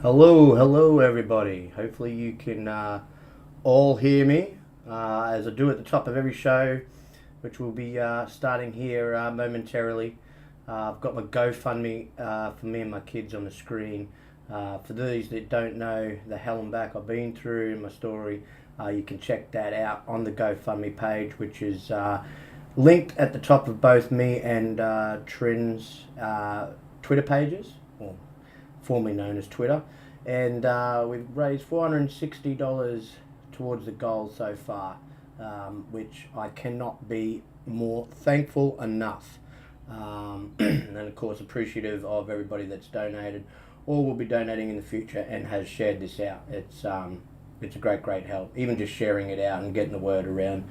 Hello everybody. Hopefully you can all hear me as I do at the top of every show, which will be starting here momentarily. I've got my GoFundMe for me and my kids on the screen. For those that don't know the hell and back I've been through in my story, you can check that out on the GoFundMe page, which is linked at the top of both me and Trin's Twitter pages, or formerly known as Twitter, and we've raised $460 towards the goal so far, which I cannot be more thankful enough, and of course appreciative of everybody that's donated or will be donating in the future and has shared this out. It's a great help. Even just sharing it out and getting the word around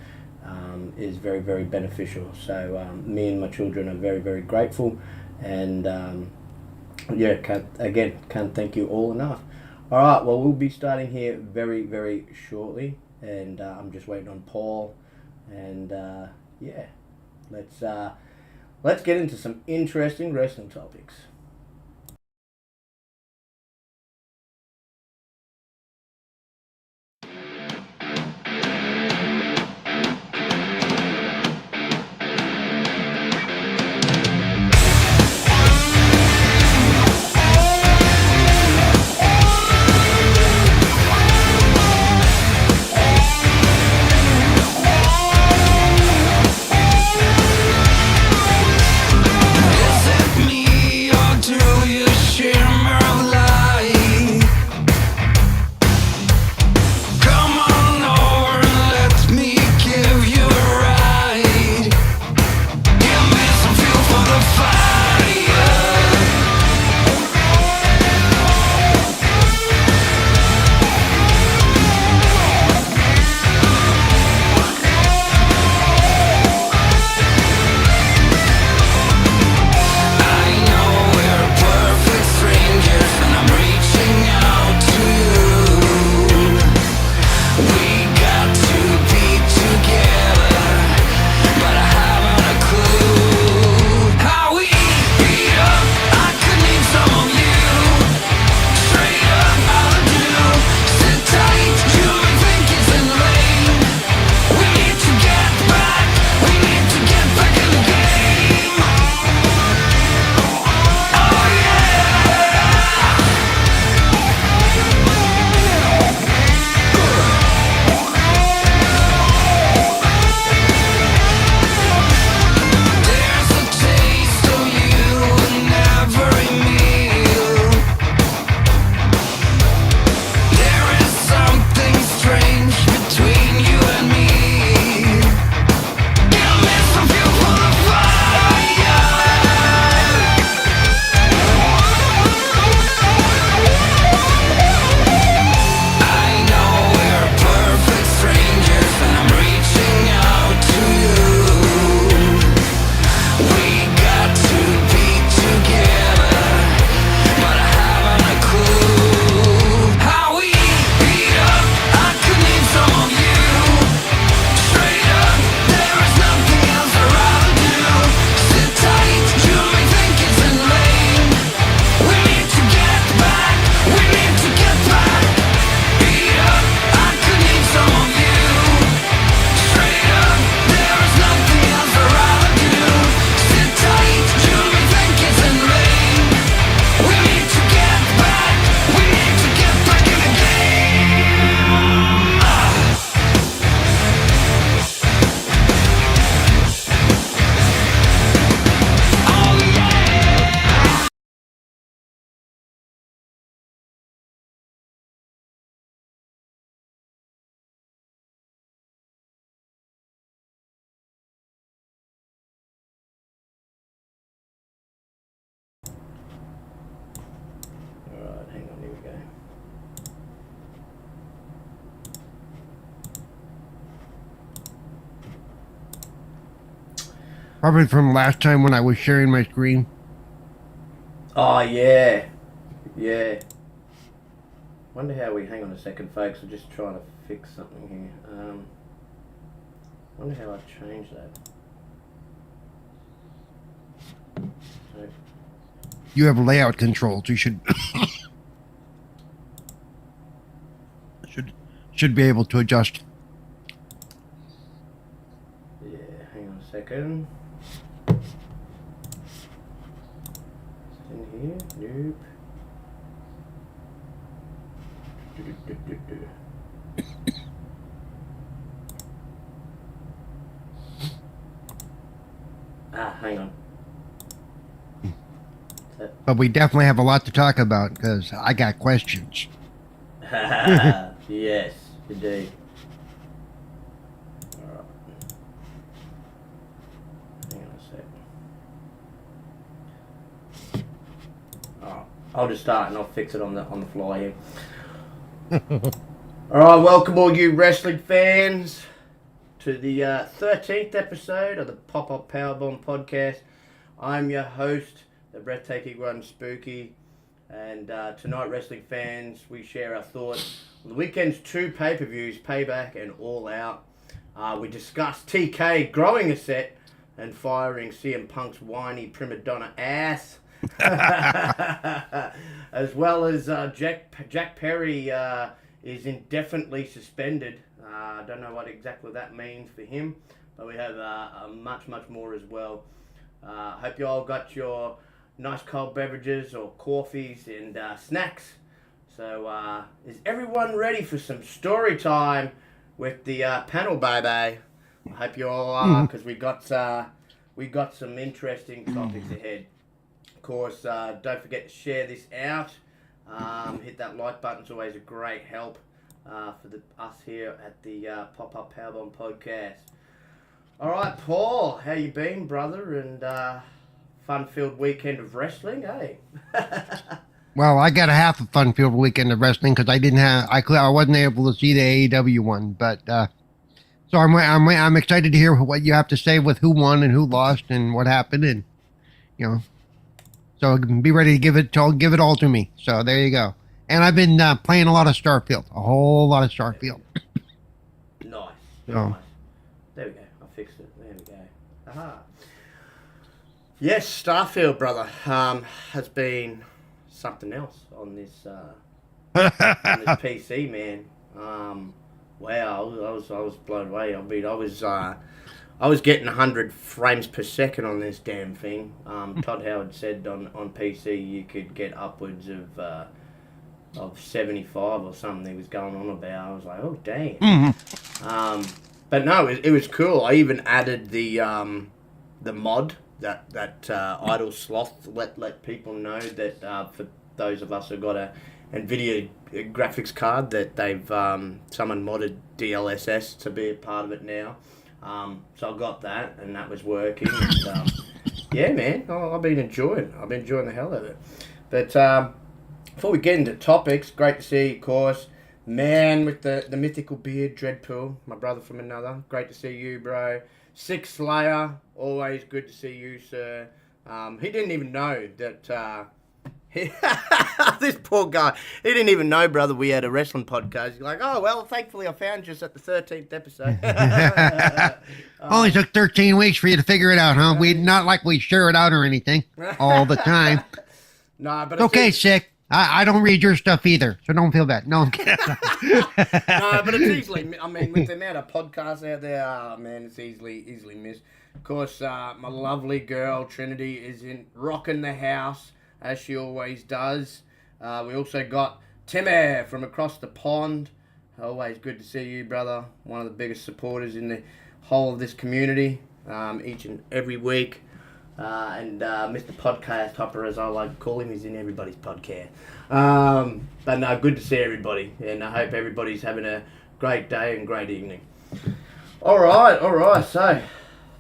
is very beneficial. So me and my children are very grateful, and yeah, can't thank you all enough. All right, well, we'll be starting here very shortly, and I'm just waiting on Paul, and yeah, let's get into some interesting wrestling topics. Probably from last time when I was sharing my screen. Oh, yeah. Wonder how we... Hang on a second, folks. We're just trying to fix something here. Wonder how I change that. You have layout controls. You should... should be able to adjust. Yeah, hang on a second. Is it in here? Nope. Hang on. But we definitely have a lot to talk about because I got questions. Yes, indeed. Alright. Hang on a sec. Alright, I'll just start and I'll fix it on the fly here. Alright, welcome all you wrestling fans to the 13th episode of the Pop-Up Powerbomb Podcast. I'm your host, the Breathtaking One Spooky, and tonight, wrestling fans, we share our thoughts on the weekend's two pay-per-views, Payback and All Out. We discuss TK growing a set and firing CM Punk's whiny prima donna ass, as well as Jack Perry is indefinitely suspended. I don't know what exactly that means for him, but we have much more as well. Hope you all got your nice cold beverages or coffees and snacks. So is everyone ready for some story time with the panel, baby? I hope you all are, because we got some interesting topics ahead. Of course, don't forget to share this out. Hit that like button. It's always a great help for us here at the Pop-Up Powerbomb Podcast. All right, Paul, how you been, brother? And fun-filled weekend of wrestling, eh? Well, I got a half a fun-filled weekend of wrestling because I wasn't able to see the AEW one, but so I'm excited to hear what you have to say with who won and who lost and what happened, and so be ready to give it all to me. So there you go. And I've been playing a lot of Starfield, a whole lot of Starfield. Nice. So. Nice. There we go. I fixed it. There we go. Aha. Yes, Starfield, brother, has been something else on this PC, man. Wow, I was blown away. I mean, I was getting 100 frames per second on this damn thing. Todd Howard said on PC you could get upwards of 75 or something he was going on about. I was like, oh, dang. Mm-hmm. But no, it was cool. I even added the mod that Idle Sloth let people know that for those of us who got a NVIDIA graphics card that they've someone modded DLSS to be a part of it now. So I got that, and that was working. And, yeah, man, I've been enjoying the hell out of it. But before we get into topics, great to see you, of course. Man with the mythical beard, Dreadpool, my brother from another. Great to see you, bro. Six Slayer, always good to see you, sir. He didn't even know that... this poor guy, he didn't even know, brother, we had a wrestling podcast. He's like, oh, well, thankfully I found you at the 13th episode. Only took 13 weeks for you to figure it out, huh? Not like we share it out or anything all the time. No, but okay, sick. I don't read your stuff either, so don't feel bad. No, I'm kidding. No, but it's easily, I mean, with the amount of podcasts out there, man, it's easily missed. Of course, my lovely girl, Trinity, is rocking the house, as she always does. We also got Timmy from across the pond. Always good to see you, brother. One of the biggest supporters in the whole of this community, each and every week. And Mr. Podcast Hopper, as I like to call him, he's in everybody's podcast. But no, good to see everybody, and I hope everybody's having a great day and great evening. All right. So,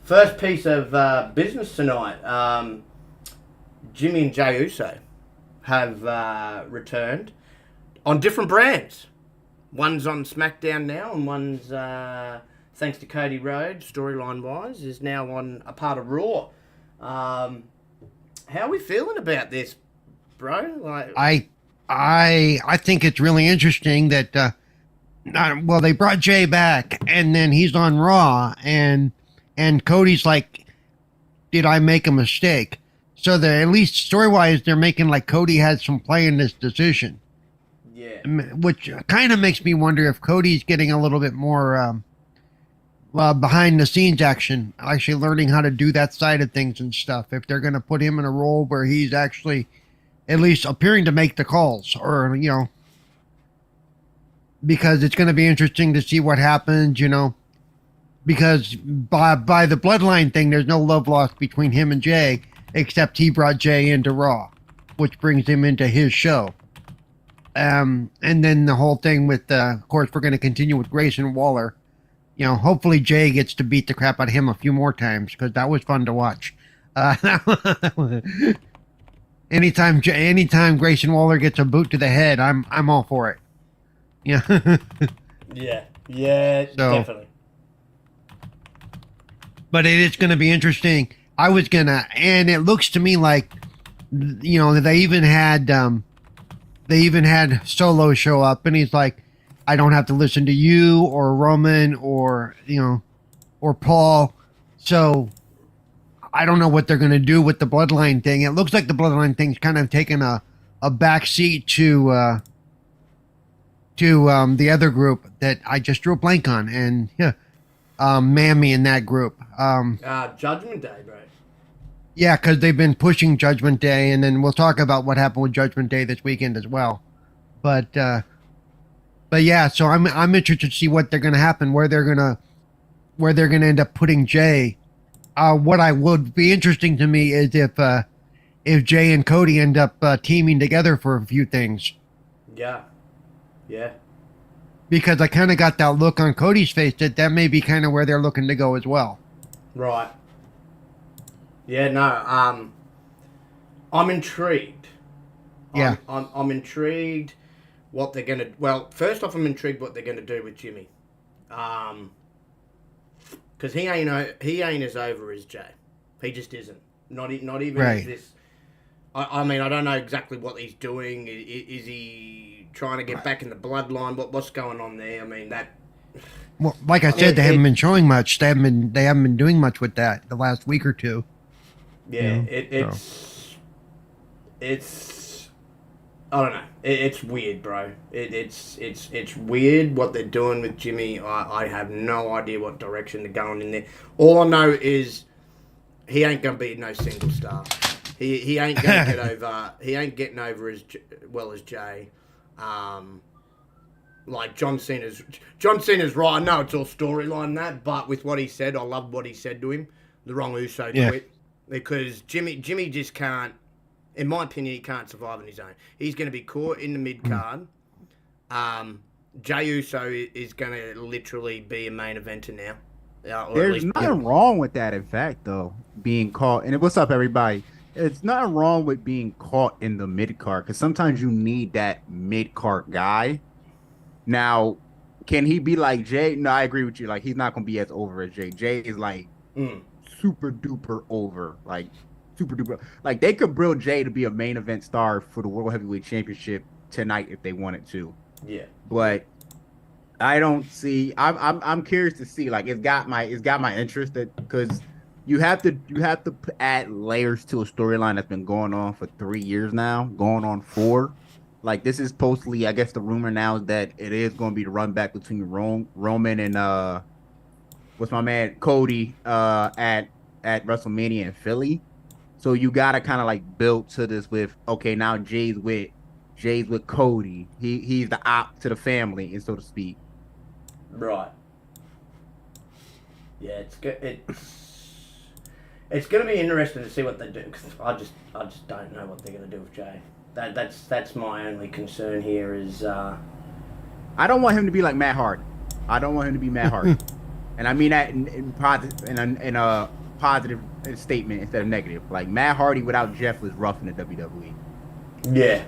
first piece of business tonight. Jimmy and Jey Uso have returned on different brands. One's on SmackDown now, and one's, thanks to Cody Rhodes, storyline-wise, is now on a part of Raw. How are we feeling about this, bro? Like, I think it's really interesting that they brought Jay back, and then he's on Raw, and Cody's like, did I make a mistake? So at least story-wise, they're making like Cody had some play in this decision. Yeah. Which kind of makes me wonder if Cody's getting a little bit more behind the scenes action, actually learning how to do that side of things and stuff. If they're going to put him in a role where he's actually at least appearing to make the calls, or, you know, because it's going to be interesting to see what happens, you know, because by the bloodline thing, there's no love lost between him and Jay, except he brought Jay into Raw, which brings him into his show. And then the whole thing with, of course, we're going to continue with Grayson Waller. You know, hopefully Jay gets to beat the crap out of him a few more times, because that was fun to watch. Anytime Grayson Waller gets a boot to the head, I'm all for it. Yeah. yeah, definitely. But it is going to be interesting. And it looks to me like, you know, they even had Solo show up, and he's like, I don't have to listen to you or Roman or, you know, or Paul. So I don't know what they're going to do with the bloodline thing. It looks like the bloodline thing's kind of taken a back seat to the other group that I just drew a blank on, and Mammy in that group. Judgment Day, bro. Yeah, because they've been pushing Judgment Day, and then we'll talk about what happened with Judgment Day this weekend as well. But yeah, so I'm interested to see what they're going to happen, where they're going to end up putting Jay. What I would be interesting to me is if Jay and Cody end up teaming together for a few things. Yeah. Because I kind of got that look on Cody's face that may be kind of where they're looking to go as well. Right. Yeah, no, I'm intrigued. Yeah. I'm intrigued what they're going to... Well, first off, I'm intrigued what they're going to do with Jimmy. Because he ain't as over as Jay. He just isn't. Not even right. As this... I mean, I don't know exactly what he's doing. Is he trying to get back in the bloodline? What's going on there? I mean, that... Well, like I said, they haven't been showing much. They haven't been doing much with that the last week or two. Yeah, you know, it's I don't know. It's weird, bro. It's weird what they're doing with Jimmy. I have no idea what direction they're going in there. All I know is he ain't gonna be no single star. He ain't gonna get over. He ain't getting over as well as Jay. Like John Cena's right. I know it's all storyline and that, but with what he said, I loved what he said to him. The wrong Uso to it. Because Jimmy just can't, in my opinion, he can't survive on his own. He's going to be caught in the mid-card. Jey Uso is going to literally be a main eventer now. There's nothing wrong with that, in fact, though, being caught. And what's up, everybody? It's nothing wrong with being caught in the mid-card, because sometimes you need that mid-card guy. Now, can he be like Jay? No, I agree with you. Like, he's not going to be as over as Jay. Jay is like... super duper over, like super duper. Like they could build Jay to be a main event star for the World Heavyweight Championship tonight if they wanted to. Yeah. But I don't see. I'm curious to see. Like it's got my interest because you have to add layers to a storyline that's been going on for 3 years now, going on 4. Like this is supposedly, I guess the rumor now is that it is going to be the run back between Roman and what's my man Cody at WrestleMania in Philly. So you gotta kind of like build to this with okay, now Jay's with Cody. He's the op to the family, and so to speak. Right. Yeah, it's gonna be interesting to see what they do. Cause I just don't know what they're gonna do with Jay. That's my only concern here is. I don't want him to be like Matt Hardy. I don't want him to be Matt Hardy. And I mean that in a positive statement instead of negative. Like Matt Hardy without Jeff was rough in the WWE. Yeah.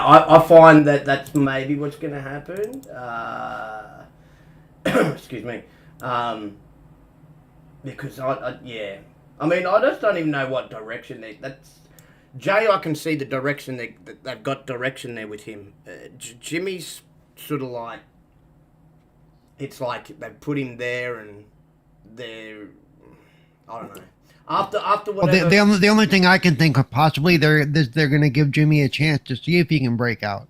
I find that's maybe what's going to happen. Excuse me. Because I mean I just don't even know what direction that's. Jay, I can see the direction they've got direction there with him. Jimmy's sort of like. It's like they put him there, and they're I don't know. After whatever. Well, the only thing I can think of possibly they're going to give Jimmy a chance to see if he can break out.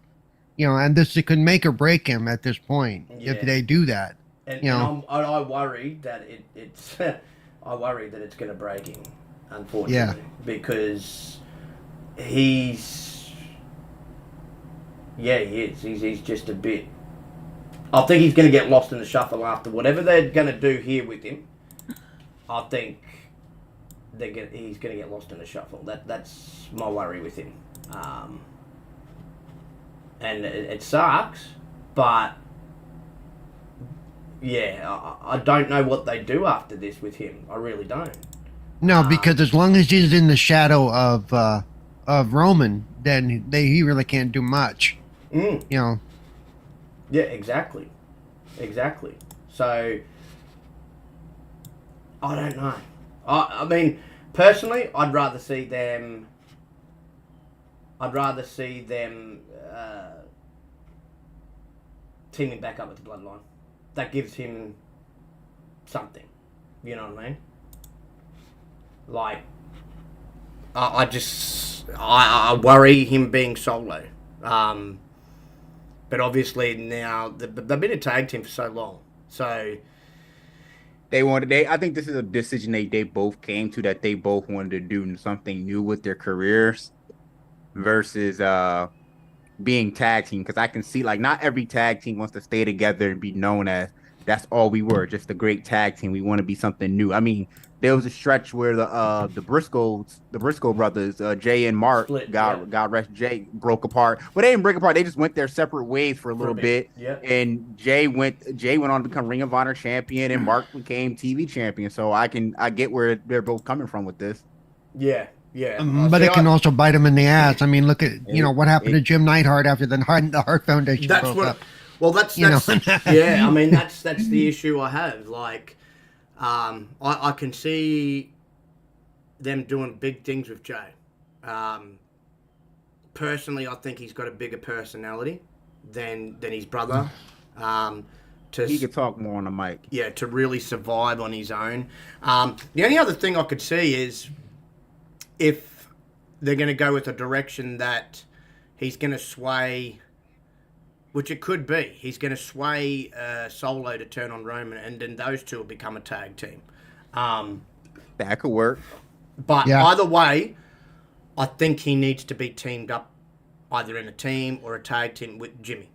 and this could make or break him at this point if they do that. And I worry that it's I worry that it's going to break him, unfortunately, because he is. He's just a bit. I think he's going to get lost in the shuffle after whatever they're going to do here with him. I think he's going to get lost in the shuffle. That's my worry with him. And it sucks, but I don't know what they do after this with him. I really don't. No, because as long as he's in the shadow of Roman, then he really can't do much. Yeah, exactly. So I don't know. I mean, personally, I'd rather see them teaming back up with the Bloodline. That gives him something. You know what I mean? Like, I worry him being solo. But obviously now they've been a tag team for so long. So I think this is a decision they both came to, that they both wanted to do something new with their careers versus being tag team. Because I can see, like, not every tag team wants to stay together and be known as that's all we were, just a great tag team. We want to be something new. I mean, there was a stretch where the Briscoe brothers, Jay and Mark, God rest Jay, broke apart. But they didn't break apart. They just went their separate ways for a little bit. Yep. And Jay went on to become Ring of Honor champion, and Mark became TV champion. So I get where they're both coming from with this. Yeah. But it can also bite him in the ass. I mean, look at what happened to Jim Neidhart after the Hart Foundation broke up. Well, that's yeah. I mean, that's the issue I have. Like, I can see them doing big things with Jay. Personally, I think he's got a bigger personality than his brother. He could talk more on the mic. Yeah, to really survive on his own. The only other thing I could see is if they're going to go with a direction that he's going to sway, which it could be. He's going to sway Solo to turn on Roman, and then those two will become a tag team. That could work. But either way, I think he needs to be teamed up either in a team or a tag team with Jimmy.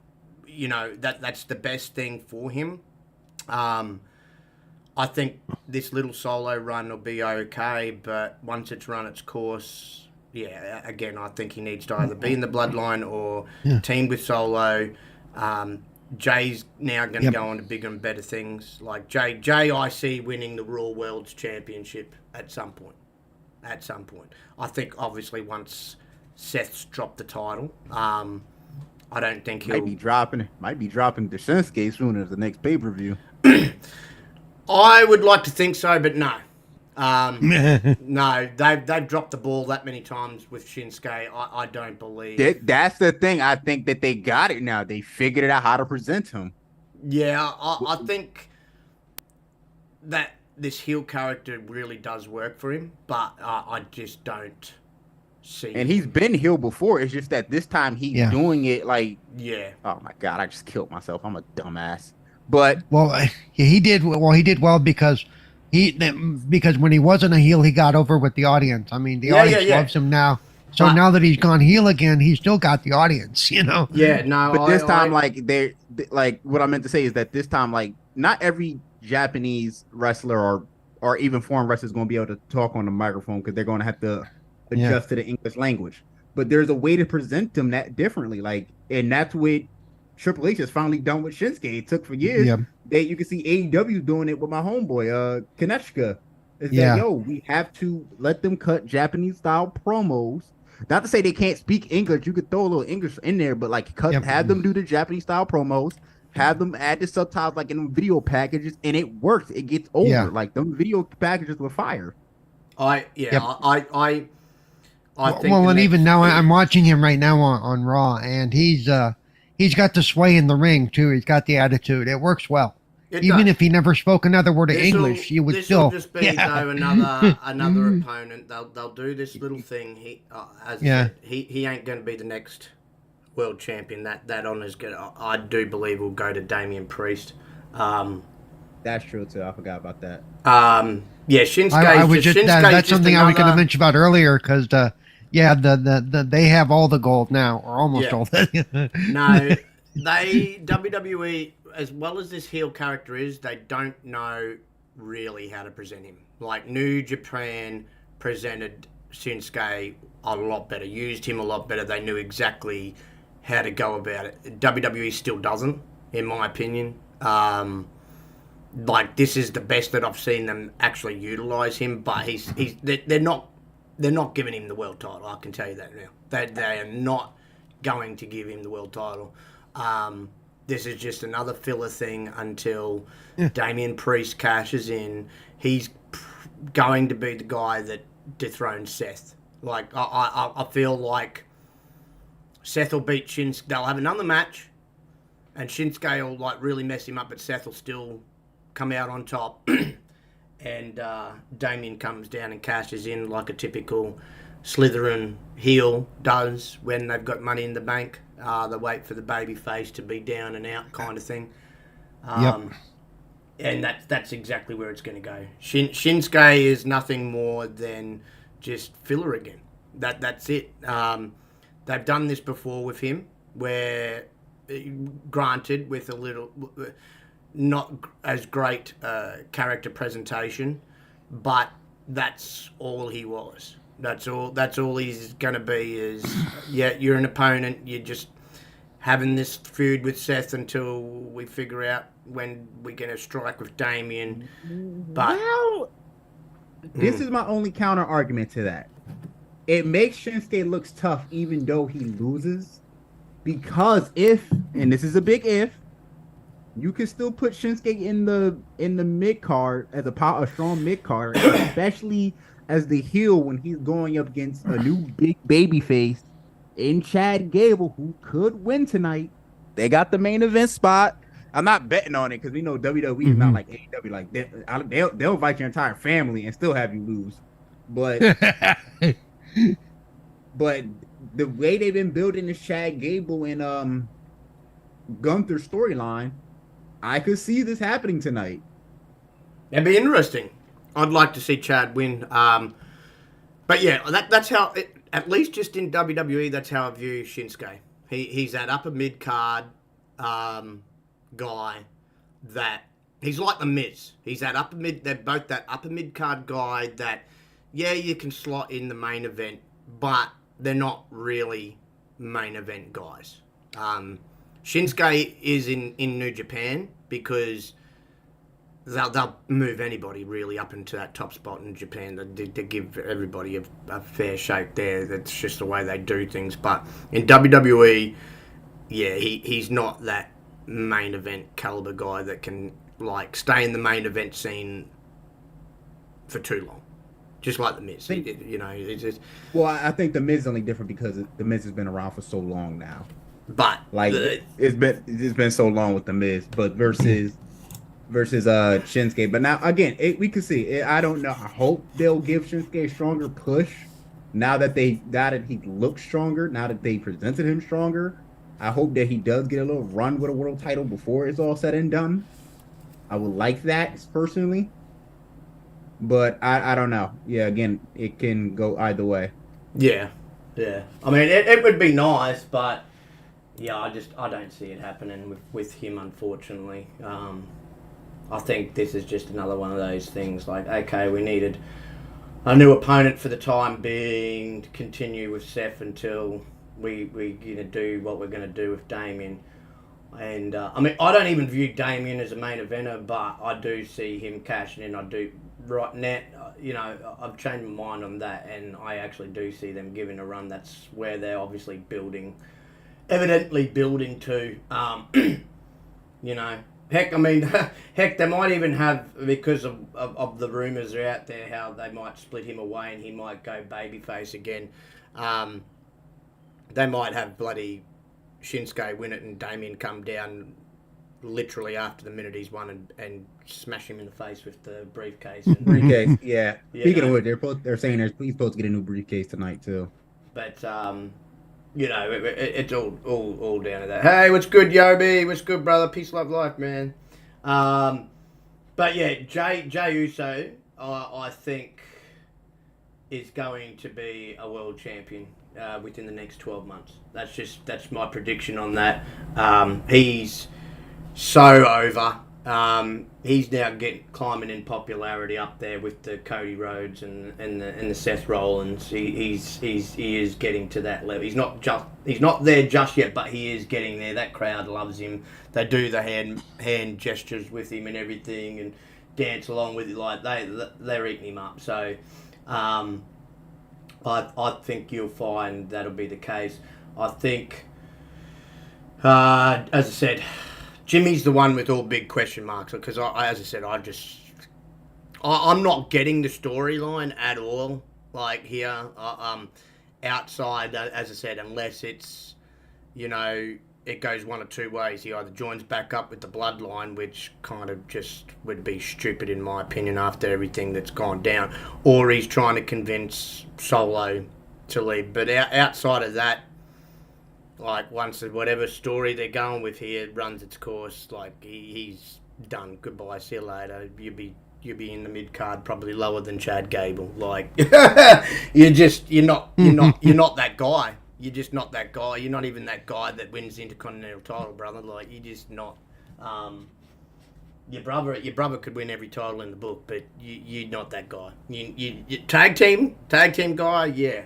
You know, that's the best thing for him. I think this little Solo run will be okay, but once it's run its course, again, I think he needs to either be in the Bloodline or team with Solo. Jay's now going to go on to bigger and better things. Like Jay, I see winning the Raw World's Championship at some point. I think obviously once Seth's dropped the title, I don't think he'll... Might be dropping the Shinsuke soon as the next pay-per-view. I would like to think so, but no. No, they've dropped the ball that many times with Shinsuke. I don't believe. That's the thing. I think that they got it now. They figured out how to present him. Yeah, I think that this heel character really does work for him, but I just don't see. And he's been heel before. It's just that this time he's doing it like... Yeah. Oh, my God. I just killed myself. I'm a dumbass. But... Well, he did well because when he wasn't a heel, he got over with the audience. I mean, the audience loves him now. So now that he's gone heel again, he's still got the audience, you know? Yeah, no. But this time, what I meant to say is that this time, like, not every Japanese wrestler or even foreign wrestler is going to be able to talk on the microphone because they're going to have to adjust to the English language. But there's a way to present them that differently. Like, and that's what Triple H has finally done with Shinsuke. It took for years. Yep. You can see AEW doing it with my homeboy, Kaneshka. We have to let them cut Japanese style promos. Not to say they can't speak English. You could throw a little English in there, but like have them do the Japanese style promos. Have them add the subtitles like in video packages, and it works. It gets over. Yeah. Like them video packages were fire. I think. Well, and even now I'm watching him right now on Raw, and he's got the sway in the ring too. He's got the attitude. It works well. Even if he never spoke another word of English, you would still. This will just be though another opponent. They'll do this little thing. He ain't going to be the next world champion, that honor's I do believe will go to Damian Priest. That's true too. I forgot about that. Yeah, Shinsuke. That's something I was going to mention about earlier because the they have all the gold now, or almost all. No, WWE, as well as this heel character is, they don't know really how to present him. Like New Japan presented Shinsuke a lot better, used him a lot better. They knew exactly how to go about it. WWE still doesn't, in my opinion. Like this is the best that I've seen them actually utilize him, but they're not giving him the world title. I can tell you that now. They are not going to give him the world title. This is just another filler thing until Damian Priest cashes in. He's going to be the guy that dethrones Seth. Like I feel like Seth will beat Shinsuke. They'll have another match, and Shinsuke will like really mess him up, but Seth will still come out on top. And Damien comes down and cashes in like a typical Slytherin heel does when they've got money in the bank. They wait for the baby face to be down and out kind of thing. And that's exactly where it's going to go. Shinsuke is nothing more than just filler again. That's it. They've done this before with him, where, granted, with a little... not as great character presentation, but that's all he was. That's all he's going to be is, you're an opponent, you're just having this feud with Seth until we figure out when we're going to strike with Damien. But this is my only counter argument to that. It makes Shinsuke looks tough even though he loses, because and this is a big if, you can still put Shinsuke in the mid card as a strong mid card, especially as the heel when he's going up against a new big baby face in Chad Gable, who could win tonight. They got the main event spot. I'm not betting on it because we know WWE is not like AEW. Like they'll invite your entire family and still have you lose. But but the way they've been building this Chad Gable and Gunther storyline, I could see this happening tonight. It'd be interesting. I'd like to see Chad win. But yeah, that's how, at least just in WWE, that's how I view Shinsuke. He's that upper mid-card guy that, he's like the Miz. He's that upper mid, they're both that upper mid-card guy that, you can slot in the main event, but they're not really main event guys. Shinsuke is in New Japan because they'll move anybody really up into that top spot in Japan. They give everybody a fair shake there. That's just the way they do things. But in WWE, he's not that main event caliber guy that can like stay in the main event scene for too long. Just like the Miz, it's just... Well, I think the Miz is only different because the Miz has been around for so long now. But like it's been so long with the Miz, but versus Shinsuke. But now again, we can see. I don't know. I hope they'll give Shinsuke a stronger push now that he looks stronger. Now that they presented him stronger, I hope that he does get a little run with a world title before it's all said and done. I would like that personally, but I don't know. Yeah, again, it can go either way. Yeah. I mean, it would be nice, but. Yeah, I don't see it happening with him, unfortunately. I think this is just another one of those things like, okay, we needed a new opponent for the time being to continue with Seth until we're going to do what we're going to do with Damien. And, I mean, I don't even view Damien as a main eventer, but I do see him cashing in. I do, right now, I've changed my mind on that, and I actually do see them giving a run. That's where they're obviously evidently building to, heck, they might even have, because of the rumours are out there, how they might split him away and he might go babyface again. They might have bloody Shinsuke win it and Damien come down literally after the minute he's won and smash him in the face with the briefcase. Briefcase, yeah. Speaking of which, they're saying he's supposed to get a new briefcase tonight too. But you know, it's all down to that. Hey, what's good, Yobi? What's good, brother? Peace, love, life, man. But yeah, Jay Uso, I think, is going to be a world champion within the next 12 months. That's my prediction on that. He's so over. He's now climbing in popularity up there with the Cody Rhodes and the Seth Rollins. He is getting to that level. He's not there just yet, but he is getting there. That crowd loves him. They do the hand gestures with him and everything, and dance along with it. Like they're eating him up. So, I think you'll find that'll be the case. I think, as I said, Jimmy's the one with all big question marks, because as I said, I'm not getting the storyline at all. Like here, outside, as I said, unless it's, you know, it goes one of two ways. He either joins back up with the bloodline, which kind of just would be stupid in my opinion after everything that's gone down, or he's trying to convince Solo to leave. But outside of that, like, once whatever story they're going with here runs its course, like, he's done. Goodbye, see you later. You'll be in the mid card, probably lower than Chad Gable. Like, you're not that guy. You're just not that guy. You're not even that guy that wins the Intercontinental title, brother. Like, you're just not. Your brother could win every title in the book, but you're not that guy. You tag team guy, yeah.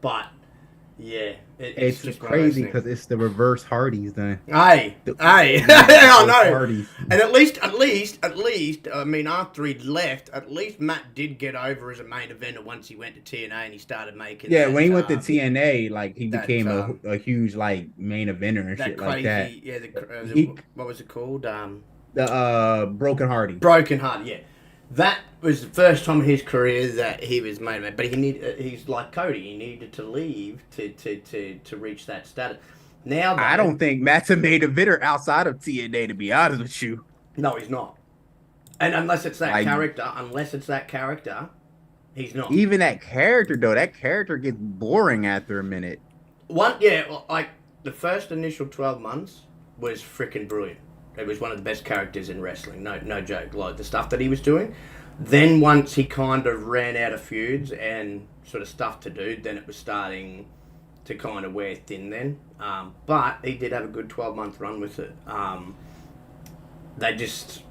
But yeah, it's just crazy because it's the reverse Hardys then. I know. Hardys. And at least, I mean, after he'd left, at least Matt did get over as a main eventer once he went to TNA and he started making. Yeah, when he went to TNA, like, he became a huge, like, main eventer and shit like that. Yeah, what was it called? The Broken Hardy. Broken Heart, yeah. That was the first time in his career that he was main event. But he's like Cody. He needed to leave to reach that status. Now, though, I don't think Matt's a main eventer outside of TNA, to be honest with you. No, he's not. And unless it's that character, he's not. Even that character, though, that character gets boring after a minute. Like, the first initial 12 months was freaking brilliant. It was one of the best characters in wrestling, no joke. Like, the stuff that he was doing. Then once he kind of ran out of feuds and sort of stuff to do, then it was starting to kind of wear thin then. But he did have a good 12-month run with it. They just,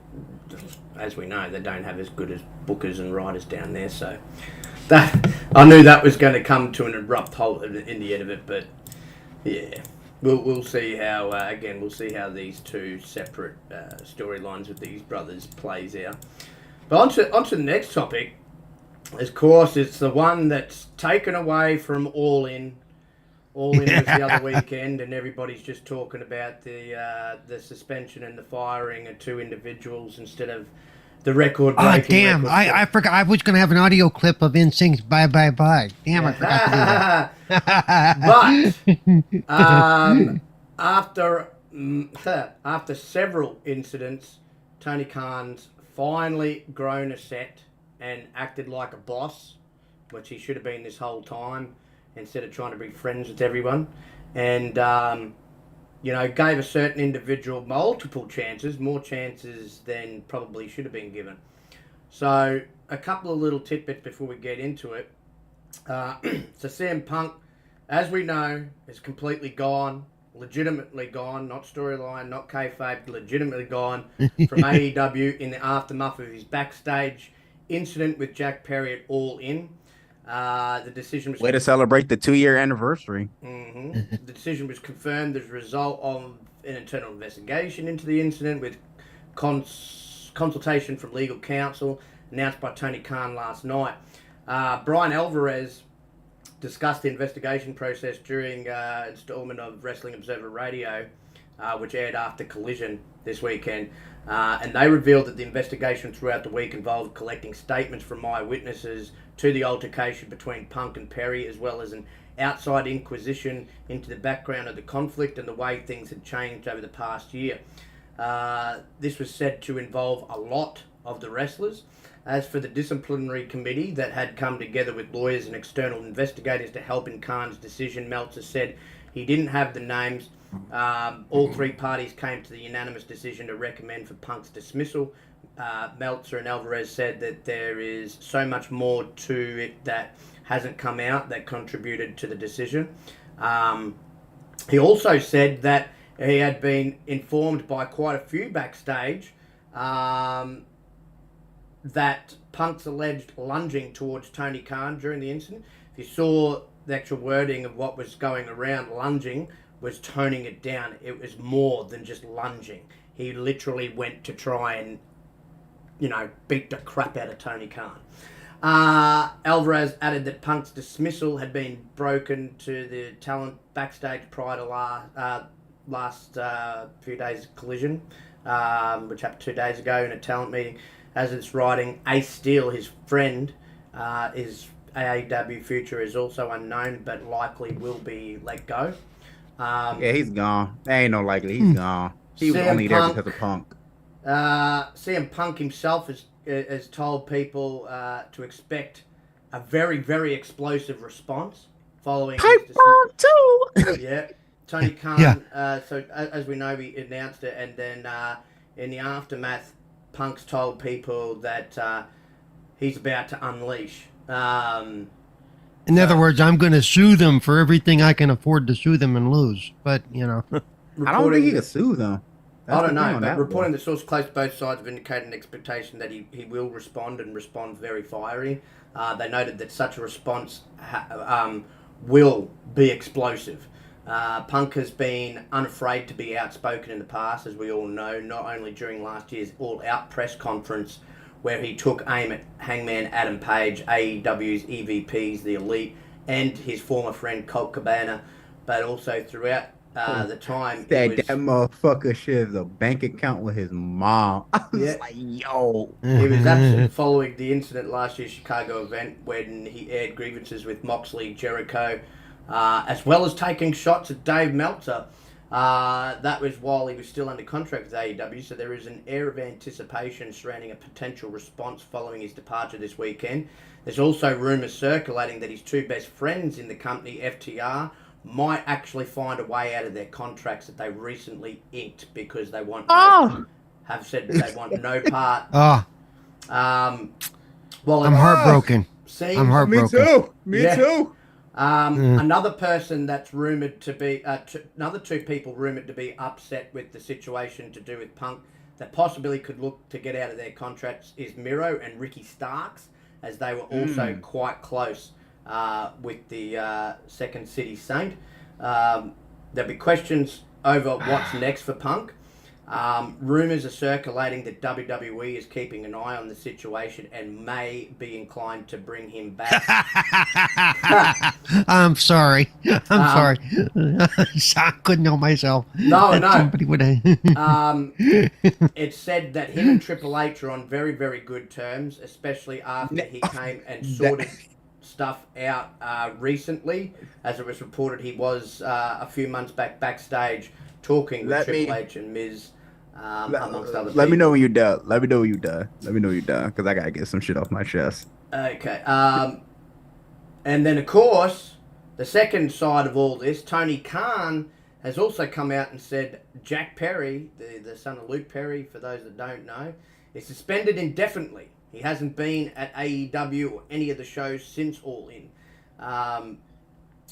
as we know, they don't have as good as bookers and writers down there. So I knew that was going to come to an abrupt halt in the end of it. But yeah. We'll see how we'll see how these two separate storylines with these brothers plays out. But onto the next topic. Of course, it's the one that's taken away from All In. All In was the other weekend, and everybody's just talking about the suspension and the firing of two individuals instead of the record-breaking. Oh, damn. I forgot. I was going to have an audio clip of NSYNC's Bye Bye Bye. Damn, I forgot to do that. But after several incidents, Tony Khan's finally grown a set and acted like a boss, which he should have been this whole time, instead of trying to be friends with everyone. And, gave a certain individual multiple chances, more chances than probably should have been given. So, a couple of little tidbits before we get into it. So, CM Punk, as we know, is completely gone, legitimately gone, not storyline, not kayfabe, legitimately gone from AEW in the aftermath of his backstage incident with Jack Perry at All In. The decision was... Way to celebrate the 2-year anniversary. Mm-hmm. The decision was confirmed as a result of an internal investigation into the incident with consultation from legal counsel announced by Tony Khan last night. Brian Alvarez discussed the investigation process during installment of Wrestling Observer Radio, which aired after Collision this weekend. And they revealed that the investigation throughout the week involved collecting statements from eyewitnesses to the altercation between Punk and Perry, as well as an outside inquisition into the background of the conflict and the way things had changed over the past year. This was said to involve a lot of the wrestlers. As for the disciplinary committee that had come together with lawyers and external investigators to help in Khan's decision, Meltzer said he didn't have the names. All three parties came to the unanimous decision to recommend for Punk's dismissal. Meltzer and Alvarez said that there is so much more to it that hasn't come out that contributed to the decision. He also said that he had been informed by quite a few backstage that Punk's alleged lunging towards Tony Khan during the incident. If you saw the actual wording of what was going around, lunging was toning it down. It was more than just lunging. He literally went to try and, beat the crap out of Tony Khan. Alvarez added that Punk's dismissal had been broken to the talent backstage prior to last few days' collision, which happened 2 days ago in a talent meeting. As it's writing, Ace Steel, his friend, his AEW future is also unknown, but likely will be let go. Yeah, he's gone. There ain't no likely. He's gone. He was only there because of Punk. CM Punk himself has told people to expect a very, very explosive response following Piper too. Yeah, Tony Khan. So as we know, he announced it, and then in the aftermath, Punk's told people that he's about to unleash. In other words, I'm going to sue them for everything I can afford to sue them and lose. But, I don't think he can sue them. I don't know, but reporting the source close to both sides have indicated an expectation that he will respond and respond very fiery. They noted that such a response will be explosive. Punk has been unafraid to be outspoken in the past, as we all know, not only during last year's All Out press conference, where he took aim at Hangman Adam Page, AEW's EVPs, The Elite, and his former friend Colt Cabana, but also throughout the time. That motherfucker shares a bank account with his mom. I was like, yo. He was absent following the incident last year's Chicago event when he aired grievances with Moxley, Jericho, as well as taking shots at Dave Meltzer. That was while he was still under contract with AEW, so there is an air of anticipation surrounding a potential response following his departure this weekend. There's also rumours circulating that his two best friends in the company, FTR, might actually find a way out of their contracts that they recently inked because they want have said they want no part. Well, I'm heartbroken. I'm heartbroken. Me too. Another person that's rumoured to be, another two people rumoured to be upset with the situation to do with Punk that possibly could look to get out of their contracts is Miro and Ricky Starks, as they were also quite close with the Second City Saint. There'll be questions over what's next for Punk. Rumours are circulating that WWE is keeping an eye on the situation and may be inclined to bring him back. I'm sorry. I'm sorry. I couldn't help myself. No. Somebody would It's said that him and Triple H are on very, very good terms, especially after he came and sorted stuff out recently. As it was reported, he was a few months back backstage talking with Triple H and Miz, amongst other people. Let me know when you're done. Let me know when you're done, because I got to get some shit off my chest. Okay. And then, of course, the second side of all this, Tony Khan has also come out and said Jack Perry, the son of Luke Perry, for those that don't know, is suspended indefinitely. He hasn't been at AEW or any of the shows since All In.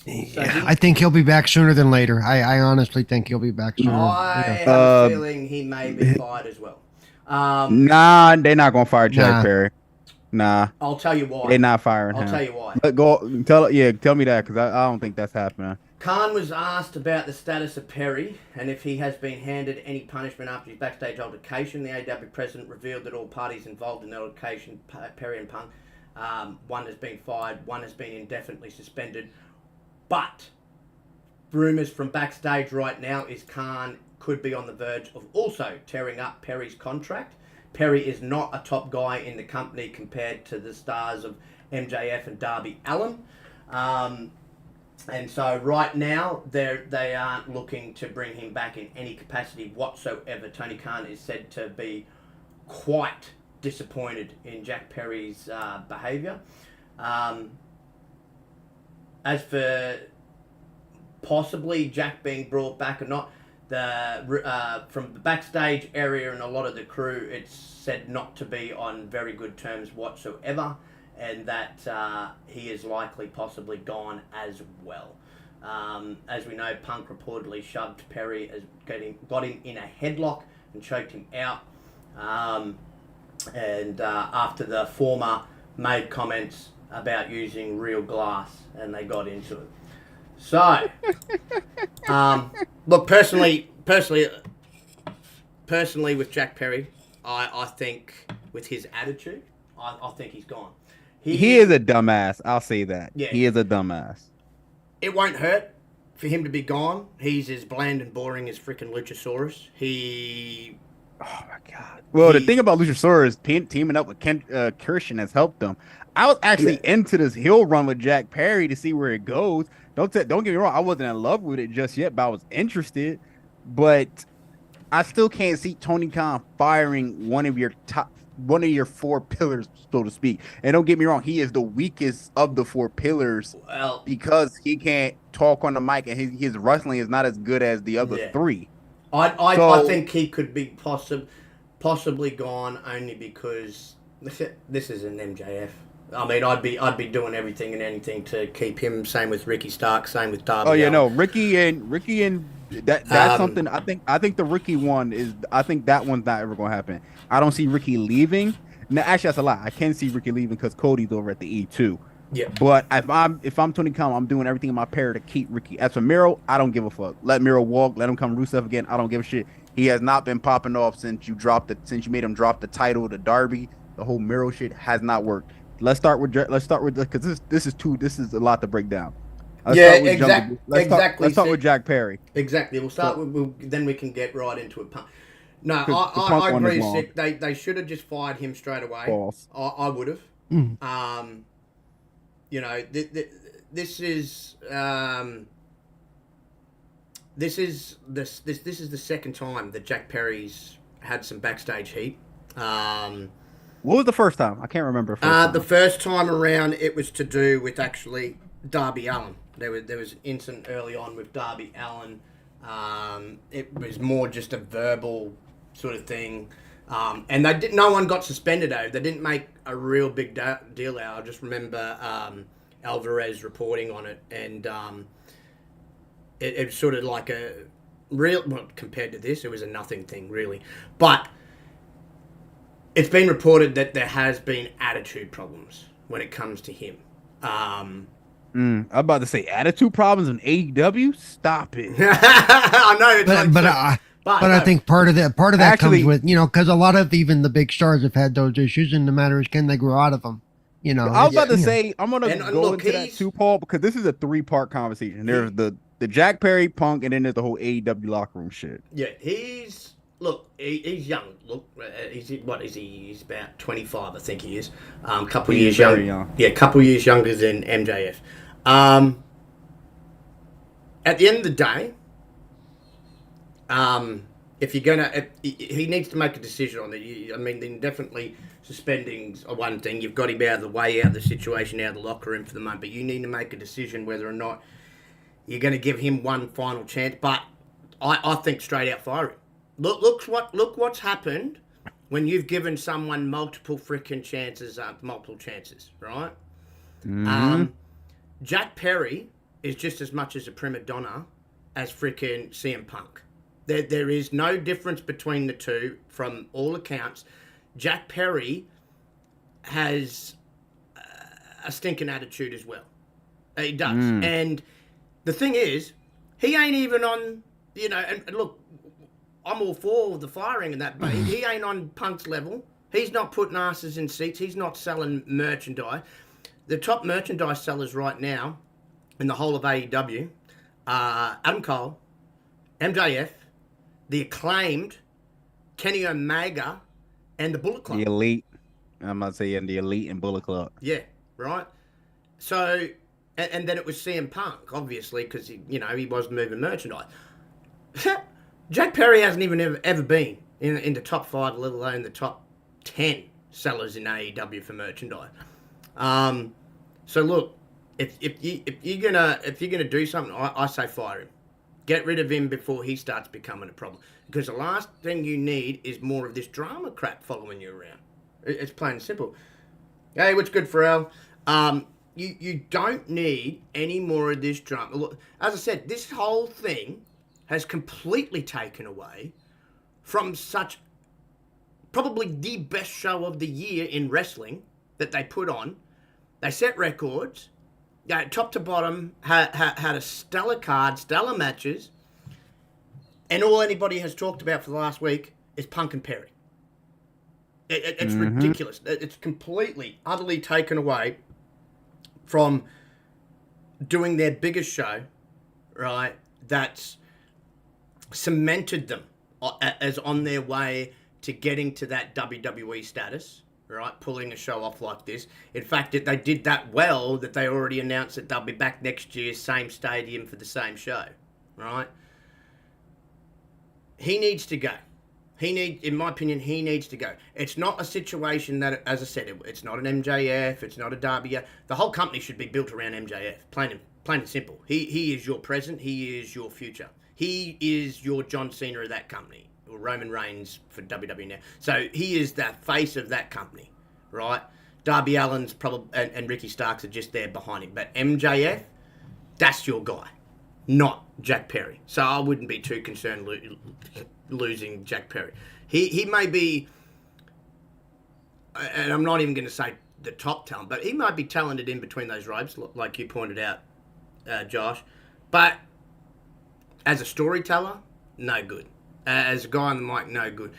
I think he'll be back sooner than later. I honestly think he'll be back sooner. I have a feeling he may be fired as well. Nah, they're not gonna fire Jack Perry. Nah, I'll tell you why. They're not firing him. I'll tell you why. But tell me that, because I don't think that's happening. Khan was asked about the status of Perry and if he has been handed any punishment after his backstage altercation. The AEW president revealed that all parties involved in the altercation, Perry and Punk, one has been fired, one has been indefinitely suspended. But rumours from backstage right now is Khan could be on the verge of also tearing up Perry's contract. Perry is not a top guy in the company compared to the stars of MJF and Darby Allin. And so right now, they aren't looking to bring him back in any capacity whatsoever. Tony Khan is said to be quite disappointed in Jack Perry's behaviour. As for possibly Jack being brought back or not, from the backstage area and a lot of the crew, it's said not to be on very good terms whatsoever, and that he is likely possibly gone as well. As we know, Punk reportedly shoved Perry, got him in a headlock and choked him out. And after the former made comments about using real glass, and they got into it. So, look, personally, with Jack Perry, I think with his attitude, I think he's gone. He is a dumbass. I'll say that. Yeah. He is a dumbass. It won't hurt for him to be gone. He's as bland and boring as freaking Luchasaurus. Oh my god. Well, the thing about Luchasaurus teaming up with Christian has helped them. I was actually into this heel run with Jack Perry to see where it goes. Don't get me wrong. I wasn't in love with it just yet, but I was interested. But I still can't see Tony Khan firing one of your four pillars, so to speak. And don't get me wrong, he is the weakest of the four pillars because he can't talk on the mic, and his wrestling is not as good as the other three. I think he could be possibly gone only because this is an MJF. I mean, I'd be doing everything and anything to keep him. Same with Ricky Stark. Same with Darby. Oh yeah, Allin. no, Ricky and that's something. I think the Ricky one is. I think that one's not ever gonna happen. I don't see Ricky leaving. No, actually, that's a lie. I can see Ricky leaving because Cody's over at the E2. Yeah. But if I'm Tony Khan, I'm doing everything in my power to keep Ricky. As for Miro, I don't give a fuck. Let Miro walk. Let him come Rusev again. I don't give a shit. He has not been popping off since you made him drop the title to Darby. The whole Miro shit has not worked. Let's start with because this is a lot to break down. Exactly. Let's start with Jack Perry. Exactly. We'll start with then we can get right into it. No, I agree. Sick. They should have just fired him straight away. False. I would have. You know, this is the second time that Jack Perry's had some backstage heat. What was the first time? I can't remember. The first time around, it was to do with actually Darby Allin. There was an incident early on with Darby Allin. It was more just a verbal sort of thing, and no one got suspended over. They didn't make a real big deal out. I just remember Alvarez reporting on it, and it was sort of like a real. Well, compared to this, it was a nothing thing really, but. It's been reported that there has been attitude problems when it comes to him. I'm about to say attitude problems in AEW. Stop it. I know, but I think part of that actually comes with because a lot of even the big stars have had those issues, and the matter is can they grow out of them? I was about to say I'm gonna go into that too, Paul, because this is a 3-part conversation. There's the Jack Perry Punk, and then there's the whole AEW locker room shit. Yeah, he's young. Look, what is he? He's about 25, I think he is. Couple years young. Yeah, couple years younger than MJF. At the end of the day, if you're gonna, he needs to make a decision on it. I mean, then definitely suspending's one thing. You've got him out of the way, out of the situation, out of the locker room for the moment. But you need to make a decision whether or not you're going to give him one final chance. But I think straight out fire him. Look what's happened when you've given someone multiple chances, right? Mm-hmm. Jack Perry is just as much as a prima donna as freaking CM Punk. There is no difference between the two from all accounts. Jack Perry has a stinking attitude as well. He does. And the thing is, he ain't even on, and look, I'm all for the firing and that, but he ain't on Punk's level. He's not putting asses in seats. He's not selling merchandise. The top merchandise sellers right now in the whole of AEW are Adam Cole, MJF, the Acclaimed, Kenny Omega, and the Bullet Club. The Elite. I'm not saying the Elite and Bullet Club. Yeah, right. So, and then it was CM Punk, obviously, because he was moving merchandise. Jack Perry hasn't even ever been in the top 5, let alone the top 10 sellers in AEW for merchandise. So look, if you're gonna do something, I say fire him. Get rid of him before he starts becoming a problem. Because the last thing you need is more of this drama crap following you around. It's plain and simple. Hey, what's good, Pharrell? You don't need any more of this drama. Look, as I said, this whole thing has completely taken away from such probably the best show of the year in wrestling that they put on. They set records. Top to bottom, had a stellar card, stellar matches. And all anybody has talked about for the last week is Punk and Perry. It's ridiculous. It's completely, utterly taken away from doing their biggest show, right? That's cemented them as on their way to getting to that WWE status, right? Pulling a show off like this. In fact, they did that well that they already announced that they'll be back next year, same stadium for the same show, right? He needs to go. In my opinion, he needs to go. It's not a situation that, as I said, it's not an MJF, it's not a Darby. The whole company should be built around MJF, plain and simple. He is your present, he is your future. He is your John Cena of that company, or Roman Reigns for WWE now. So he is the face of that company, right? Darby Allin's probably and Ricky Starks are just there behind him. But MJF, that's your guy, not Jack Perry. So I wouldn't be too concerned losing Jack Perry. He may be, and I'm not even going to say the top talent, but he might be talented in between those ropes, like you pointed out, Josh. But as a storyteller, no good. As a guy on the mic, no good.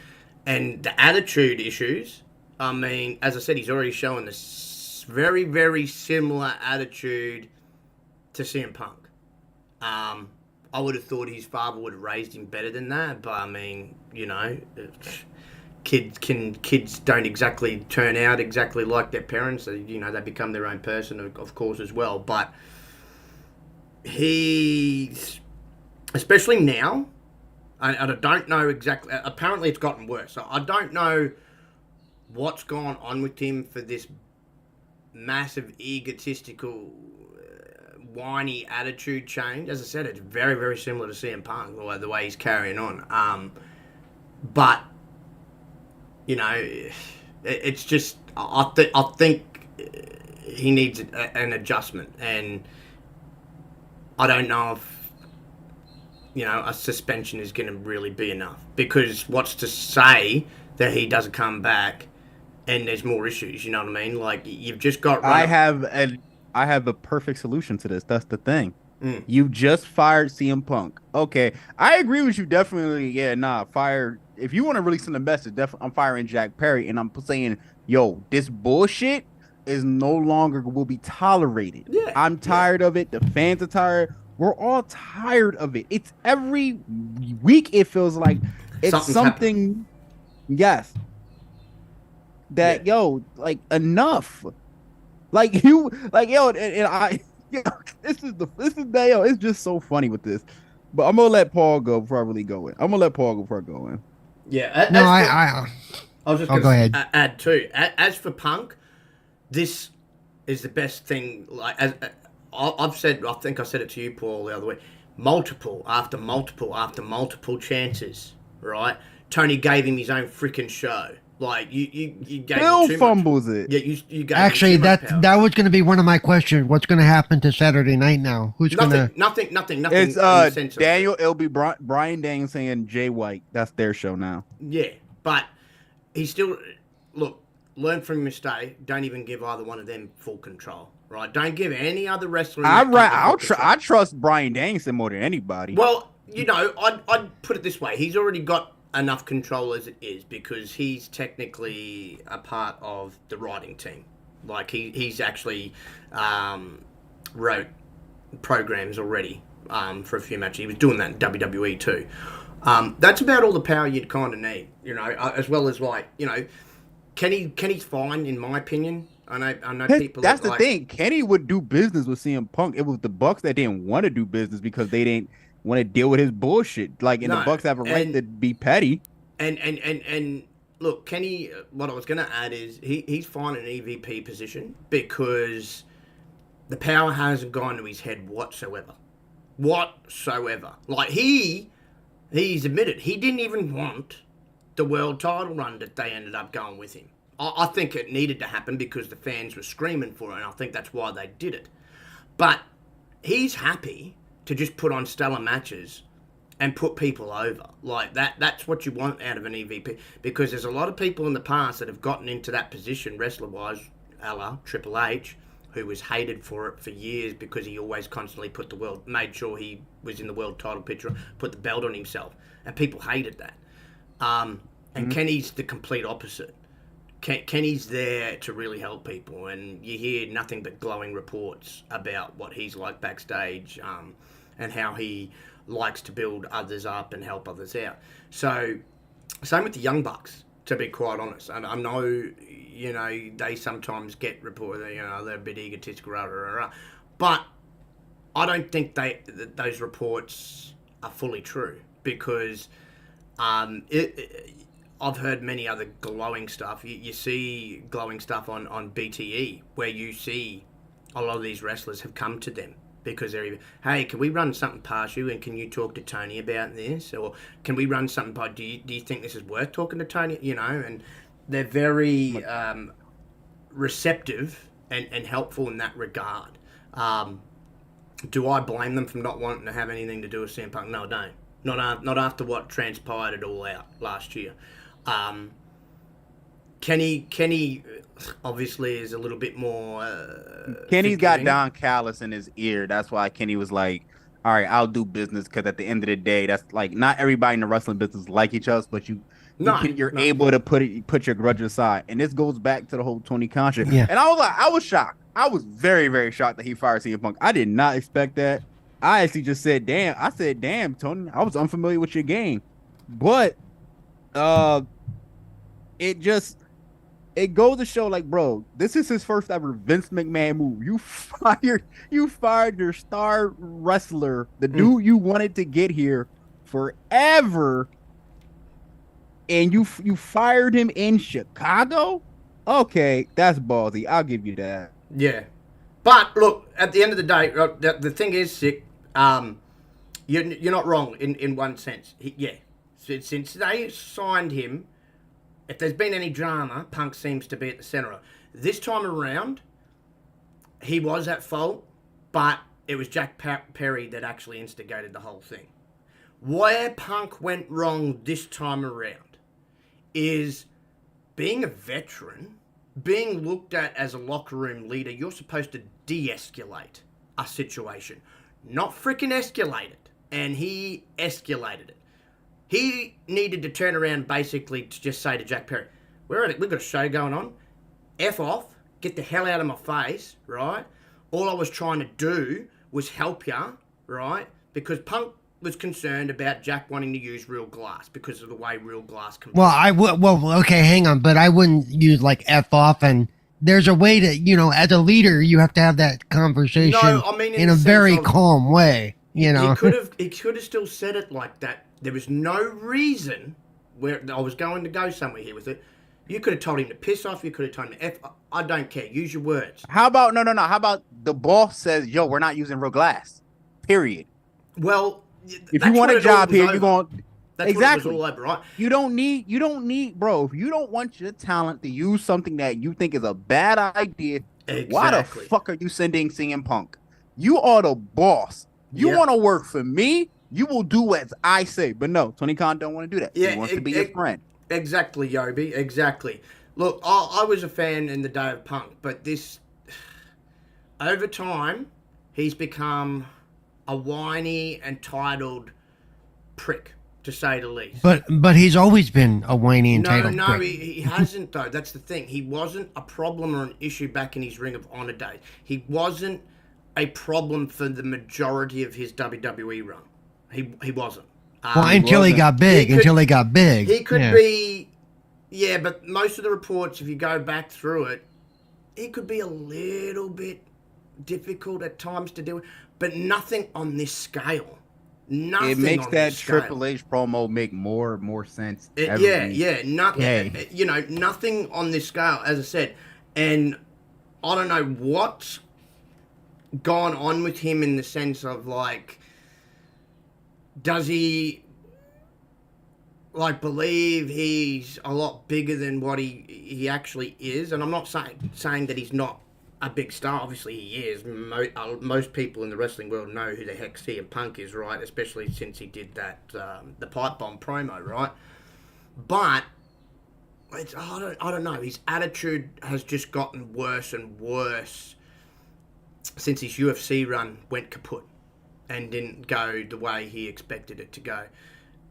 And the attitude issues, I mean, as I said, he's already shown this very, very similar attitude to CM Punk. I would have thought his father would have raised him better than that, but I mean, you know, kids don't exactly turn out exactly like their parents. You know, they become their own person, of course, as well. But he's, especially now, I don't know exactly. Apparently, it's gotten worse. So I don't know what's gone on with him for this massive egotistical, whiny attitude change. As I said, it's very, very similar to CM Punk, the way he's carrying on. But you know, it's just I think he needs an adjustment, and I don't know if, you know, a suspension is going to really be enough, because what's to say that he doesn't come back and there's more issues? You know what I mean? Like, you've just got. I have a perfect solution to this. That's the thing. You just fired CM Punk. Okay, I agree with you definitely. Yeah, fire. If you want to really send a message, definitely, I'm firing Jack Perry, and I'm saying, yo, this bullshit is no longer will be tolerated. Yeah, I'm tired of it. The fans are tired. We're all tired of it. It's every week. It feels like it's something. Yes. That yo, like, enough. Like you, like yo, and I. Yo, this is yo. It's just so funny with this. But I'm gonna let Paul go before I really go in. Yeah. I was just going to add too. As for Punk, this is the best thing. Like, as I've said, I think I said it to you, Paul, the other week. Multiple after multiple after multiple chances. Right? Tony gave him his own freaking show. Like, you gave Bill him too fumbles much. it. Yeah, you gave actually him too much power. that was going to be one of my questions. What's going to happen to Saturday night now? Who's going to? Nothing. It's Daniel. It'll be Brian Daniels and Jay White. That's their show now. Yeah, but he still learn from your mistake. Don't even give either one of them full control. Right? Don't give any other wrestler. I trust Brian Danielson more than anybody. Well, you know, I'd put it this way. He's already got enough control as it is, because he's technically a part of the writing team. Like, he's actually wrote programs already for a few matches. He was doing that in WWE too. That's about all the power you'd kind of need, you know, as well as, like, you know, Kenny's fine in my opinion. I know people. That's the thing. Kenny would do business with CM Punk. It was the Bucks that didn't want to do business because they didn't want to deal with his bullshit. Like, and the Bucks have a right to be petty. And look, Kenny, what I was going to add is he's fine in an EVP position because the power hasn't gone to his head whatsoever. Like, he's admitted he didn't even want the world title run that they ended up going with him. I think it needed to happen because the fans were screaming for it, and I think that's why they did it. But he's happy to just put on stellar matches and put people over. Like, that's what you want out of an EVP, because there's a lot of people in the past that have gotten into that position, wrestler-wise, a la Triple H, who was hated for it for years because he always constantly made sure he was in the world title picture, put the belt on himself, and people hated that. And Kenny's the complete opposite. Kenny's there to really help people, and you hear nothing but glowing reports about what he's like backstage, and how he likes to build others up and help others out. So, same with the Young Bucks, to be quite honest. And I know, you know, they sometimes get reported, you know, they're a bit egotistical, but I don't think those reports are fully true, because I've heard many other glowing stuff. You see glowing stuff on BTE, where you see a lot of these wrestlers have come to them because they're even, hey, can we run something past you, and can you talk to Tony about this? Or can we run something by, do you think this is worth talking to Tony? You know, and they're very receptive and helpful in that regard. Do I blame them for not wanting to have anything to do with CM Punk? No, I don't. Not after what transpired at All Out last year. Kenny obviously is a little bit more. Kenny's got Don Callis in his ear. That's why Kenny was like, "All right, I'll do business." Because at the end of the day, that's like, not everybody in the wrestling business like each other, but you're able to put your grudge aside. And this goes back to the whole Tony Khan shit. Yeah. And I was shocked. I was very, very shocked that he fired CM Punk. I did not expect that. I actually just said, "Damn." I said, "Damn, Tony, I was unfamiliar with your game," but it goes to show, like, bro, this is his first ever Vince McMahon move. You fired your star wrestler, the dude you wanted to get here forever, and you fired him in Chicago. Okay, that's ballsy. I'll give you that. Yeah, but look, at the end of the day, the thing is, Sick, you're not wrong in one sense. Since they signed him, if there's been any drama, Punk seems to be at the center of it. This time around, he was at fault, but it was Jack Perry that actually instigated the whole thing. Where Punk went wrong this time around is, being a veteran, being looked at as a locker room leader, you're supposed to de-escalate a situation, not freaking escalate it. And he escalated it. He needed to turn around basically to just say to Jack Perry, we've got a show going on. F off. Get the hell out of my face, right? All I was trying to do was help you, right? Because Punk was concerned about Jack wanting to use real glass because of the way real glass can. Well, okay, hang on, but I wouldn't use like F off, and there's a way to, you know, as a leader, you have to have that conversation in a very calm way, you know. He could have still said it like that. There was no reason where I was going to go somewhere here with it. You could have told him to piss off. You could have told him to F. I don't care. Use your words. How about, no. How about the boss says, yo, we're not using real glass. Period. Well, if you want a job here, you're going. That's exactly. What it was all over, right? You don't need, bro. If you don't want your talent to use something that you think is a bad idea, why the fuck are you sending CM Punk? You are the boss. You want to work for me? You will do as I say. But no, Tony Khan don't want to do that. He wants to be your friend. Exactly, Yobi. Exactly. Look, I was a fan in the day of Punk, but this, over time, he's become a whiny, entitled prick, to say the least. But he's always been a whiny, entitled prick. No, he hasn't, though. That's the thing. He wasn't a problem or an issue back in his Ring of Honor days. He wasn't a problem for the majority of his WWE run. He wasn't. Until he got big. He could be, but most of the reports, if you go back through it, he could be a little bit difficult at times to deal with, but nothing on this scale. Nothing It makes on that this scale. Triple H promo make more sense. Nothing. You know, nothing on this scale, as I said, and I don't know what's gone on with him in the sense of like, does he like believe he's a lot bigger than what he actually is? And I'm not saying that he's not a big star. Obviously he is. Most people in the wrestling world know who the heck CM Punk is, right? Especially since he did that the pipe bomb promo, right? But I don't know. His attitude has just gotten worse and worse since his UFC run went kaput and didn't go the way he expected it to go.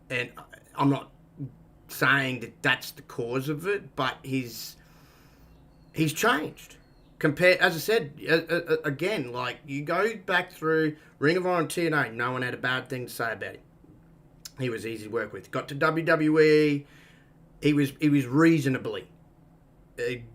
And I'm not saying that that's the cause of it, but he's changed. Compared, as I said, again, like you go back through Ring of Honor and TNA, no one had a bad thing to say about him. He was easy to work with. Got to WWE, he was reasonably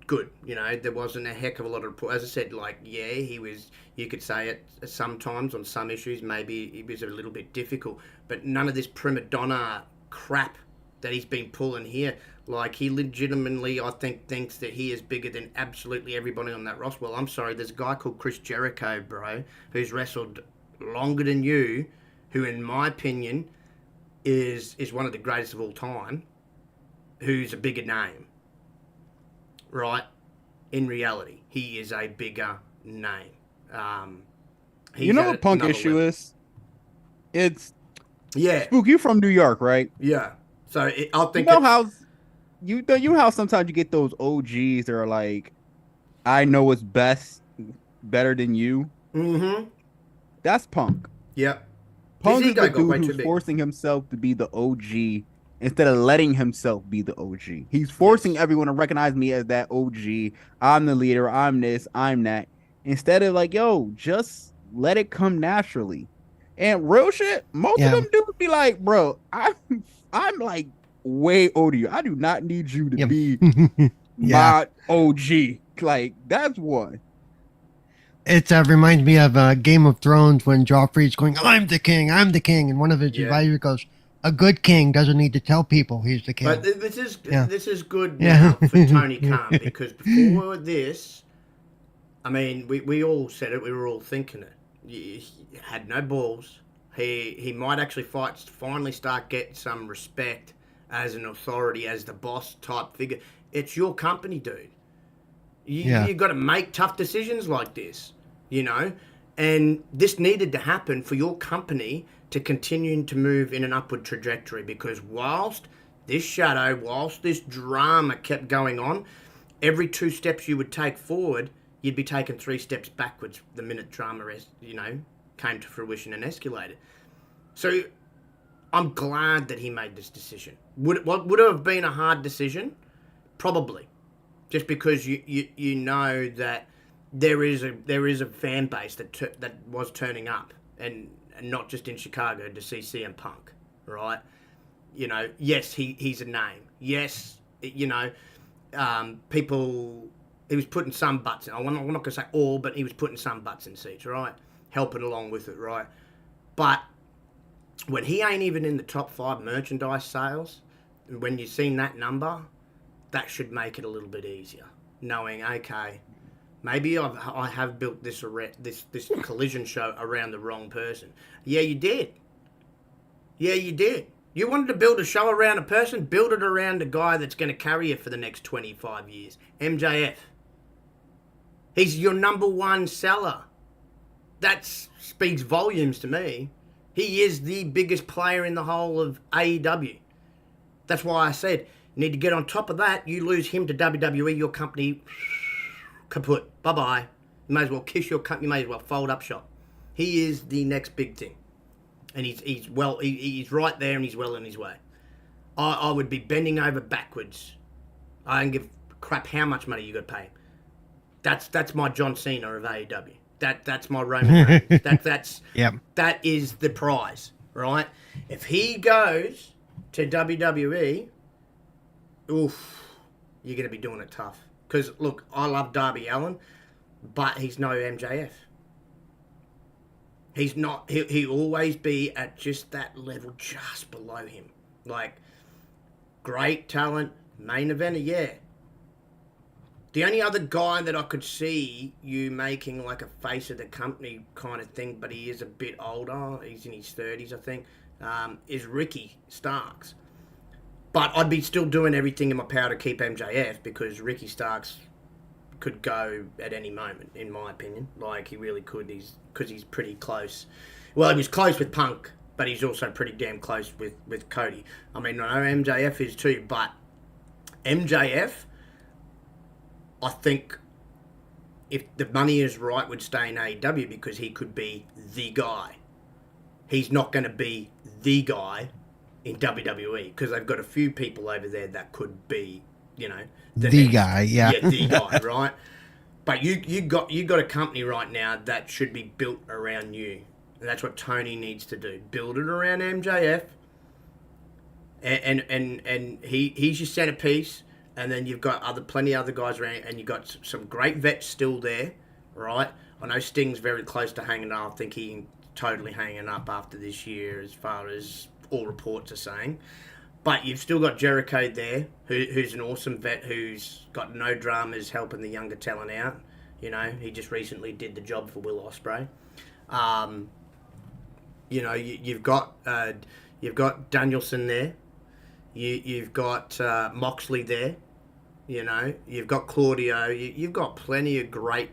good. You know, there wasn't a heck of a lot of report. As I said, like he was. You could say it sometimes on some issues. Maybe he was a little bit difficult, but none of this prima donna crap that he's been pulling here. Like, he legitimately, I think, thinks that he is bigger than absolutely everybody on that roster. Well, I'm sorry, there's a guy called Chris Jericho, bro, who's wrestled longer than you, who, in my opinion, is one of the greatest of all time, who's a bigger name, right? In reality, he is a bigger name. You know what Punk issue level. is? It's Yeah. Spook, you from New York, right? Yeah. So I think you know how sometimes you get those OGs that are like, I know what's better than you. Mm-hmm. That's Punk. Yep. Punk is the dude who's forcing himself to be the OG instead of letting himself be the OG. He's forcing everyone to recognize me as that OG. I'm the leader. I'm this. I'm that. Instead of like, yo, just let it come naturally. And real shit, most of them dudes be like, bro, I'm like way older than you. I do not need you to be my OG. Like, that's one. It reminds me of Game of Thrones when Joffrey's going, I'm the king, and one of his advisors goes, a good king doesn't need to tell people he's the king. But this is good now for Tony Khan, because before this, I mean, we all said it, we were all thinking it. He had no balls. He might actually finally start getting some respect as an authority, as the boss type figure. It's your company, dude. You got to make tough decisions like this, you know? And this needed to happen for your company to continue to move in an upward trajectory, because whilst this drama kept going on, every 2 steps you would take forward, you'd be taking 3 steps backwards the minute drama, came to fruition and escalated. So I'm glad that he made this decision. Would it have been a hard decision? Probably. Just because you know that there is a fan base that was turning up, and not just in Chicago, to see CM Punk, right? You know, yes, he's a name. Yes, you know, people. He was putting some butts in. I'm not going to say all, but he was putting some butts in seats, right? Helping along with it, right? But when he ain't even in the top 5 merchandise sales, when you've seen that number, that should make it a little bit easier. Knowing, okay, maybe I have built this collision show around the wrong person. Yeah, you did. You wanted to build a show around a person, build it around a guy that's going to carry it for the next 25 years. MJF. He's your number 1 seller. That speaks volumes to me. He is the biggest player in the whole of AEW. That's why I said, you need to get on top of that. You lose him to WWE, your company, kaput. Bye-bye. You may as well kiss your company. You may as well fold up shop. He is the next big thing. And he's right there, and he's well on his way. I would be bending over backwards. I don't give a crap how much money you got to pay him. That's my John Cena of AEW. That's my Roman Reigns. That is the prize, right? If he goes to WWE, oof, you're going to be doing it tough. Because, look, I love Darby Allin, but he's no MJF. He's not. He'll always be at just that level, just below him. Like, great talent, main eventer, yeah. The only other guy that I could see you making like a face of the company kind of thing, but he is a bit older, he's in his 30s, I think, is Ricky Starks. But I'd be still doing everything in my power to keep MJF, because Ricky Starks could go at any moment, in my opinion. Like, he really could, because he's pretty close. Well, he was close with Punk, but he's also pretty damn close with Cody. I mean, I know MJF is too, but MJF, I think, if the money is right, would stay in AEW, because he could be the guy. He's not going to be the guy in WWE, because they've got a few people over there that could be, you know, the guy, yeah. Yeah, the guy, right? But you got a company right now that should be built around you. And that's what Tony needs to do. Build it around MJF. And he's your centerpiece. And then you've got plenty of other guys around, and you've got some great vets still there, right? I know Sting's very close to hanging up. I think he's totally hanging up after this year, as far as all reports are saying. But you've still got Jericho there, who's an awesome vet, who's got no dramas helping the younger talent out. You know, he just recently did the job for Will Ospreay. You know, you've got Danielson there. You've got Moxley there. You know, you've got Claudio. You've got plenty of great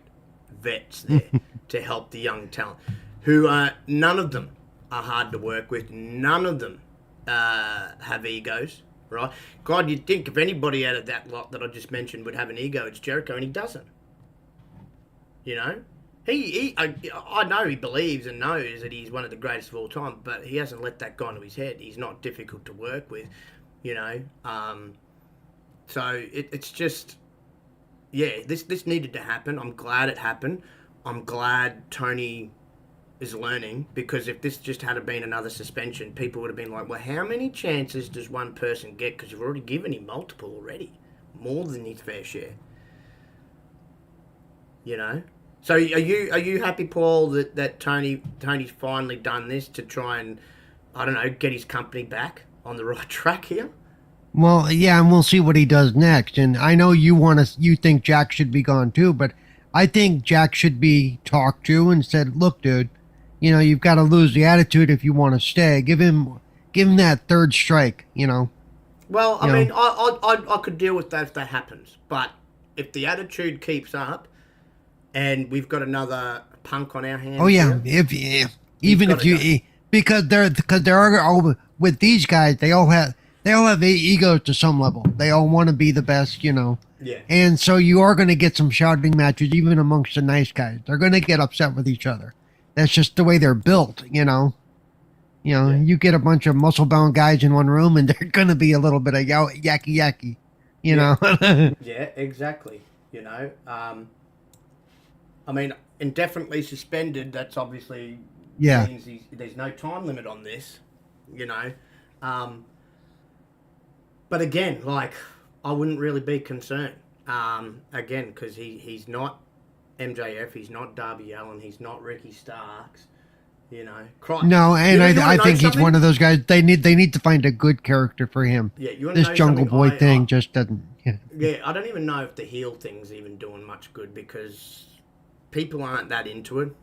vets there to help the young talent, who none of them are hard to work with. None of them have egos, right? God, you'd think if anybody out of that lot that I just mentioned would have an ego, it's Jericho, and he doesn't. You know? I know he believes and knows that he's one of the greatest of all time, but he hasn't let that go into his head. He's not difficult to work with, you know? So it's just, yeah, this needed to happen. I'm glad it happened. I'm glad Tony is learning, because if this just had been another suspension, people would have been like, well, how many chances does one person get? Because you've already given him multiple already. More than his fair share. You know? So are you happy, Paul, that Tony's finally done this to try and, I don't know, get his company back on the right track here? Well, yeah, and we'll see what he does next. And I know you think Jack should be gone too, but I think Jack should be talked to and said, look, dude, you know, you've got to lose the attitude if you want to stay. Give him that third strike, you know. Well, I mean, I could deal with that if that happens. But if the attitude keeps up and we've got another Punk on our hands. Oh, yeah. Because there are all, with these guys, they all have egos to some level. They all want to be the best, you know. Yeah. And so you are going to get some shouting matches even amongst the nice guys. They're going to get upset with each other. That's just the way they're built, you know. You get a bunch of muscle-bound guys in one room, and they're going to be a little bit of yucky, you know. Yeah, exactly. You know, I mean, indefinitely suspended, that's obviously means there's no time limit on this, you know. But again, like, I wouldn't really be concerned. Again, because he's not MJF, he's not Darby Allin, he's not Ricky Starks, you know. No, and I think he's one of those guys. They need to find a good character for him. Yeah, you this Jungle Boy thing just doesn't. Yeah. Yeah, I don't even know if the heel thing's even doing much good, because people aren't that into it.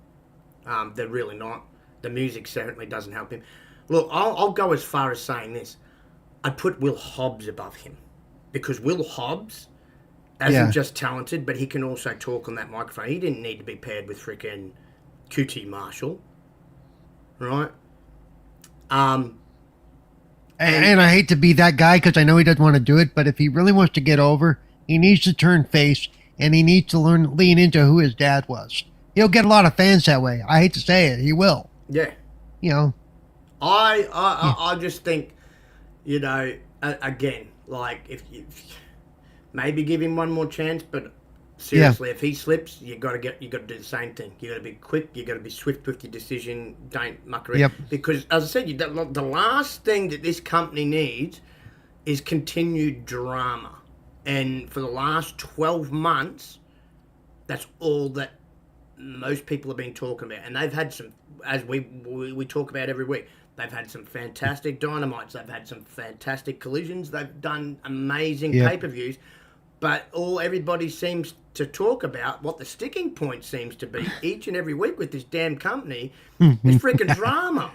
They're really not. The music certainly doesn't help him. Look, I'll go as far as saying this. I'd put Will Hobbs above him, because Will Hobbs isn't just talented, but he can also talk on that microphone. He didn't need to be paired with freaking QT Marshall, right? And I hate to be that guy, because I know he doesn't want to do it, but if he really wants to get over, he needs to turn face, and he needs to lean into who his dad was. He'll get a lot of fans that way. I hate to say it, he will. Yeah. You know. I just think, you know, again, like, if you maybe give him one more chance, but seriously, if he slips, you got to do the same thing. You got to be quick. You got to be swift with your decision. Don't muck around. Yep. Because, as I said, the last thing that this company needs is continued drama. And for the last 12 months, that's all that most people have been talking about, and they've had some, as we talk about every week, they've had some fantastic dynamites, they've had some fantastic collisions, they've done amazing pay-per-views, but all everybody seems to talk about, what the sticking point seems to be each and every week with this damn company, is freaking drama.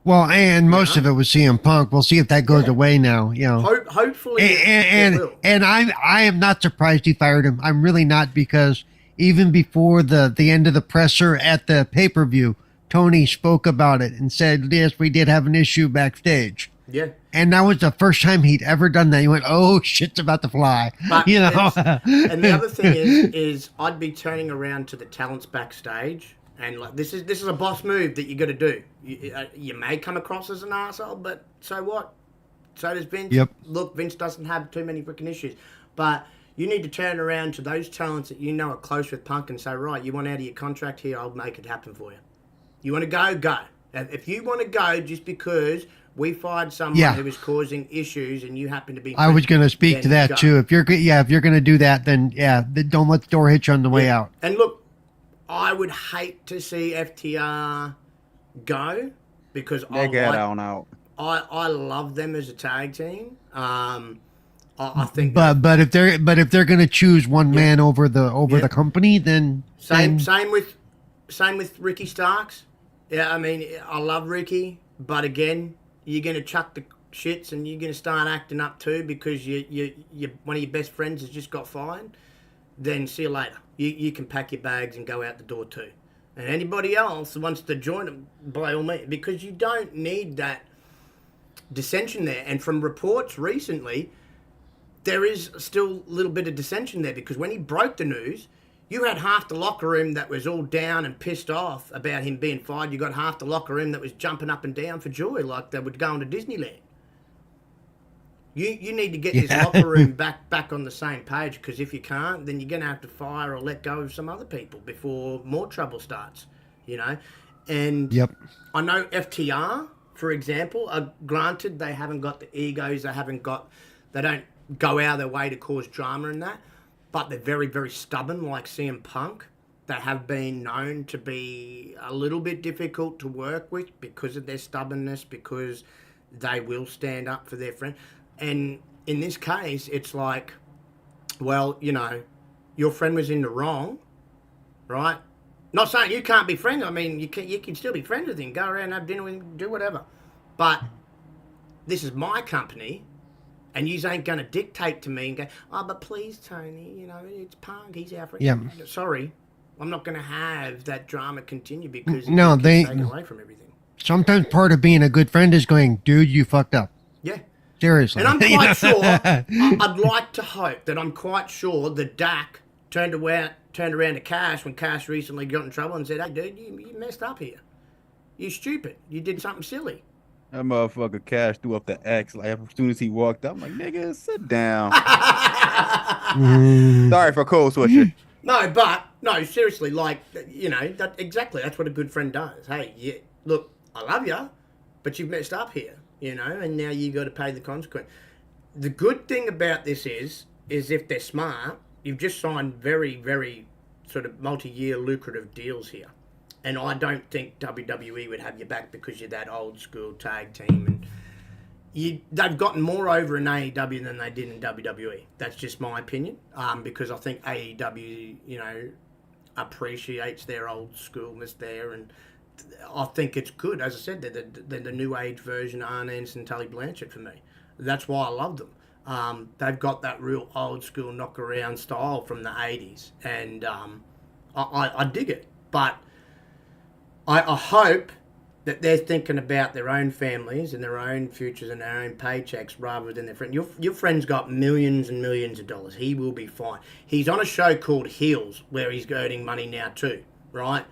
Well, and most of it was CM Punk. We'll see if that goes away now. You know, hopefully, and it will. And I am not surprised he fired him. I'm really not, because even before the end of the presser at the pay-per-view, Tony spoke about it and said, yes, we did have an issue backstage. Yeah. And that was the first time he'd ever done that. He went, oh, shit's about to fly. But you know. And the other thing is I'd be turning around to the talents backstage, and like, this is a boss move that you got to do. You may come across as an asshole, but so what? So does Vince. Yep. Look, Vince doesn't have too many freaking issues, but you need to turn around to those talents that you know are close with Punk and say, right, you want out of your contract here, I'll make it happen for you. You want to go, go. If you want to go just because we fired someone who was causing issues and you happen to be... I was going to speak to that too. If you're going to do that, then don't let the door hit you on the way out. And look, I would hate to see FTR go, because they get on out. I love them as a tag team. I think, but if they're going to choose one man over the company, then same with Ricky Starks. Yeah, I mean, I love Ricky, but again, you're going to chuck the shits and you're going to start acting up too because you one of your best friends has just got fired. Then see you later. You can pack your bags and go out the door too. And anybody else who wants to join them, by all means, because you don't need that dissension there. And from reports recently, there is still a little bit of dissension there, because when he broke the news, you had half the locker room that was all down and pissed off about him being fired. You got half the locker room that was jumping up and down for joy like they would go into Disneyland. You need to get this locker room back on the same page, because if you can't, then you're going to have to fire or let go of some other people before more trouble starts, you know. And I know FTR, for example, granted they haven't got the egos, they don't go out of their way to cause drama and that, but they're very, very stubborn like CM Punk. They have been known to be a little bit difficult to work with because of their stubbornness, because they will stand up for their friend. And in this case, it's like, well, you know, your friend was in the wrong, right? Not saying you can't be friends. I mean, you can still be friends with him. Go around, have dinner with him, do whatever. But this is my company, and you ain't going to dictate to me and go, oh, but please, Tony, you know, it's Punk. He's our friend. Yeah. Sorry, I'm not going to have that drama continue because it's taken away from everything. Sometimes part of being a good friend is going, dude, you fucked up. Yeah. Seriously. And I'm quite sure, I'd like to hope that I'm quite sure that Dak turned around to Cash when Cash recently got in trouble and said, hey, dude, you messed up here. You're stupid. You did something silly. That motherfucker Cash threw up the X like as soon as he walked up. I'm like, nigga, sit down. Sorry for code switching. No, seriously, like, you know, that's what a good friend does. Hey, look, I love you, but you've messed up here. You know, and now you got to pay the consequence. The good thing about this is if they're smart, you've just signed very, very sort of multi-year lucrative deals here. And I don't think WWE would have you back because you're that old school tag team. And they've gotten more over in AEW than they did in WWE. That's just my opinion. Because I think AEW, you know, appreciates their old schoolness there, and I think it's good. As I said, they're the new age version of Arn Anderson and Tully Blanchard for me. That's why I love them. They've got that real old school knock around style from the 80s. And I dig it. But I hope that they're thinking about their own families and their own futures and their own paychecks rather than their friend. Your friend's got millions and millions of dollars. He will be fine. He's on a show called Heels where he's earning money now too, right?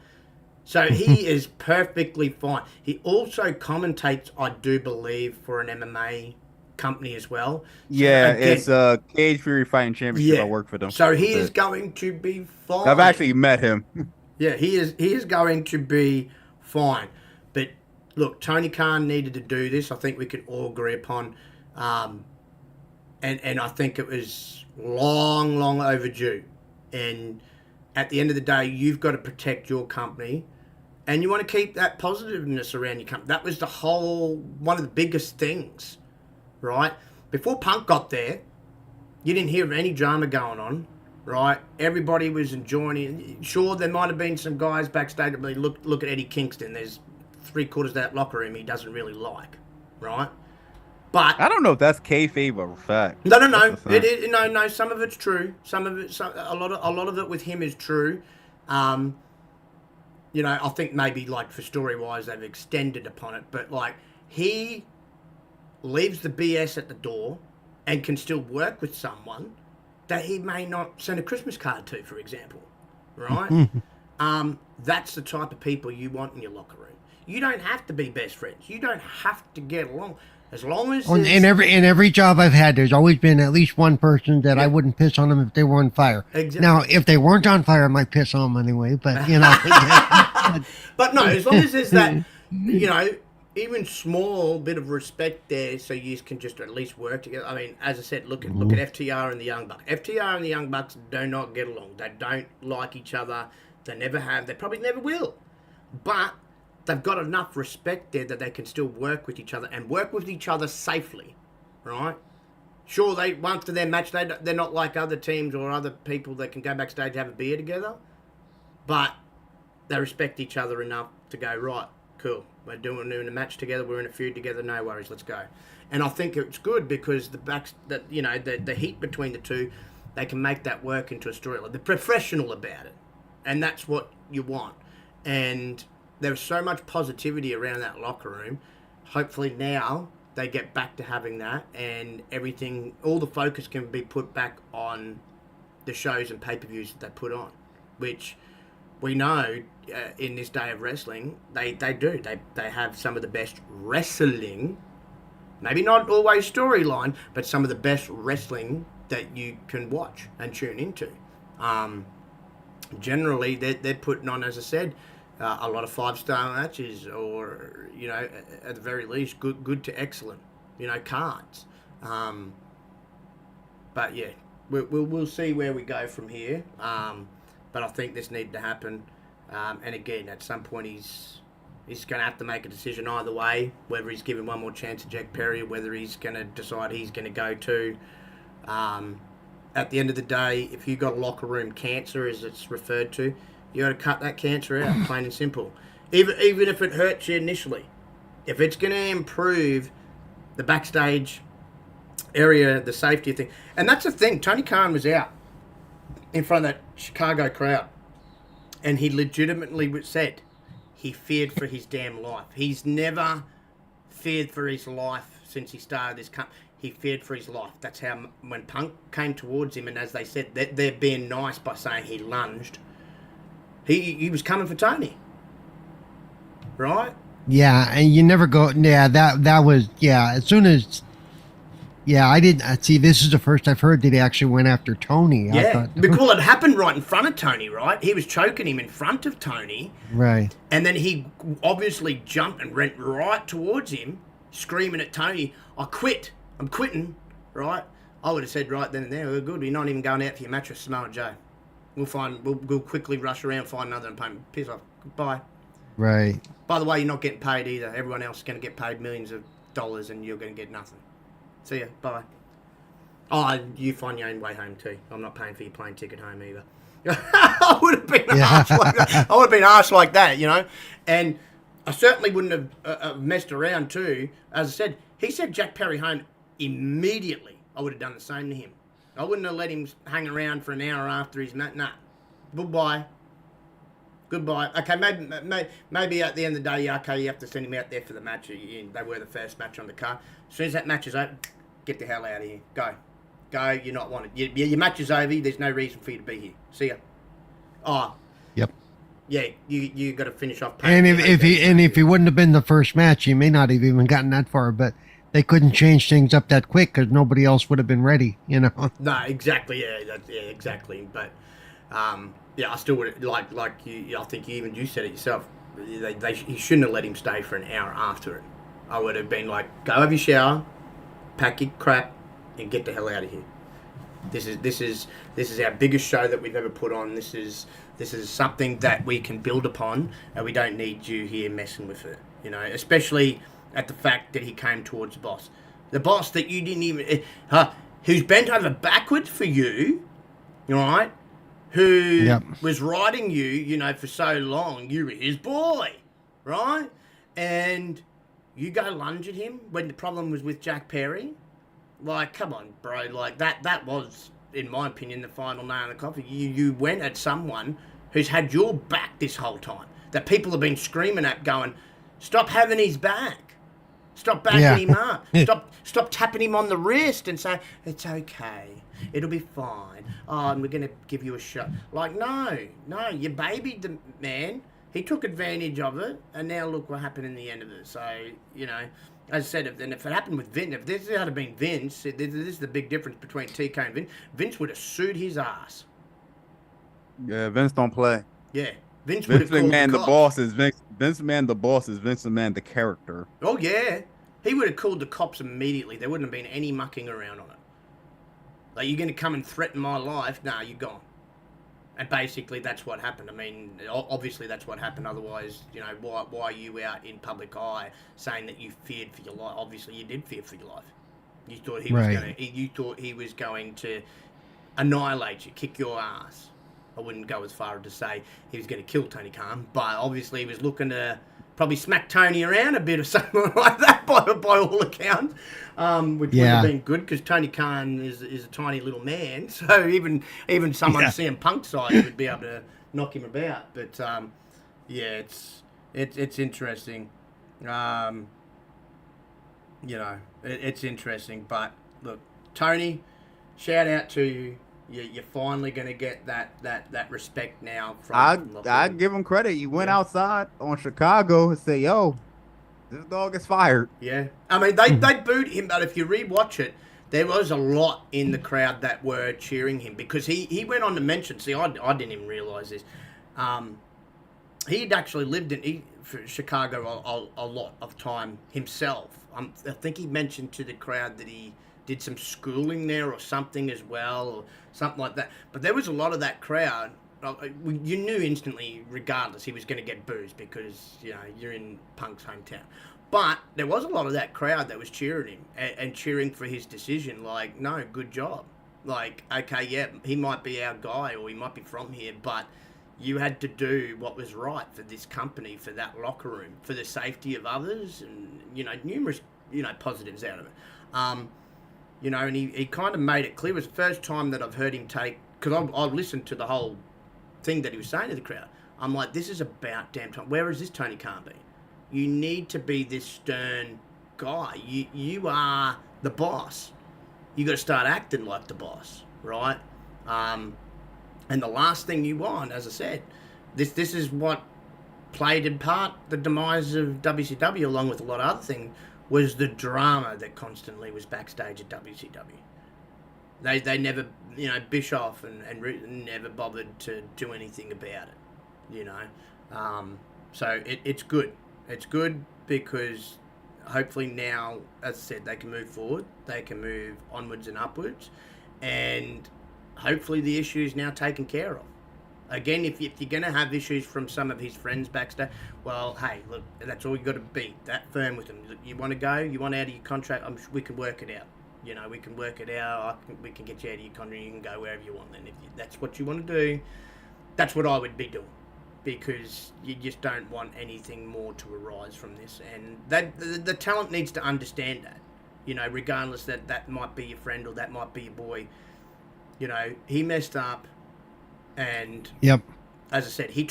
So he is perfectly fine. He also commentates, I do believe, for an MMA company as well. Yeah, it's a Cage Fury Fighting Championship. Yeah. I work for them. So he is going to be fine. I've actually met him. Yeah, he is going to be fine. But look, Tony Khan needed to do this. I think we could all agree upon. And I think it was long, long overdue. And at the end of the day, you've got to protect your company, and you want to keep that positiveness around your company. That was one of the biggest things, right? Before Punk got there, you didn't hear of any drama going on, right? Everybody was enjoying it. Sure, there might have been some guys backstage that really look at Eddie Kingston. There's 3/4 of that locker room he doesn't really like, right? But I don't know if that's kayfabe or fact. No. No. Some of it's true. A lot of it with him is true. I think maybe like for story wise they've extended upon it, but like he leaves the BS at the door and can still work with someone that he may not send a Christmas card to, for example, right? That's the type of people you want in your locker room. You don't have to be best friends. You don't have to get along. As long as in every job I've had, there's always been at least one person that I wouldn't piss on them if they were on fire. Exactly. Now, if they weren't on fire, I might piss on them anyway. But but no, as long as there's that, even small bit of respect there, so you can just at least work together. I mean, as I said, look at FTR and the Young Bucks. FTR and the Young Bucks do not get along. They don't like each other. They never have. They probably never will. But they've got enough respect there that they can still work with each other and work with each other safely, right? Sure, after their match, they're not like other teams or other people that can go backstage and have a beer together, but they respect each other enough to go, right, cool, we're doing a match together, we're in a feud together, no worries, let's go. And I think it's good because the heat between the two, they can make that work into a storyline. They're professional about it, and that's what you want. And there's so much positivity around that locker room. Hopefully now they get back to having that, and everything, all the focus can be put back on the shows and pay-per-views that they put on, which we know in this day of wrestling, they do. They have some of the best wrestling, maybe not always storyline, but some of the best wrestling that you can watch and tune into. Generally, they're putting on, as I said, a lot of 5-star matches, or at the very least, good to excellent, cards. But yeah, we'll see where we go from here. But I think this needed to happen. And again, at some point, he's going to have to make a decision either way, whether he's given one more chance to Jack Perry, or whether he's going to decide he's going to go to. At the end of the day, if you've got locker room cancer, as it's referred to, you got to cut that cancer out, plain and simple. Even if it hurts you initially. If it's going to improve the backstage area, the safety thing. And that's the thing. Tony Khan was out in front of that Chicago crowd. And he legitimately said he feared for his damn life. He's never feared for his life since he started this company. He feared for his life. That's how, when Punk came towards him, and as they said, they're being nice by saying he lunged. He was coming for Tony, right? Yeah, and you never go. Yeah, that was as soon as. Yeah, I didn't see. This is the first I've heard that he actually went after Tony. Yeah, because it happened right in front of Tony, right? He was choking him in front of Tony, right? And then he obviously jumped and went right towards him, screaming at Tony, "I quit! I'm quitting!" Right? I would have said right then and there, "We're good. We're not even going out for your match with Samoa Joe. We'll quickly rush around, find another and pay him. Piss off. Goodbye." Right. By the way, you're not getting paid either. Everyone else is going to get paid millions of dollars, and you're going to get nothing. See ya. Bye. Oh, you find your own way home too. I'm not paying for your plane ticket home either. I would have been arsed like that. I would have been arsed like that, And I certainly wouldn't have messed around too. As I said, he said Jack Perry home immediately. I would have done the same to him. I wouldn't have let him hang around for an hour after his match. Nah. Goodbye. Okay, maybe at the end of the day, you have to send him out there for the match. They were the first match on the card. As soon as that match is over, get the hell out of here. Go. You're not wanted. Your match is over. There's no reason for you to be here. See ya. Oh. Yep. Yeah, you got to finish off. And if he wouldn't have been the first match, he may not have even gotten that far. But they couldn't change things up that quick because nobody else would have been ready. No, exactly. Yeah, exactly. But. I still would like you. I think you said it yourself. He shouldn't have let him stay for an hour after it. I would have been like, go have your shower, pack your crap, and get the hell out of here. This is our biggest show that we've ever put on. This is something that we can build upon, and we don't need you here messing with it. You know, especially at the fact that he came towards the boss that you didn't even, who's bent over backwards for you, right? Who was riding you, you know, for so long. You were his boy, right? And you go lunge at him when the problem was with Jack Perry. Like, come on, bro. Like, that was, in my opinion, the final nail in the coffin. You went at someone who's had your back this whole time. That people have been screaming at, going, stop having his back. Stop backing him up. Stop tapping him on the wrist and saying, it's okay. It'll be fine. Oh, and we're going to give you a shot. Like, no, you babied the man. He took advantage of it, and now look what happened in the end of it. So, you know, as I said, if it happened with Vince, if this had been Vince, this is the big difference between TK and Vince. Vince would have sued his ass. Yeah, Vince don't play. Yeah, Vince would have called McMahon, the the boss is Vince. Vince McMahon, the boss is Vince McMahon, the character. Oh yeah, he would have called the cops immediately. There wouldn't have been any mucking around on it. Like, you're going to come and threaten my life? Nah, you're gone. And basically, that's what happened. I mean, obviously, that's what happened. Otherwise, you know, why are you out in public eye saying that you feared for your life? Obviously, you did fear for your life. You thought he was going to annihilate you, kick your ass. I wouldn't go as far as to say he was going to kill Tony Khan, but obviously, he was looking to probably smack Tony around a bit or something like that, by all accounts, which would have been good, because Tony Khan is a tiny little man, so even someone CM Punk size would be able to knock him about. But it's interesting. You know, it's interesting. But look, Tony, shout out to you. You're finally going to get that respect now. I give him credit. You went outside on Chicago and say, yo, this dog is fired. Yeah. I mean, they booed him, but if you rewatch it, there was a lot in the crowd that were cheering him, because he went on to mention, see, I didn't even realise this. He'd actually lived in Chicago a lot of time himself. I think he mentioned to the crowd that he did some schooling there or something as well, or something like that. But there was a lot of that crowd. You knew instantly, regardless, he was going to get booed, because, you know, you're in Punk's hometown. But there was a lot of that crowd that was cheering him and cheering for his decision. Like, no, good job. Like, okay, yeah, he might be our guy, or he might be from here, but you had to do what was right for this company, for that locker room, for the safety of others, and, you know, numerous, you know, positives out of it. You know, and he kind of made it clear. It was the first time that I've heard him take, because I've listened to the whole thing that he was saying to the crowd. I'm like, this is about damn time. Where is this Tony Khan be? You need to be this stern guy. You are the boss. You got to start acting like the boss, right? And the last thing you want, as I said, this is what played in part the demise of WCW, along with a lot of other things, was the drama that constantly was backstage at WCW. They never, you know, Bischoff and Rutten never bothered to do anything about it, you know. So it's good. It's good because hopefully now, as I said, they can move forward. They can move onwards and upwards. And hopefully the issue is now taken care of. Again, if you're going to have issues from some of his friends backstage, well, hey, look, that's all you got to be, that firm with them. Look, you want to go, you want out of your contract, we can work it out. You know, we can work it out. We can get you out of your contract. You can go wherever you want. And if that's what you want to do, that's what I would be doing, because you just don't want anything more to arise from this. And the talent needs to understand that, you know, regardless that might be your friend or that might be your boy. You know, he messed up. And as I said, he's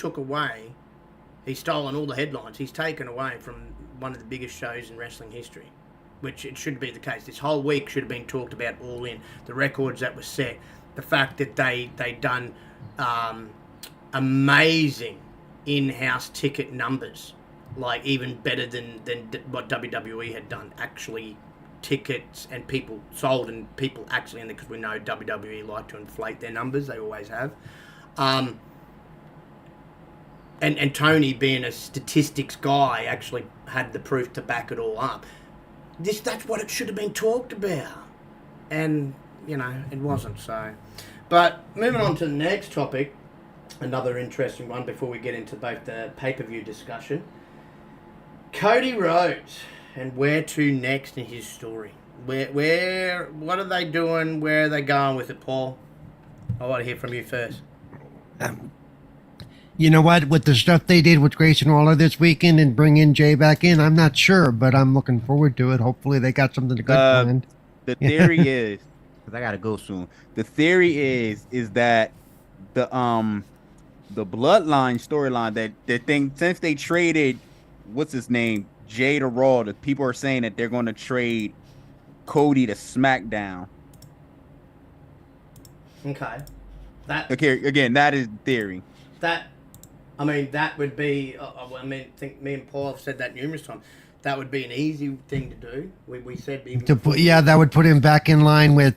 stolen all the headlines. He's taken away from one of the biggest shows in wrestling history, which it shouldn't be the case. This whole week should have been talked about All In, the records that were set, the fact that they done amazing in-house ticket numbers, like even better than what WWE had done. Actually, tickets and people sold, and people actually, and because we know WWE like to inflate their numbers, they always have. And Tony, being a statistics guy, actually had the proof to back it all up. That's what it should have been talked about. And it wasn't. So, but moving on to the next topic, another interesting one before we get into both the pay-per-view discussion. Cody Rhodes and where to next in his story. What are they doing? Where are they going with it, Paul? I want to hear from you first. You know what? With the stuff they did with Grayson Waller this weekend and bringing Jay back in, I'm not sure, but I'm looking forward to it. Hopefully they got something good planned. The theory is, because I gotta go soon. The theory is that the bloodline storyline, that the thing, since they traded, what's his name, Jay to Raw, the people are saying that they're going to trade Cody to SmackDown. Okay. Okay, again, that is theory. That would be. I think me and Paul have said that numerous times. That would be an easy thing to do. We said that would put him back in line with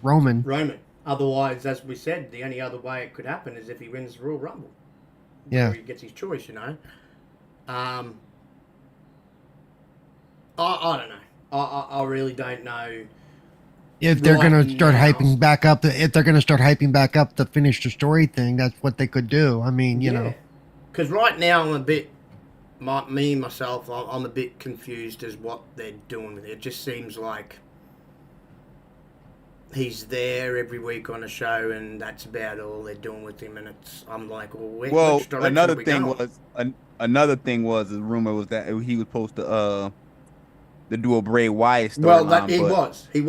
Roman. Otherwise, as we said, the only other way it could happen is if he wins the Royal Rumble. Yeah. Where he gets his choice, I don't know. I really don't know. If they're going to start hyping back up, the finish the story thing, that's what they could do. I mean, you know. Because right now I'm a bit, myself, I'm a bit confused as what they're doing with it. It just seems like he's there every week on a show, and that's about all they're doing with him. And I'm like, well, another thing was the rumor was that he was supposed to do a Bray Wyatt storyline. Well, he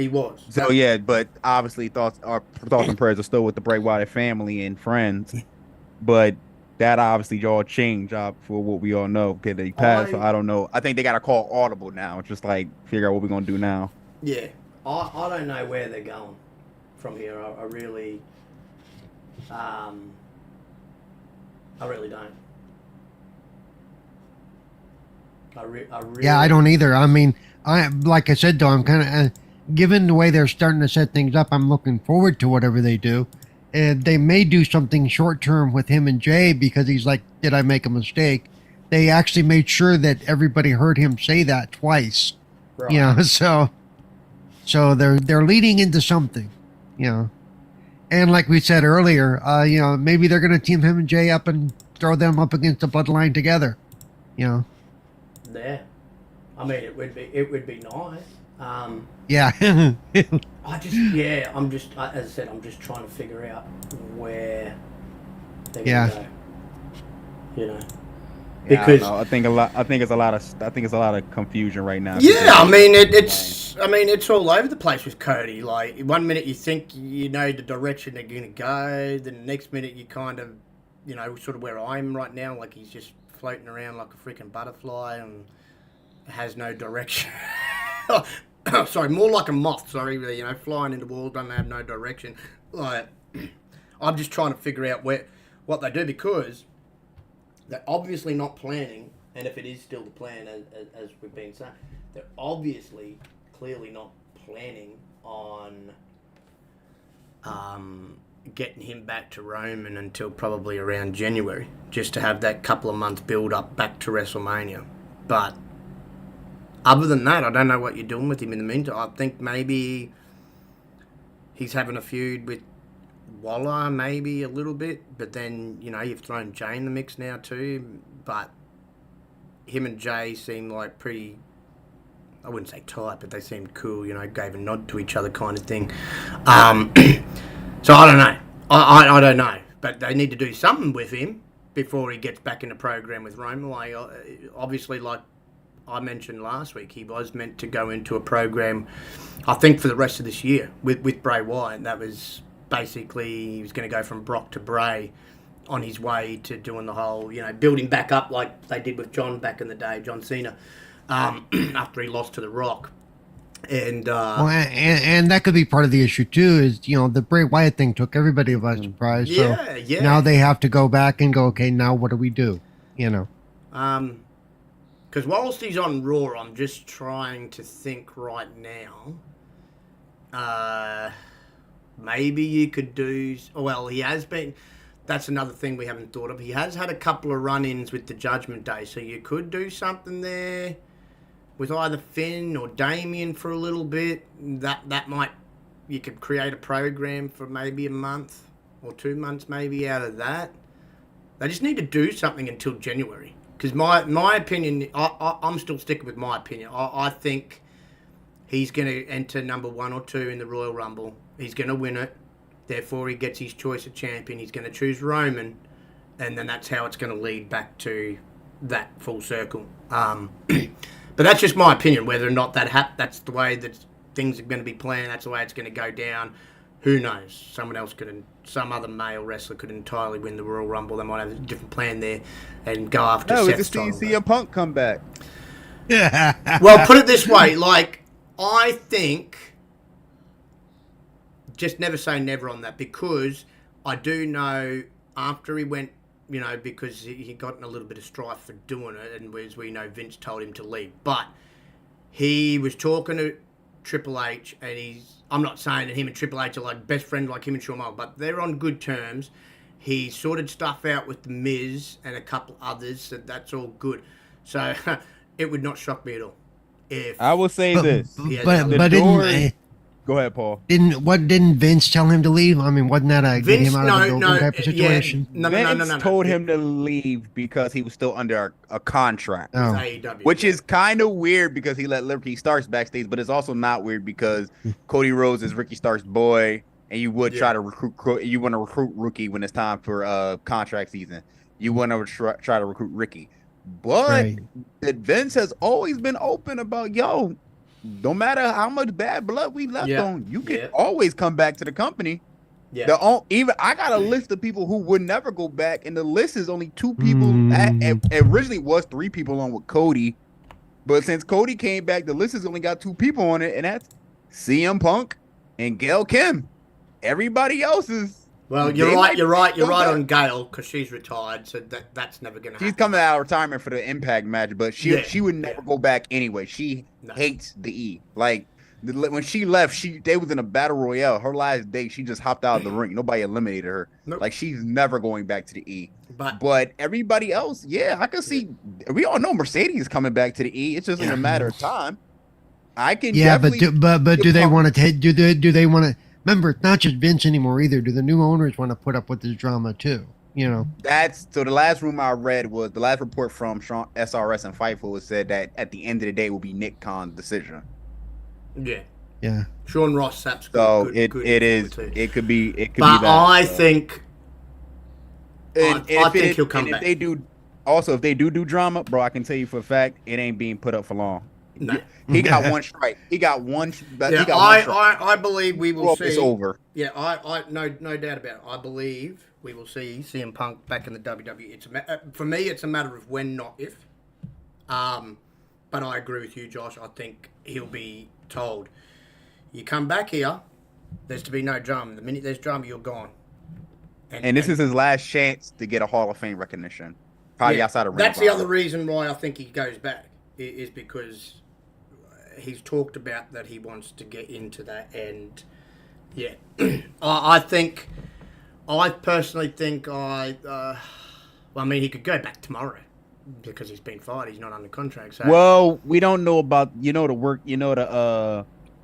was. So but obviously thoughts and prayers are still with the Bray Wyatt family and friends. But that obviously all changed for what we all know. Okay, they passed. So I don't know. I think they got to call audible now. Just like figure out what we're gonna do now. Yeah, I don't know where they're going from here. I really don't. I really. Yeah, I don't either. I mean, like I said though, I'm kind of given the way they're starting to set things up, I'm looking forward to whatever they do. And they may do something short term with him and Jay because he's like, did I make a mistake? They actually made sure that everybody heard him say that twice. Right. You know, so they're leading into something, you know. And like we said earlier, maybe they're going to team him and Jay up and throw them up against the bloodline together, you know. Yeah. I mean, it would be nice. Yeah. I'm just, as I said, I'm just trying to figure out where they're going to go. You know, because I think it's a lot of confusion right now. Yeah, I mean, it's all over the place with Cody. Like, one minute you think you know the direction they're going to go, then the next minute you kind of, sort of where I'm right now, like he's just floating around like a freaking butterfly and has no direction. Sorry, more like a moth. Sorry, flying in the wall, doesn't have no direction. Like, I'm just trying to figure out what they do, because they're obviously not planning. And if it is still the plan, as we've been saying, they're obviously clearly not planning on getting him back to Roman until probably around January, just to have that couple of months build up back to WrestleMania. But other than that, I don't know what you're doing with him in the meantime. I think maybe he's having a feud with Waller, maybe a little bit. But then, you've thrown Jay in the mix now too. But him and Jay seem like pretty, I wouldn't say tight, but they seemed cool, gave a nod to each other kind of thing. So I don't know. I don't know. But they need to do something with him before he gets back in the program with Roman. Like, obviously, like I mentioned last week, he was meant to go into a program, I think, for the rest of this year with Bray Wyatt. That was basically, he was going to go from Brock to Bray on his way to doing the whole, building back up like they did with John back in the day, John Cena, after he lost to The Rock. And and that could be part of the issue too, is the Bray Wyatt thing took everybody by surprise. Yeah. Now they have to go back and go, okay, now what do we do? Because whilst he's on Raw, I'm just trying to think right now. Maybe you could do. Well, he has been. That's another thing we haven't thought of. He has had a couple of run-ins with the Judgment Day, so you could do something there with either Finn or Damien for a little bit. That might you could create a program for maybe a month or 2 months maybe out of that. They just need to do something until January. Because my opinion, I'm still sticking with my opinion. I think he's going to enter number 1 or 2 in the Royal Rumble. He's going to win it. Therefore, he gets his choice of champion. He's going to choose Roman. And then that's how it's going to lead back to that full circle. But that's just my opinion. Whether or not that's the way that things are going to be planned. That's the way it's going to go down. Who knows? Some other male wrestler could entirely win the Royal Rumble. They might have a different plan there and go after Seth's title. See a Punk come back. Well, put it this way. Like, I think, just never say never on that, because I do know after he went, because he got in a little bit of strife for doing it, and as we know, Vince told him to leave. But he was talking to Triple H, and I'm not saying that him and Triple H are like best friends like him and Shawn Michaels, but they're on good terms. He sorted stuff out with The Miz and a couple others, so that's all good. So it would not shock me at all. If I will say this. Go ahead, Paul. Didn't Vince tell him to leave? I mean, wasn't that a get him out of the building type of situation? Vince told him to leave because he was still under a contract. Oh. Which is kind of weird because he let Ricky Starks backstage, but it's also not weird because Cody Rhodes is Ricky Starks' boy, and you would try to recruit. You want to recruit Rookie when it's time for contract season. You want to try to recruit Ricky, but Vince has always been open about no matter how much bad blood we left on, you can always come back to the company. Yeah. I got a list of people who would never go back, and the list is only 2 people. It originally was 3 people on with Cody, but since Cody came back, the list has only got 2 people on it, and that's CM Punk and Gail Kim. Everybody else is. Well, you're right on Gail, because she's retired, so that's never going to happen. She's coming out of retirement for the Impact match, but she would never go back anyway. She hates the E. Like, when she left, they was in a battle royale. Her last day, she just hopped out of the ring. Nobody eliminated her. Nope. Like, she's never going back to the E. But everybody else, I can see. We all know Mercedes is coming back to the E. It's just in a matter of time. I can but do they want to do they want to? Remember, it's not just Vince anymore either. Do the new owners want to put up with this drama too? That's so. The last rumor I read was the last report from Sean SRS and Fightful said that at the end of the day will be Nick Khan's decision. Yeah. Sean Ross Sapp's good. So it is. It could be. It could but be that. I think. I think he'll come back. If they do, also if they do drama, bro, I can tell you for a fact it ain't being put up for long. No. He got one strike. He got one. I believe we will see. It's over. Yeah, I no doubt about it. I believe we will see CM Punk back in the WWE. For me, it's a matter of when, not if. But I agree with you, Josh. I think he'll be told, you come back here, there's to be no drama. The minute there's drama, you're gone. And this is his last chance to get a Hall of Fame recognition. Probably outside of ring. That's the other reason why I think he goes back, is because he's talked about that he wants to get into that, and I personally think he could go back tomorrow because he's been fired. He's not under contract. So. Well, we don't know about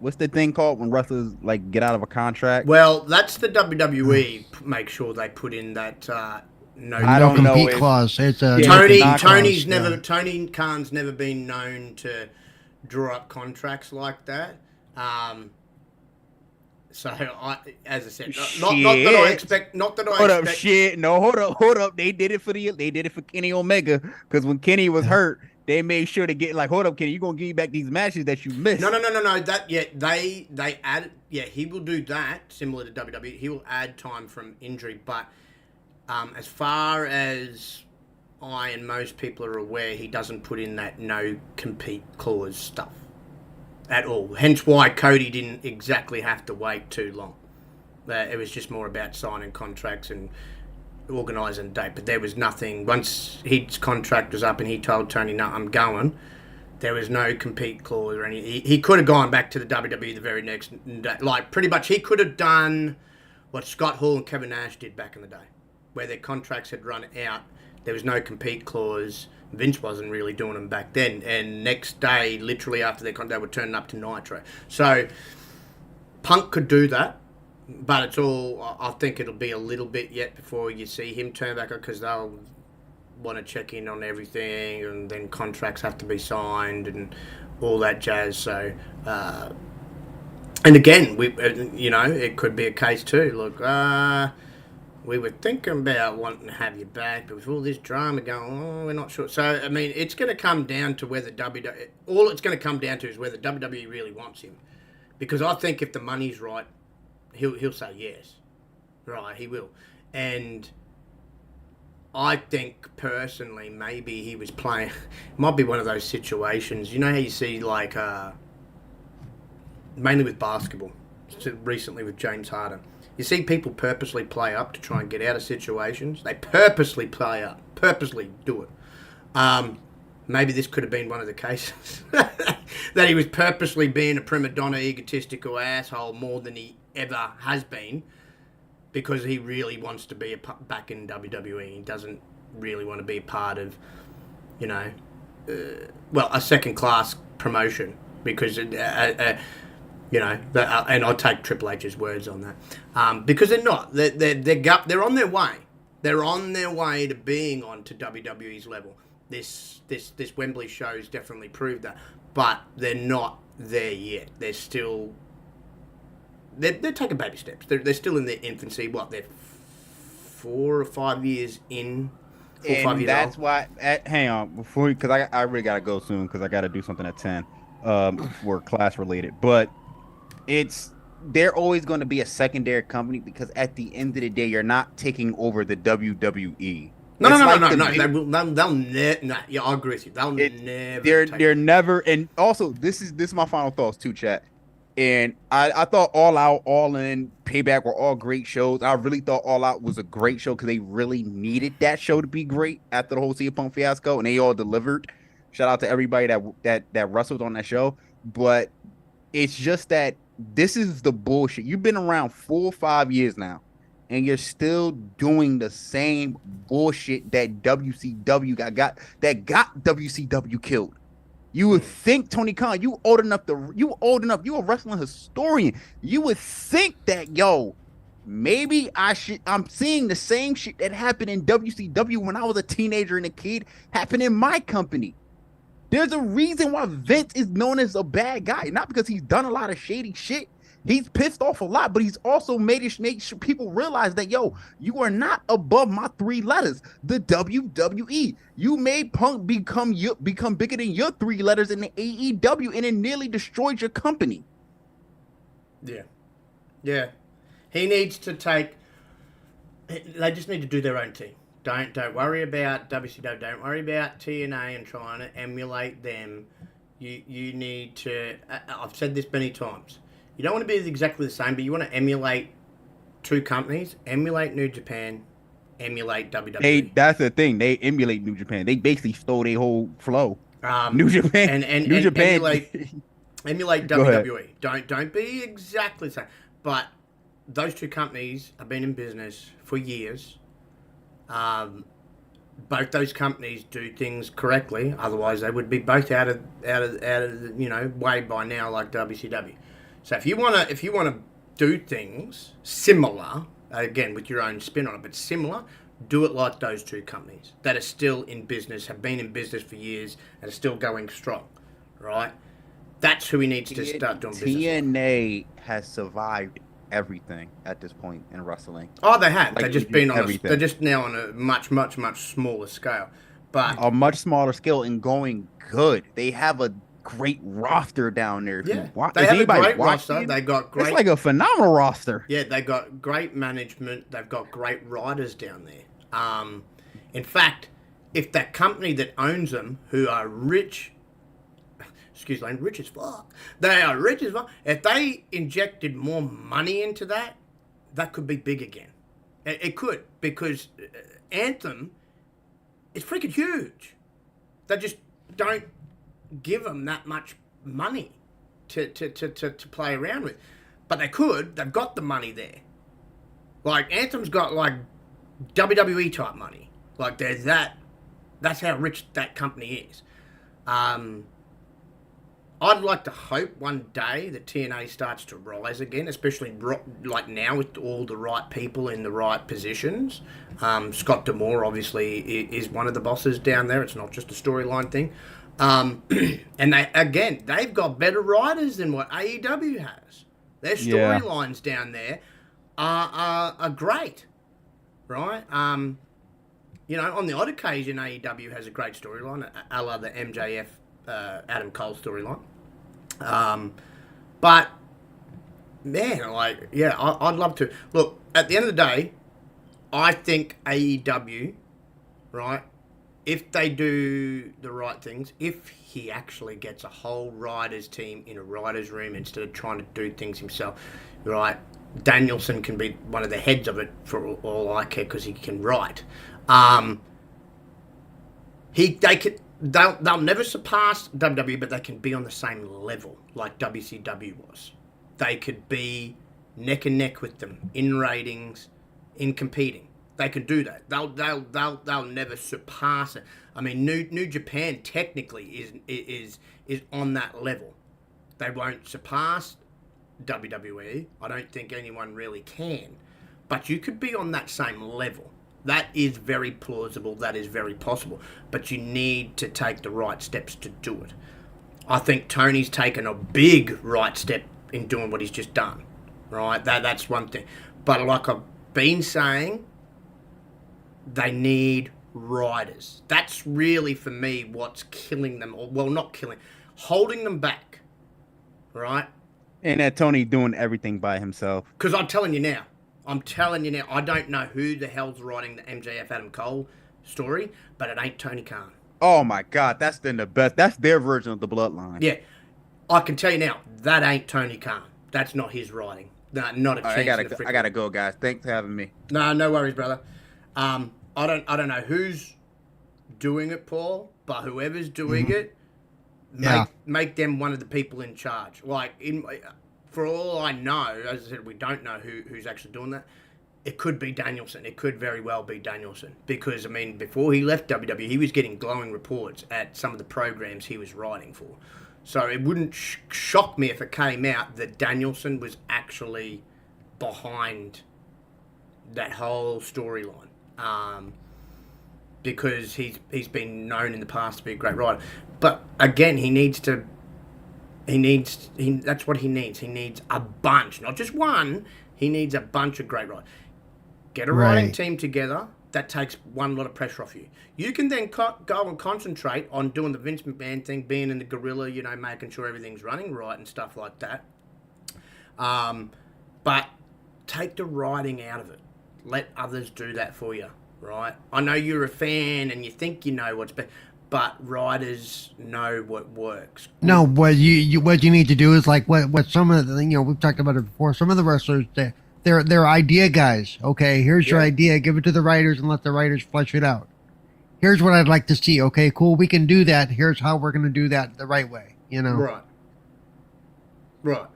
what's the thing called when wrestlers like get out of a contract? Well, that's the WWE make sure they put in that no compete clause. It's a Tony Khan's never been known to draw up contracts like that. So as I said, not that I expect. Hold up, shit. No, hold up. They did it for Kenny Omega, because when Kenny was hurt, they made sure to get hold up, Kenny. You gonna give me back these matches that you missed? No. That they added. Yeah, he will do that similar to WWE. He will add time from injury, but as far as I and most people are aware, he doesn't put in that no compete clause stuff at all. Hence why Cody didn't exactly have to wait too long. It was just more about signing contracts and organising a date. But there was nothing. Once his contract was up and he told Tony, no, I'm going, there was no compete clause or anything. He could have gone back to the WWE the very next day. Like, pretty much he could have done what Scott Hall and Kevin Nash did back in the day, where their contracts had run out. There was no compete clause. Vince wasn't really doing them back then. And next day, literally after their contract, they were turning up to Nitro. So Punk could do that, but it's all. I think it'll be a little bit yet before you see him turn back on, because they'll want to check in on everything, and then contracts have to be signed and all that jazz. So, and again, it could be a case too. Look, we were thinking about wanting to have you back, but with all this drama going on, we're not sure. So, I mean, it's going to come down to whether all it's going to come down to is whether WWE really wants him. Because I think if the money's right, he'll say yes. Right, he will. And I think personally, maybe he was playing. It might be one of those situations. You know how you see, like, mainly with basketball, recently with James Harden. You see people purposely play up to try and get out of situations. They purposely play up, purposely do it. Maybe this could have been one of the cases that he was purposely being a prima donna, egotistical asshole more than he ever has been, because he really wants to be back in WWE. He doesn't really want to be a part of, a second-class promotion, because and I'll take Triple H's words on that, because they're not. They're on their way. They're on their way to being on to WWE's level. This Wembley show's definitely proved that, but they're not there yet. They're still. They're taking baby steps. They're still in their infancy. What, they're 4 or 5 years in. 4 or 5 years that's old. why. Hang on, before, because I really gotta go soon, because I gotta do something at 10, for class related. But they're always going to be a secondary company, because at the end of the day, you're not taking over the WWE. No. They'll never. Yeah, I agree with you. They'll never. They're never. And also, this is my final thoughts too, chat. And I thought All Out, All In, Payback were all great shows. I really thought All Out was a great show, because they really needed that show to be great after the whole CM Punk fiasco, and they all delivered. Shout out to everybody that wrestled on that show. But it's just that this is the bullshit. You've been around 4 or 5 years now, and you're still doing the same bullshit that WCW got WCW killed. You would think, Tony Khan, you old enough, you're a wrestling historian. You would think that, maybe I'm seeing the same shit that happened in WCW when I was a teenager and a kid happen in my company. There's a reason why Vince is known as a bad guy. Not because he's done a lot of shady shit. He's pissed off a lot, but he's also made sure people realize that, you are not above my 3 letters, the WWE. You made Punk become bigger than your 3 letters in the AEW, and it nearly destroyed your company. Yeah. He needs to take. They just need to do their own thing. Don't worry about WCW. Don't worry about TNA and trying to emulate them. You need to. I've said this many times. You don't want to be exactly the same, but you want to emulate 2 companies. Emulate New Japan. Emulate WWE. That's the thing. They emulate New Japan. They basically stole their whole flow. New Japan and New Japan. Emulate WWE. Don't be exactly the same. But those 2 companies have been in business for years. Both those companies do things correctly. Otherwise, they would be both out of way by now, like WCW. So if you wanna do things similar, again with your own spin on it, but similar, do it like those 2 companies that are still in business, have been in business for years, and are still going strong, right? That's who he needs to start doing business. TNA has survived everything at this point in wrestling. Oh, they have. Like, They've just been they're just now on a much, much, much smaller scale. But a much smaller scale and going good. They have a great roster down there. They have a great roster. They got great. It's like a phenomenal roster. Yeah, they got great management. They've got great writers down there. In fact, if that company that owns them, who are rich, rich as fuck. They are rich as fuck. If they injected more money into that, that could be big again. It could, because Anthem is freaking huge. They just don't give them that much money to play around with. But they could. They've got the money there. Like, Anthem's got, like, WWE type money. Like, that's how rich that company is. I'd like to hope one day that TNA starts to rise again, especially like now with all the right people in the right positions. Scott D'Amore obviously is one of the bosses down there. It's not just a storyline thing. And they've got better writers than what AEW has. Their storylines down there are great, right? You know, on the odd occasion, AEW has a great storyline, a la the MJF Adam Cole storyline. But man, like, yeah, I'd love to. Look, at the end of the day, I think AEW, right, if they do the right things, if he actually gets a whole writers team in a writers room instead of trying to do things himself, right, Danielson can be one of the heads of it for all I care because he can write. They'll never surpass WWE, but they can be on the same level like WCW was. They could be neck and neck with them in ratings, in competing. They can do that. They'll never surpass it. I mean, New Japan technically is on that level. They won't surpass WWE. I don't think anyone really can. But you could be on that same level. That is very plausible. That is very possible. But you need to take the right steps to do it. I think Tony's taken a big right step in doing what he's just done. Right? That's one thing. But like I've been saying, they need riders. That's really, for me, what's killing them. Or, well, not killing. Holding them back. Right? And that Tony doing everything by himself. Because I'm telling you now, I don't know who the hell's writing the MJF Adam Cole story, but it ain't Tony Khan. Oh my God, that's been the best. That's their version of the Bloodline. Yeah, I can tell you now, that ain't Tony Khan. That's not his writing. No, not a chance. I gotta go, guys. Thanks for having me. No worries, brother. I don't know who's doing it, Paul, but whoever's doing it, make them one of the people in charge. Like for all I know, as I said, we don't know who's actually doing that. It could be Danielson. It could very well be Danielson. Because, I mean, before he left WWE, he was getting glowing reports at some of the programs he was writing for. So it wouldn't shock me if it came out that Danielson was actually behind that whole storyline. Because he's been known in the past to be a great writer. But, again, that's what he needs. He needs a bunch, not just one. He needs a bunch of great writers. Get a writing team together. That takes one lot of pressure off you. You can then go and concentrate on doing the Vince McMahon thing, being in the gorilla, you know, making sure everything's running right and stuff like that. But take the writing out of it. Let others do that for you, right? I know you're a fan and you think you know what's best. But writers know what works. No, what you need to do is like what some of the, you know, we've talked about it before. Some of the wrestlers, they're idea guys. Okay, here's your idea. Give it to the writers and let the writers flesh it out. Here's what I'd like to see. Okay, cool. We can do that. Here's how we're going to do that the right way. You know. Right.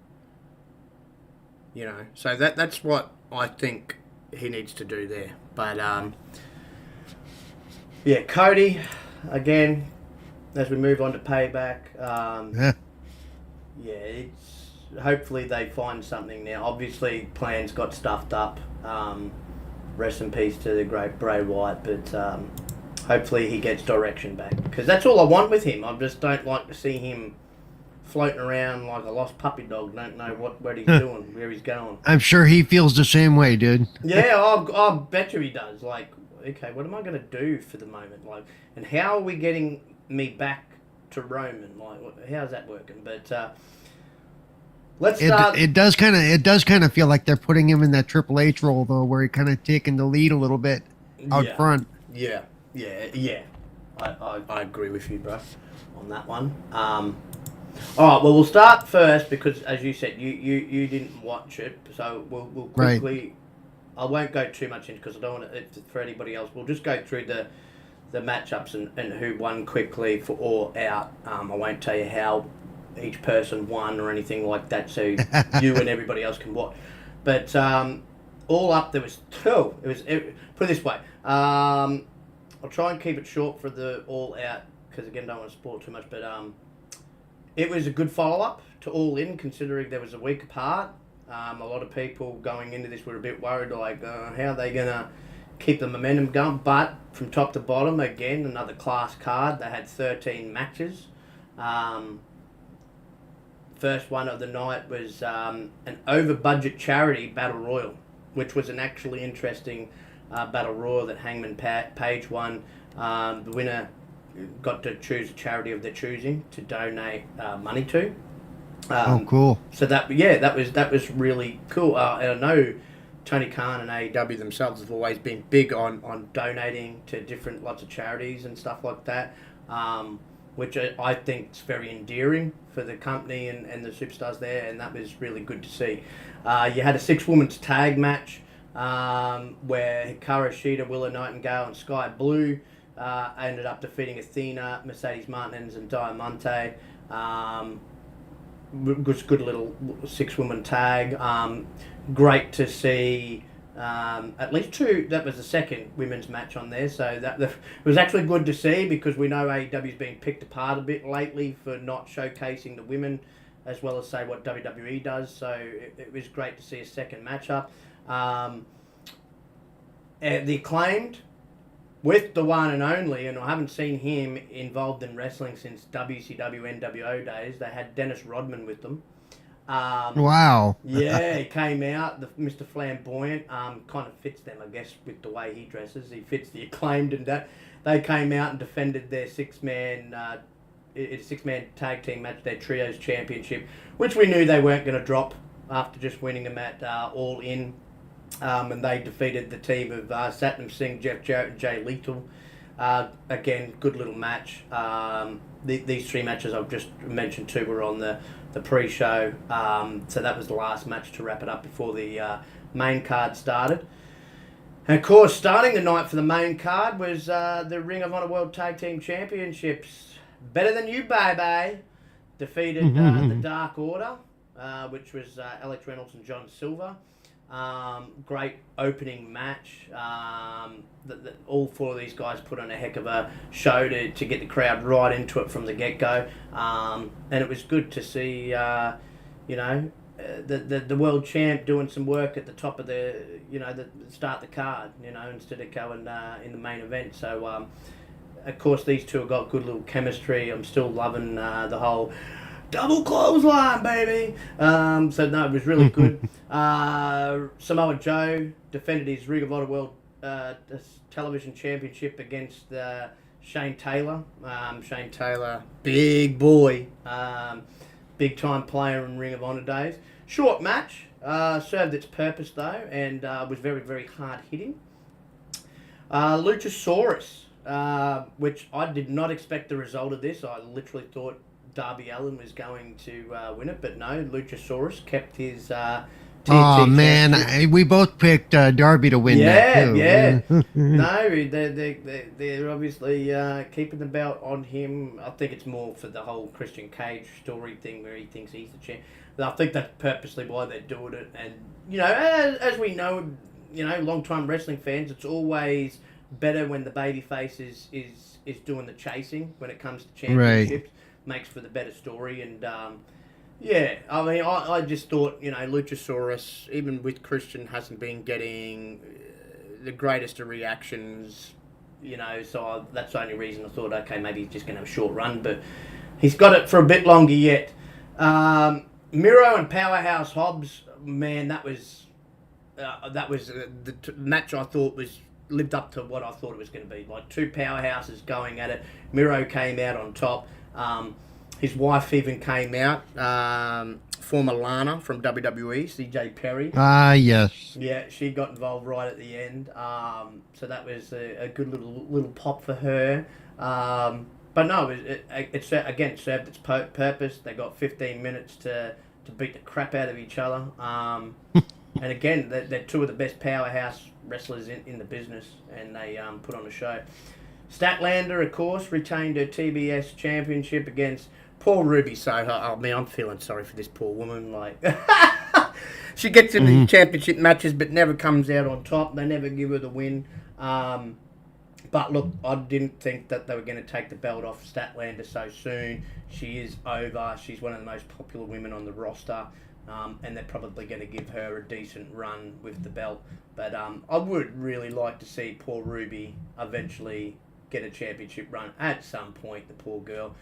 You know. So that's what I think he needs to do there. But yeah, Cody. Again, as we move on to Payback, it's hopefully they find something now. Obviously, plans got stuffed up. Rest in peace to the great Bray Wyatt, but hopefully he gets direction back because that's all I want with him. I just don't like to see him floating around like a lost puppy dog. Don't know what he's doing, where he's going. I'm sure he feels the same way, dude. Yeah, I bet you he does. Like, okay, what am I going to do for the moment? Like, and how are we getting me back to Roman? Like, how's that working? But let's start. It does kind of feel like they're putting him in that Triple H role though, where he kind of taking the lead a little bit out front. Yeah. I agree with you, bro, on that one. All right, well, we'll start first because, as you said, you didn't watch it, so we'll quickly. Right. I won't go too much into because I don't want it for anybody else. We'll just go through the matchups and who won quickly for All Out. I won't tell you how each person won or anything like that, so you and everybody else can watch. But All Up, there was two. Put it this way. I'll try and keep it short for the All Out because again, don't want to spoil too much. But It was a good follow-up to All In, considering there was a week apart. A lot of people going into this were a bit worried, like, how are they going to keep the momentum going? But from top to bottom, again, another class card. They had 13 matches. First one of the night was an over-budget charity battle royal, which was an actually interesting battle royal that Hangman Page won. The winner got to choose a charity of their choosing to donate money to. Cool. So that was really cool. And I know Tony Khan and AEW themselves have always been big on donating to lots of charities and stuff like that, which I think is very endearing for the company and the superstars there, and that was really good to see. You had a 6-women's tag match where Hikaru Shida, Willow Nightingale, and Sky Blue ended up defeating Athena, Mercedes Martinez, and Diamante. Was good little 6-woman tag. Great to see at least 2. That was the second women's match on there, so that was actually good to see, because we know AEW's been picked apart a bit lately for not showcasing the women as well as, say, what WWE does. So it was great to see a second matchup. The Acclaimed with the one and only, and I haven't seen him involved in wrestling since WCW NWO days. They had Dennis Rodman with them. Wow. Yeah, he came out, Mr. Flamboyant, kind of fits them, I guess, with the way he dresses. He fits the Acclaimed, and that they came out and defended their six-man tag team match, their Trios Championship, which we knew they weren't going to drop after just winning them at All In. And they defeated the team of Satnam Singh, Jeff Jarrett, and Jay Lethal. Again, good little match. These 3 matches I've just mentioned too were on the pre-show. So that was the last match to wrap it up before the main card started. And of course, starting the night for the main card was the Ring of Honor World Tag Team Championships. Better Than You, baby. Defeated the Dark Order, which was Alex Reynolds and John Silver. Great opening match. All 4 of these guys put on a heck of a show to get the crowd right into it from the get-go. And it was good to see, the world champ doing some work at the top of start the card, instead of going in the main event. So, of course, these 2 have got good little chemistry. I'm still loving the whole double clothesline, baby. So no, it was really good. Samoa Joe defended his Ring of Honor World Television Championship against Shane Taylor. Shane Taylor, big boy, big time player in Ring of Honor days. Short match, served its purpose though, and was very, very hard hitting. Luchasaurus, which I did not expect the result of this. I literally thought Darby Allin was going to win it, but no, Luchasaurus kept his TNT championship. We both picked Darby to win that too. Yeah. No, they're obviously keeping the belt on him. I think it's more for the whole Christian Cage story thing where he thinks he's the champ. I think that's purposely why they're doing it. And, as we know, long-time wrestling fans, it's always better when the babyface is doing the chasing when it comes to championships. Right. Makes for the better story. And I just thought Luchasaurus, even with Christian, hasn't been getting the greatest of reactions, so that's the only reason I thought, okay, maybe he's just going to have a short run, but he's got it for a bit longer yet. Miro and Powerhouse Hobbs, man, that was the match I thought lived up to what I thought it was going to be, like 2 powerhouses going at it. Miro came out on top. His wife even came out, former Lana from WWE, CJ Perry. Yes. Yeah, she got involved right at the end. So that was a good little pop for her. But no, it again served its purpose. They got 15 minutes to beat the crap out of each other. And again, they're 2 of the best powerhouse wrestlers in the business, and they put on a show. Statlander, of course, retained her TBS championship against poor Ruby Soho. Oh, man, I'm feeling sorry for this poor woman. Like, she gets in the championship matches but never comes out on top. They never give her the win. But look, I didn't think that they were going to take the belt off Statlander so soon. She is over. She's one of the most popular women on the roster. And they're probably going to give her a decent run with the belt. But I would really like to see poor Ruby eventually get a championship run at some point, the poor girl.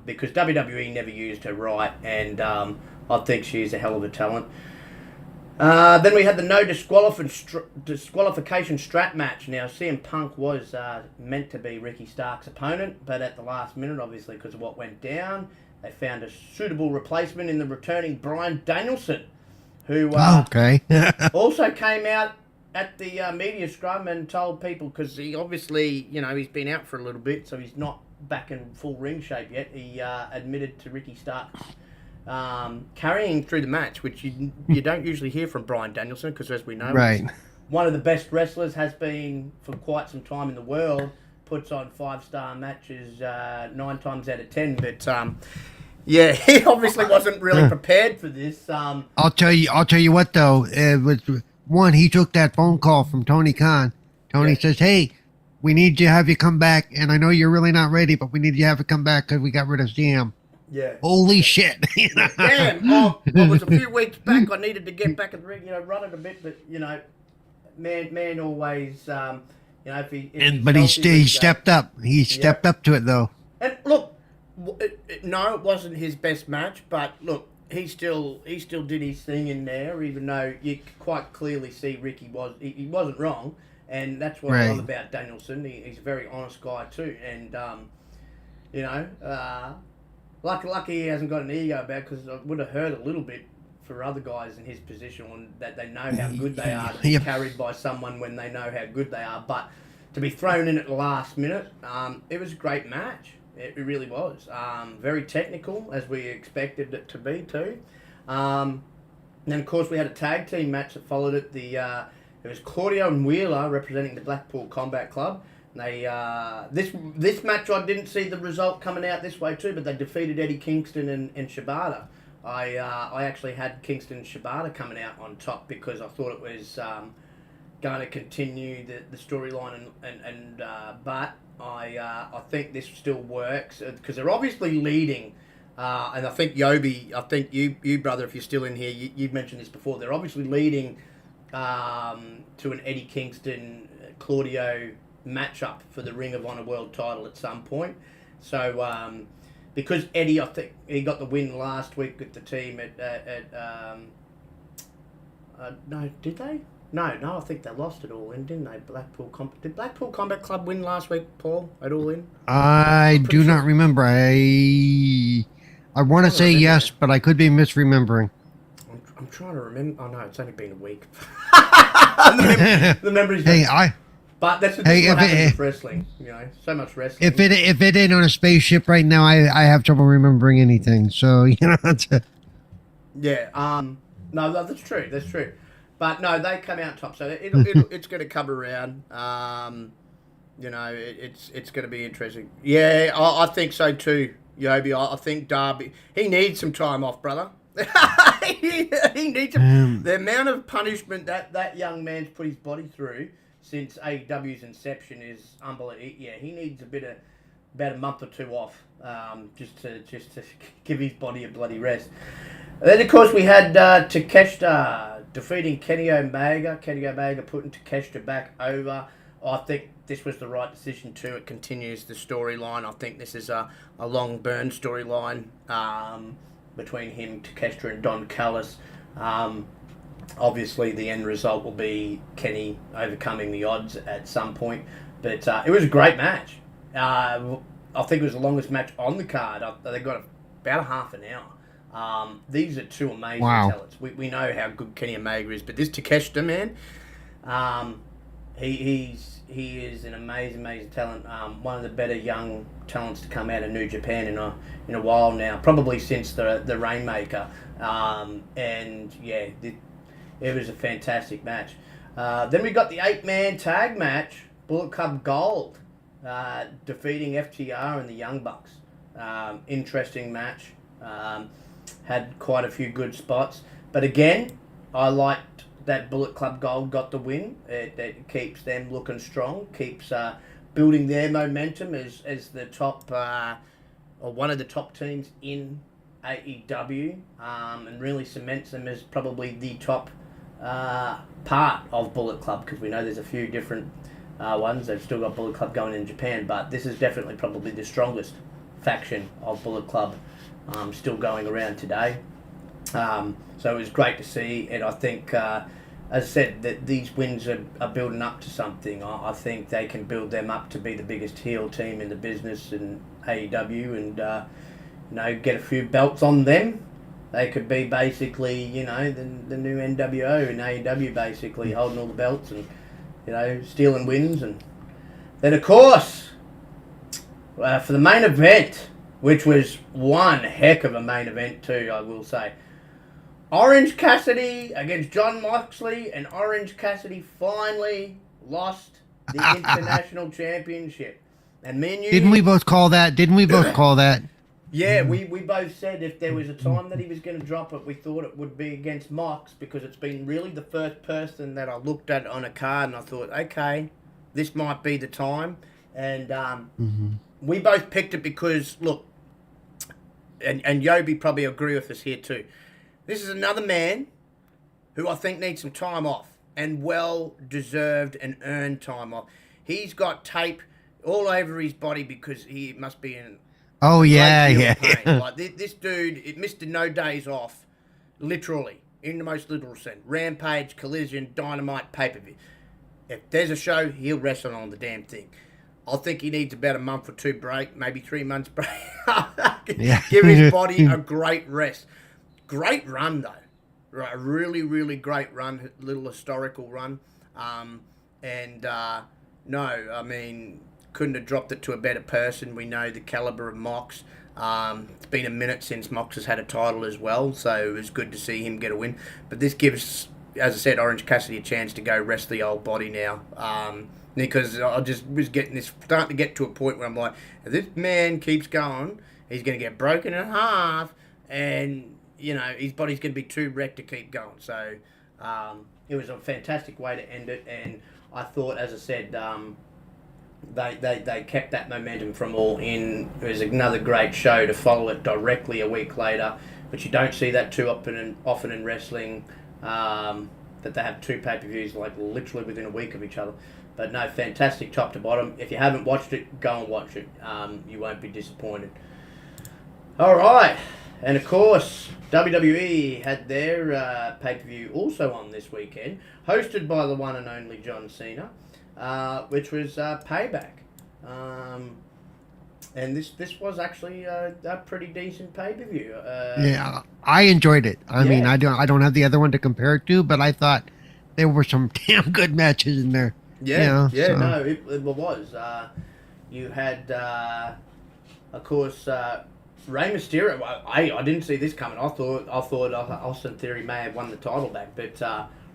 Because WWE never used her right, and I think she's a hell of a talent. Then we had the no disqualification strap match. Now, CM Punk was meant to be Ricky Stark's opponent, but at the last minute, obviously because of what went down, they found a suitable replacement in the returning Bryan Danielson, who also came out at the media scrum and told people, because he obviously, he's been out for a little bit, so he's not back in full ring shape yet. He admitted to Ricky Stark carrying through the match, which you don't usually hear from Bryan Danielson, because as we know, right, he's one of the best wrestlers, has been for quite some time in the world, puts on 5-star matches 9 times out of 10, but yeah, he obviously wasn't really prepared for this. I'll tell you what though, it was one, he took that phone call from Tony Khan. Tony says, "Hey, we need to have you come back, and I know you're really not ready, but we need you to have you come back because we got rid of CM." Yeah. Holy shit. Damn. I was a few weeks back. I needed to get back in the ring, run it a bit, but, man always, if he stepped up. He stepped up to it, though. And look, no, it wasn't his best match, but look, he still did his thing in there, even though you could quite clearly see Ricky he wasn't wrong, and that's what I love about Danielson. He's a very honest guy too, and, Lucky he hasn't got an ego about it, because I would have heard a little bit for other guys in his position on that they know how good they are to be carried by someone when they know how good they are. But to be thrown in at the last minute, it was a great match. It really was. Very technical, as we expected it to be too. And then, of course, we had a tag team match that followed it. It was Claudio and Wheeler representing the Blackpool Combat Club. They this match, I didn't see the result coming out this way too, but they defeated Eddie Kingston and Shibata. I actually had Kingston and Shibata coming out on top because I thought it was going to continue the storyline, but I think this still works because they're obviously leading. And I think Yobi, you brother, if you're still in here, you've mentioned this before. They're obviously leading to an Eddie Kingston Claudio matchup for the Ring of Honor World title at some point. So because Eddie, I think he got the win last week with the team no, did they? No, I think they lost it All In, didn't they? Did Blackpool Combat Club win last week, Paul, at All In? I do not remember. I want to say yes, but I could be misremembering. I'm trying to remember. Oh no, it's only been a week. the memory's but that's what happens with wrestling, so much wrestling. If it ain't on a spaceship right now, I have trouble remembering anything. So yeah. No, that's true. But no, they come out top, so it's going to come around. It's going to be interesting. Yeah, I think so too, Yobi. I think Darby, he needs some time off, brother. he needs the amount of punishment that young man's put his body through since AEW's inception is unbelievable. Yeah, he needs about a month or two off, just to give his body a bloody rest. And then of course we had Takeshita defeating Kenny Omega. Kenny Omega putting Takeshita back over. I think this was the right decision too. It continues the storyline. I think this is a long burn storyline between him, Takeshita, and Don Callis. Obviously, the end result will be Kenny overcoming the odds at some point. But it was a great match. I think it was the longest match on the card. They got about a half an hour. These are two amazing talents. We know how good Kenny Omega is, but this Takeshita, man, he is an amazing talent. One of the better young talents to come out of New Japan in a while now, probably since the Rainmaker. And yeah, it was a fantastic match. Then we got the 8-man tag match, Bullet Club Gold defeating FTR and the Young Bucks. Interesting match. Had quite a few good spots. But again, I liked that Bullet Club Gold got the win. It keeps them looking strong, keeps building their momentum as the top or one of the top teams in AEW, and really cements them as probably the top part of Bullet Club, because we know there's a few different ones. They've still got Bullet Club going in Japan, but this is definitely probably the strongest faction of Bullet Club still going around today. So it was great to see, and I think, as I said, that these wins are building up to something. I think they can build them up to be the biggest heel team in the business in AEW, and get a few belts on them. They could be basically, the new NWO and AEW, basically holding all the belts and, stealing wins. And then, of course, for the main event, which was one heck of a main event too, I will say, Orange Cassidy against Jon Moxley, and Orange Cassidy finally lost the International Championship. And me and you... Didn't we both call that? Yeah, we both said if there was a time that he was going to drop it, we thought it would be against Mox, because it's been really the first person that I looked at on a card and I thought, okay, this might be the time. And we both picked it because, look, and Yobi probably agree with us here too, this is another man who I think needs some time off, and well-deserved and earned time off. He's got tape all over his body because he must be in... Oh, yeah. Like this dude, it missed no days off, literally, in the most literal sense. Rampage, Collision, Dynamite, pay-per-view. If there's a show, he'll wrestle on the damn thing. I think he needs about a month or two break, maybe 3 months break. Give his body a great rest. Great run, though. Right, a really, really great run, little historical run. Couldn't have dropped it to a better person. We know the caliber of Mox. It's been a minute since Mox has had a title as well, so it was good to see him get a win. But this gives, as I said, Orange Cassidy a chance to go rest the old body now. Because I just was starting to get to a point where I'm like, if this man keeps going, he's going to get broken in half, and his body's going to be too wrecked to keep going. So it was a fantastic way to end it, and I thought, as I said, they kept that momentum from All In. It was another great show to follow it directly a week later, but you don't see that too often in wrestling, that they have two pay-per-views like literally within a week of each other. But no, fantastic top to bottom. If you haven't watched it, go and watch it. You won't be disappointed. All right. And of course, WWE had their pay-per-view also on this weekend, hosted by the one and only John Cena, which was Payback. And this was actually a pretty decent pay-per-view. Yeah, I enjoyed it. I mean, I don't have the other one to compare it to, but I thought there were some damn good matches in there. It was. You had, of course, Rey Mysterio. I didn't see this coming. I thought Austin Theory may have won the title back, but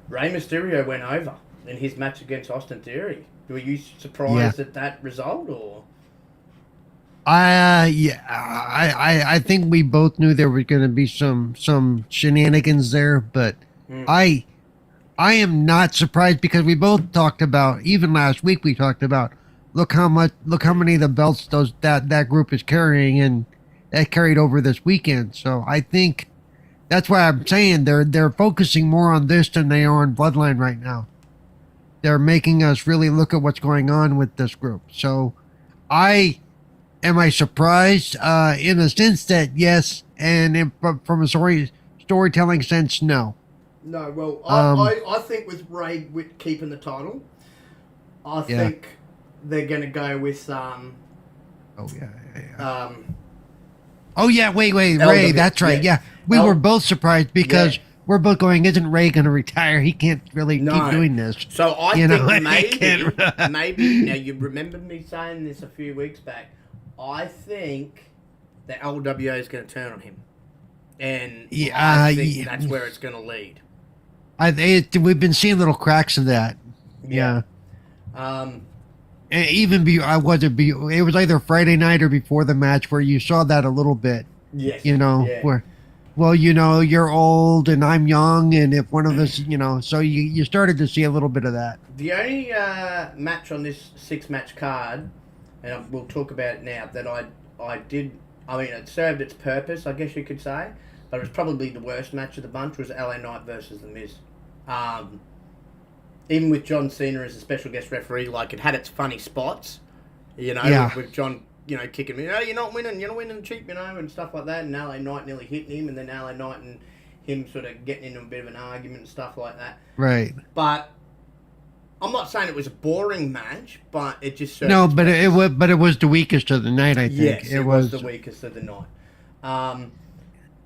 Rey Mysterio went over in his match against Austin Theory. Were you surprised at that result, or? I think we both knew there was going to be some shenanigans there, but I am not surprised, because we both talked about, even last week we talked about, look how many of the belts that group is carrying, and that carried over this weekend. So I think that's why I'm saying they're focusing more on this than they are on Bloodline right now. They're making us really look at what's going on with this group. So am I surprised? In the sense that yes, and from a storytelling sense, no. No, well, I think with Ray keeping the title, I think they're going to go with wait, Ray, that's right. Yeah, we were both surprised because we're both going, isn't Ray going to retire? He can't really keep doing this. So I think maybe, now you remember me saying this a few weeks back, I think the LWO is going to turn on him. And I think that's where it's going to lead. We've been seeing little cracks of that. Yeah. Even it was either Friday night or before the match where you saw that a little bit. Yes. Where well, you're old and I'm young, and if one of us, so you started to see a little bit of that. The only match on this 6-match card, and we'll talk about it now, that I did, I mean, it served its purpose, I guess you could say, but it was probably the worst match of the bunch, was LA Knight versus The Miz. Even with John Cena as a special guest referee, like, it had its funny spots, with John, kicking me, you're not winning cheap, and stuff like that, and LA Knight nearly hitting him, and then LA Knight and him sort of getting into a bit of an argument and stuff like that. Right. But I'm not saying it was a boring match, but it just served. No, but it was the weakest of the night, I think. Yes, it was the weakest of the night.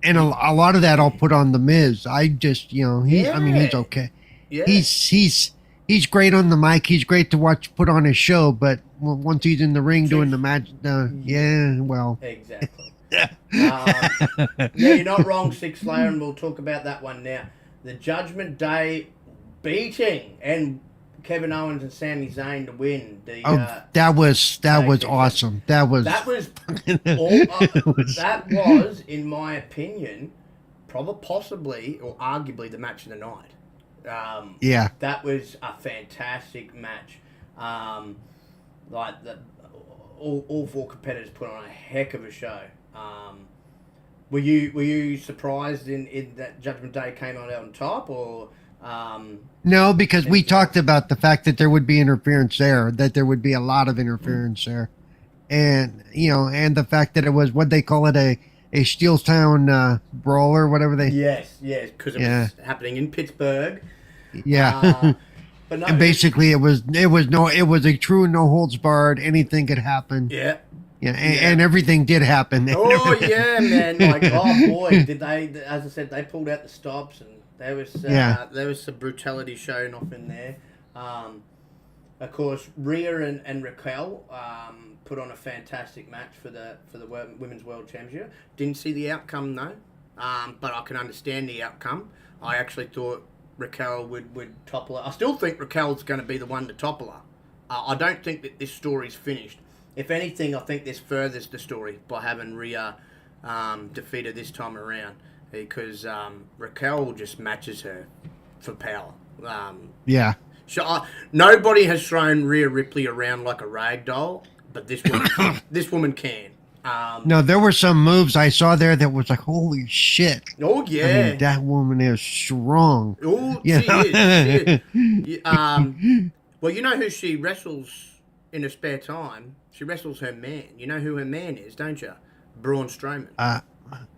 And a lot of that I'll put on The Miz. I just, he's okay. Yeah. He's great on the mic. He's great to watch put on his show, but once he's in the ring doing the match, well. Exactly. You're not wrong, Six Slayer, and we'll talk about that one now. The Judgment Day beating and Kevin Owens and Sami Zayn to win. That was awesome. That was in my opinion, possibly or arguably the match of the night. That was a fantastic match. All 4 competitors put on a heck of a show. Were you surprised in that Judgment Day came out on top, or? No, because we talked about the fact that there would be interference there, that there would be a lot of interference there, and and the fact that it was what they call it a Steeltown brawler, whatever they. Yes, because it was happening in Pittsburgh. Yeah. But no, and basically, it was a true no holds barred. Anything could happen. Yeah. Yeah, and everything did happen. Oh yeah, man! Like, oh boy, did they? As I said, they pulled out the stops, and there was some brutality shown off in there. Of course, Rhea and Raquel put on a fantastic match for the Women's World Championship. Didn't see the outcome though, but I can understand the outcome. I actually thought Raquel would topple her. I still think Raquel's going to be the one to topple her. I don't think that this story's finished. If anything, I think this furthers the story by having Rhea defeat her this time around, because Raquel just matches her for power. Nobody has thrown Rhea Ripley around like a rag doll, but this woman can. No, there were some moves I saw there that was like, holy shit. Oh, yeah. I mean, that woman is strong. Oh, she is. Well, you know who she wrestles in her spare time? She wrestles her man. You know who her man is, don't you? Braun Strowman.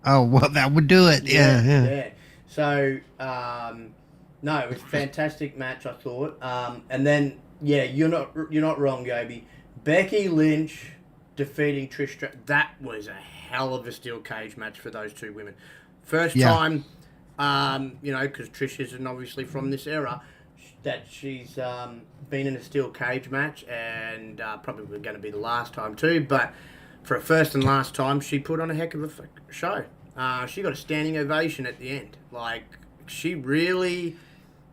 Oh, well, that would do it. Yeah. So, no, it was a fantastic match, I thought. And then, you're not wrong, Yobi. Becky Lynch defeating Trish Stratus. That was a hell of a steel cage match for those two women. First time, because Trish isn't obviously from this era, that she's been in a steel cage match, and probably going to be the last time too. But for a first and last time, she put on a heck of a show. She got a standing ovation at the end. Like, she really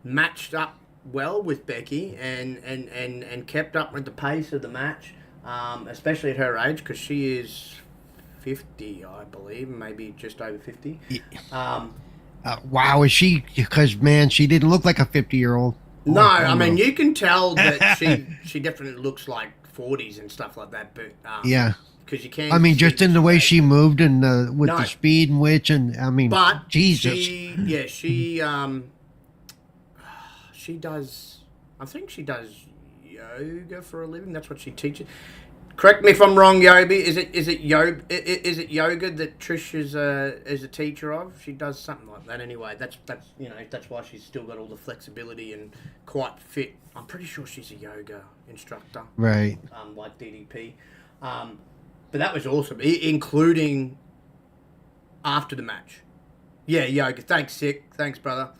matched up well with Becky and kept up with the pace of the match, especially at her age, because she is 50, I believe, maybe just over 50. Wow, is she? Because, man, she didn't look like a 50-year-old. No, I mean, you can tell that she definitely looks like 40s and stuff like that, but because you can't. I mean, just in the way she moved and with the speed in which, and I mean, but Jesus. She does. I think she does yoga for a living. That's what she teaches. Correct me if I'm wrong, Yobi. Is it yoga that Trish is a teacher of? She does something like that anyway. That's why she's still got all the flexibility and quite fit. I'm pretty sure she's a yoga instructor. Right. Like DDP. But that was awesome, including after the match. Yeah, yoga. Thanks, Sick. Thanks, brother.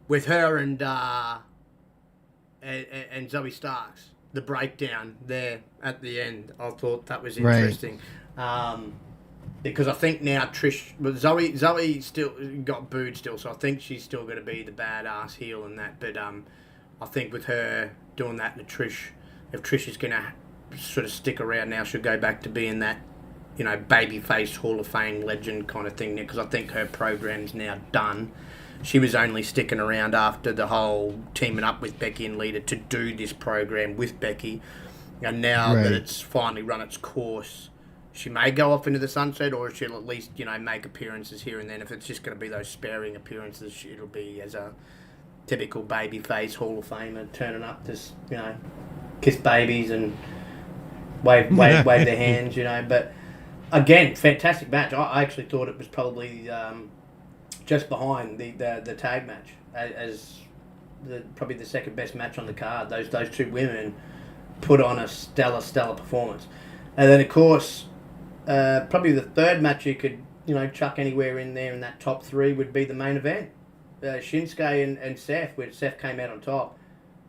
With her and Zoe Starks. The breakdown there at the end, I thought that was interesting, because I think now Trish, but Zoe still got booed still, so I think she's still going to be the badass heel in that. But I think with her doing that, if Trish is going to sort of stick around now, she'll go back to being that babyface Hall of Fame legend kind of thing, because I think her program's now done. She was only sticking around after the whole teaming up with Becky and Lita to do this program with Becky. And now that it's finally run its course, she may go off into the sunset, or she'll at least, make appearances here and then. If it's just going to be those sparing appearances, it'll be as a typical babyface Hall of Famer turning up to, kiss babies and wave their hands, But again, fantastic match. I actually thought it was probably just behind the tag match as probably the second best match on the card. Those two women put on a stellar performance. And then, of course, probably the third match you could, chuck anywhere in there in that top three would be the main event. Shinsuke and Seth, where Seth came out on top.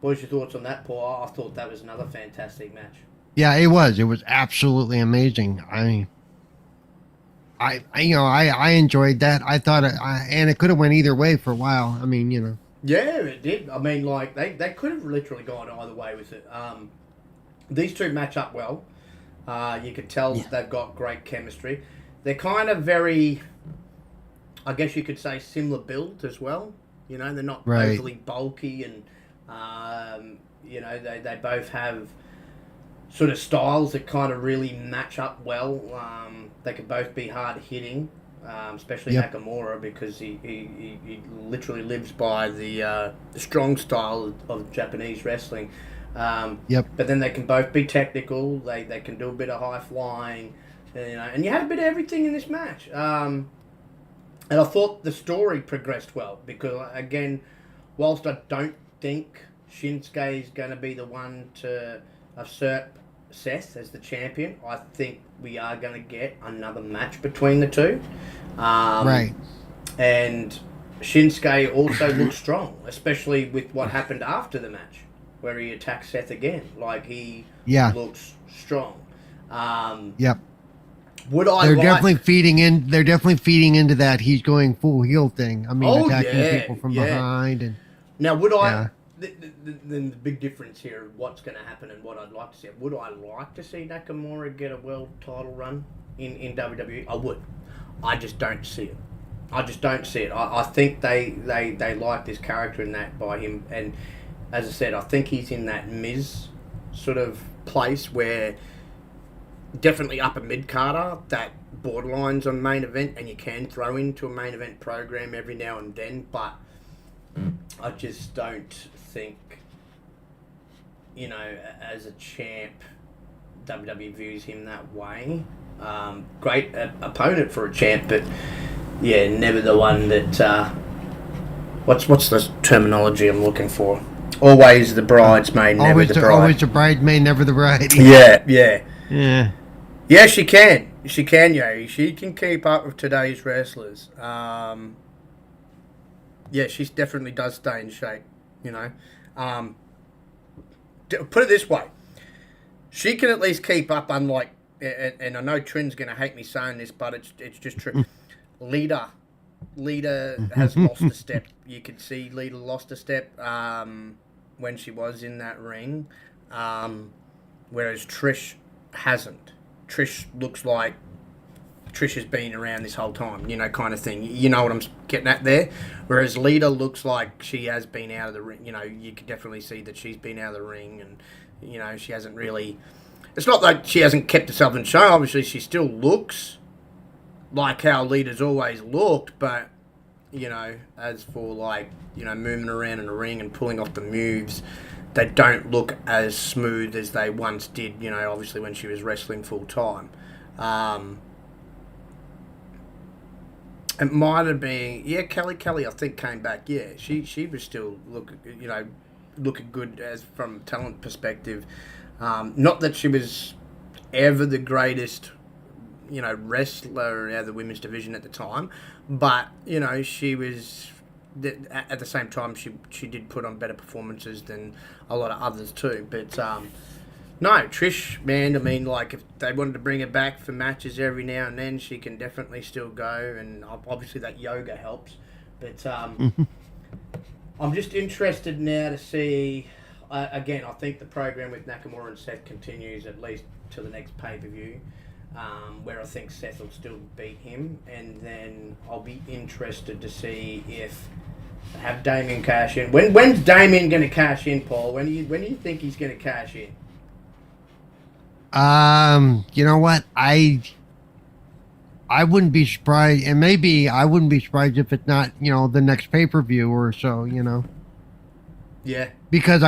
What was your thoughts on that, Paul? I thought that was another fantastic match. Yeah, it was. It was absolutely amazing. I enjoyed that. I thought and it could have went either way for a while. Yeah, it did. They could have literally gone either way with it. These two match up well. You could tell they've got great chemistry. They're kind of very, I guess you could say, similar build as well. They're not overly bulky, and they both have sort of styles that kind of really match up well. They could both be hard hitting, especially Nakamura, because he literally lives by the strong style of Japanese wrestling. But then they can both be technical. They can do a bit of high flying, and you had a bit of everything in this match. And I thought the story progressed well, because again, whilst I don't think Shinsuke is going to be the one to usurp Seth as the champion, I think we are going to get another match between the two. And Shinsuke also looks strong, especially with what happened after the match, where he attacked Seth again. He looks strong. They're definitely feeding into that he's going full heel thing. Attacking people from behind. And now, would I? The big difference here of what's going to happen and what I'd like to see. Would I like to see Nakamura get a world title run in WWE? I would. I just don't see it. I think they like this character in that by him. And as I said, I think he's in that Miz sort of place where definitely upper mid-carder, that borderlines on main event, and you can throw into a main event program every now and then, but I just don't think, as a champ, WWE views him that way. Great opponent for a champ, but never the one that. What's the terminology I'm looking for? Always the bridesmaid, never the bride. Always the bridesmaid, never the bride. Yeah, she can. She can keep up with today's wrestlers. She definitely does stay in shape, Put it this way. She can at least keep up, unlike, and I know Trin's going to hate me saying this, but it's just true. Lita has lost a step. You can see Lita lost a step when she was in that ring, whereas Trish hasn't. Trish looks like Trish has been around this whole time, kind of thing. You know what I'm getting at there? Whereas Lita looks like she has been out of the ring. You can definitely see that she's been out of the ring, and, she hasn't really... It's not like she hasn't kept herself in show. Obviously, she still looks like how Lita's always looked, but, as for, moving around in the ring and pulling off the moves, they don't look as smooth as they once did, obviously when she was wrestling full-time. It might have been, Kelly I think came back. Yeah, she was still looking good as from talent perspective. Not that she was ever the greatest, wrestler out of the women's division at the time, but she was. At the same time, she did put on better performances than a lot of others too. But no, Trish, man, if they wanted to bring her back for matches every now and then, she can definitely still go, and obviously that yoga helps. But I'm just interested now to see, again, I think the program with Nakamura and Seth continues at least to the next pay-per-view. where I think Seth will still beat him, and then I'll be interested to see if have Damien cash in. When's Damien going to cash in, Paul? When do you think he's going to cash in? You know what? I wouldn't be surprised, and maybe I wouldn't be surprised if it's not, the next pay-per-view or so, Yeah. Because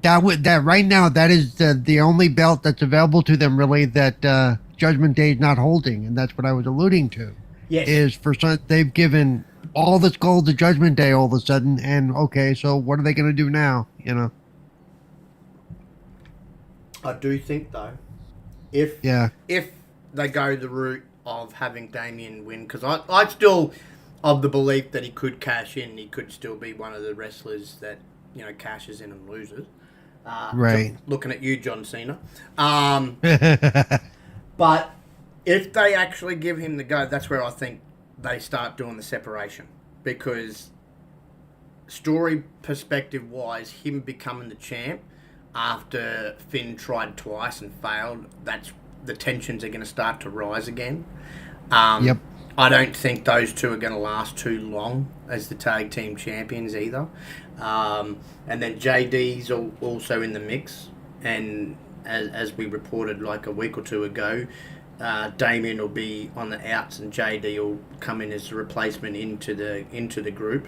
that right now that is the only belt that's available to them really that Judgment Day is not holding, and that's what I was alluding to. Yes. Is for some they've given all this gold to Judgment Day all of a sudden, and okay, so what are they going to do now? I do think though, if they go the route of having Damien win, because I still of the belief that he could cash in, he could still be one of the wrestlers that cashes in and loses. Right. Looking at you, John Cena. But if they actually give him the go, that's where I think they start doing the separation, because story perspective wise, him becoming the champ after Finn tried twice and failed, that's the tensions are going to start to rise again. Yep. I don't think those two are going to last too long as the tag team champions either. And then JD's also in the mix, and as we reported like a week or two ago, Damien will be on the outs and JD will come in as a replacement into the group.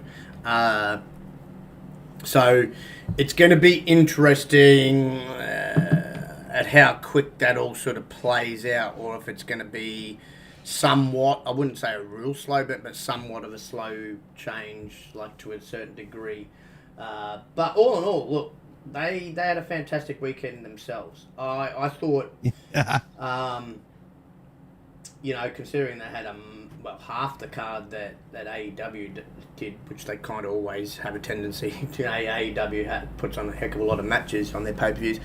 So it's going to be interesting at how quick that all sort of plays out, or if it's going to be somewhat, I wouldn't say a real slow bit, but somewhat of a slow change, like to a certain degree. But all in all, look, they had a fantastic weekend themselves. I thought, considering they had half the card that AEW did, which they kind of always have a tendency to. AEW puts on a heck of a lot of matches on their pay-per-views.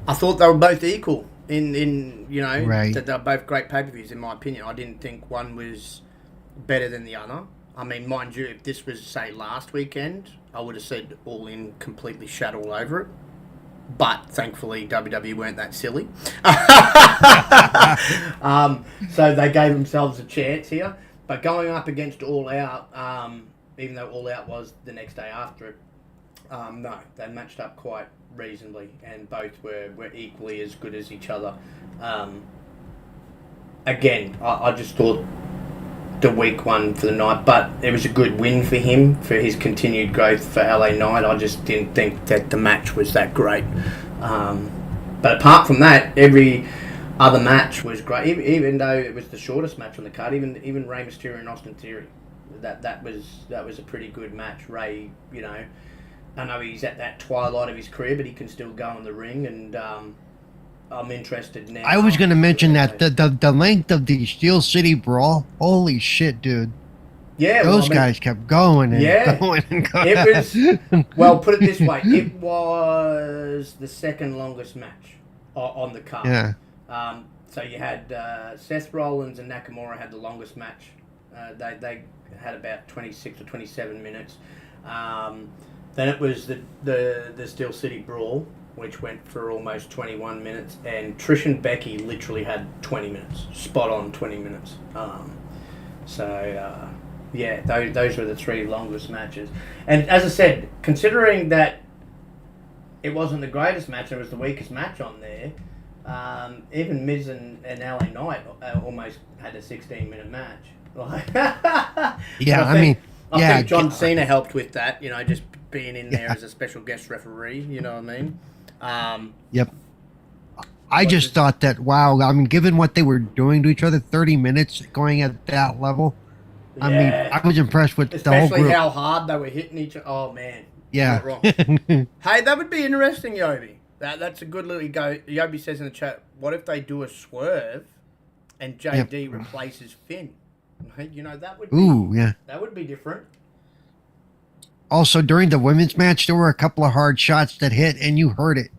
I thought they were both equal in right. that they're both great pay-per-views in my opinion. I didn't think one was better than the other. I mean, mind you, if this was say last weekend, I would have said All In completely shat all over it. But thankfully, WWE weren't that silly. So they gave themselves a chance here. But going up against All Out, even though All Out was the next day after it, no, they matched up quite reasonably, and both were equally as good as each other. Again, I just thought the weak one for the night, but it was a good win for him for his continued growth for LA Knight. I just didn't think that the match was that great. But apart from that, every other match was great. Even though it was the shortest match on the card, even Rey Mysterio and Austin Theory, that was a pretty good match. Rey, I know he's at that twilight of his career, but he can still go in the ring, and I'm interested now. I was going to mention that the length of the Steel City Brawl, holy shit, dude. Yeah, those guys kept going and going and going. It was, well, put it this way, it was the second longest match on the card. Yeah. So you had Seth Rollins and Nakamura had the longest match. They had about 26 or 27 minutes. Then it was the Steel City Brawl, which went for almost 21 minutes, and Trish and Becky literally had 20 minutes, spot on 20 minutes. Those were the three longest matches. And as I said, considering that it wasn't the greatest match, it was the weakest match on there, even Miz and LA Knight almost had a 16-minute match. I think John Cena helped with that, just being in there as a special guest referee, you know what I mean? Yep. I just thought that, wow, I mean, given what they were doing to each other, 30 minutes going at that level, I mean, I was impressed with the whole group. Especially how hard they were hitting each other. Oh, man. Yeah. Not wrong. Hey, that would be interesting, Yobi. That's a good little go. Yobi says in the chat, what if they do a swerve and JD replaces Finn? That would be, that would be different. Also, during the women's match, there were a couple of hard shots that hit, and you heard it.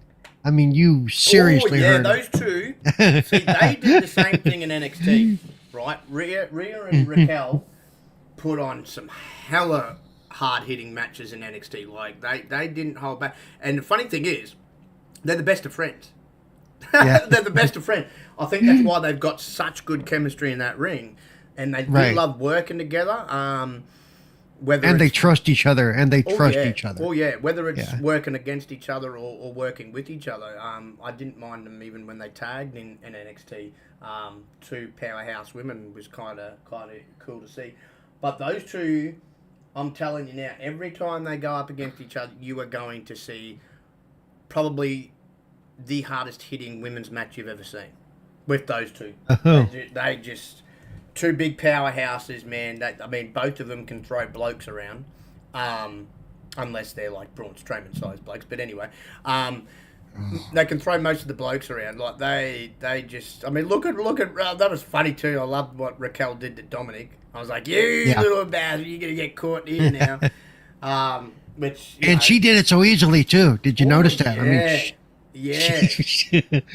I mean, you seriously heard those two. See, they did the same thing in NXT, right? Rhea and Raquel put on some hella hard-hitting matches in NXT. Like, they didn't hold back. And the funny thing is, they're the best of friends. Yeah. They're the best of friends. I think that's why they've got such good chemistry in that ring, and they do Right. love working together. Whether And they it's- trust each other, and they trust yeah. each other. Oh yeah, whether it's Yeah. working against each other or working with each other. I didn't mind them even when they tagged in NXT. Two powerhouse women was kind of cool to see. But those two, I'm telling you now, every time they go up against each other, you are going to see probably the hardest hitting women's match you've ever seen with those two. Oh. They just two big powerhouses, man. I mean, both of them can throw blokes around, unless they're like Braun Strowman sized blokes. But anyway, they can throw most of the blokes around. Like they just. I mean, look at that was funny too. I loved what Raquel did to Dominic. I was like, you little bastard, you're gonna get caught here now. Which And she did it so easily too. Did you notice that? Yeah. I mean, Yeah,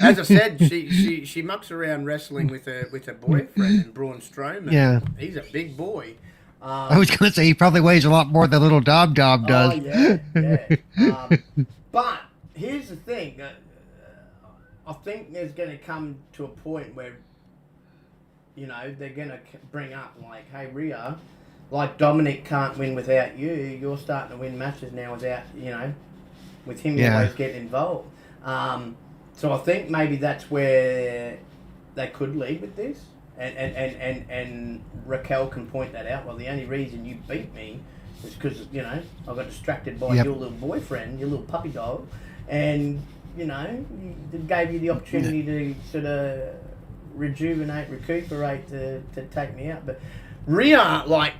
as I said, she mucks around wrestling with her boyfriend and Braun Strowman. Yeah. He's a big boy. I was going to say he probably weighs a lot more than little Dob does. Oh yeah. But here's the thing. I think there's going to come to a point where, you know, they're going to bring up like, hey Rhea, like Dominic can't win without you. You're starting to win matches now without, you know, with him always getting involved. So I think maybe that's where they could lead with this, and Raquel can point that out. Well, the only reason you beat me was because, you know, I got distracted by your little boyfriend, your little puppy dog, and, you know, it gave you the opportunity to sort of recuperate to take me out. But Rhea, like,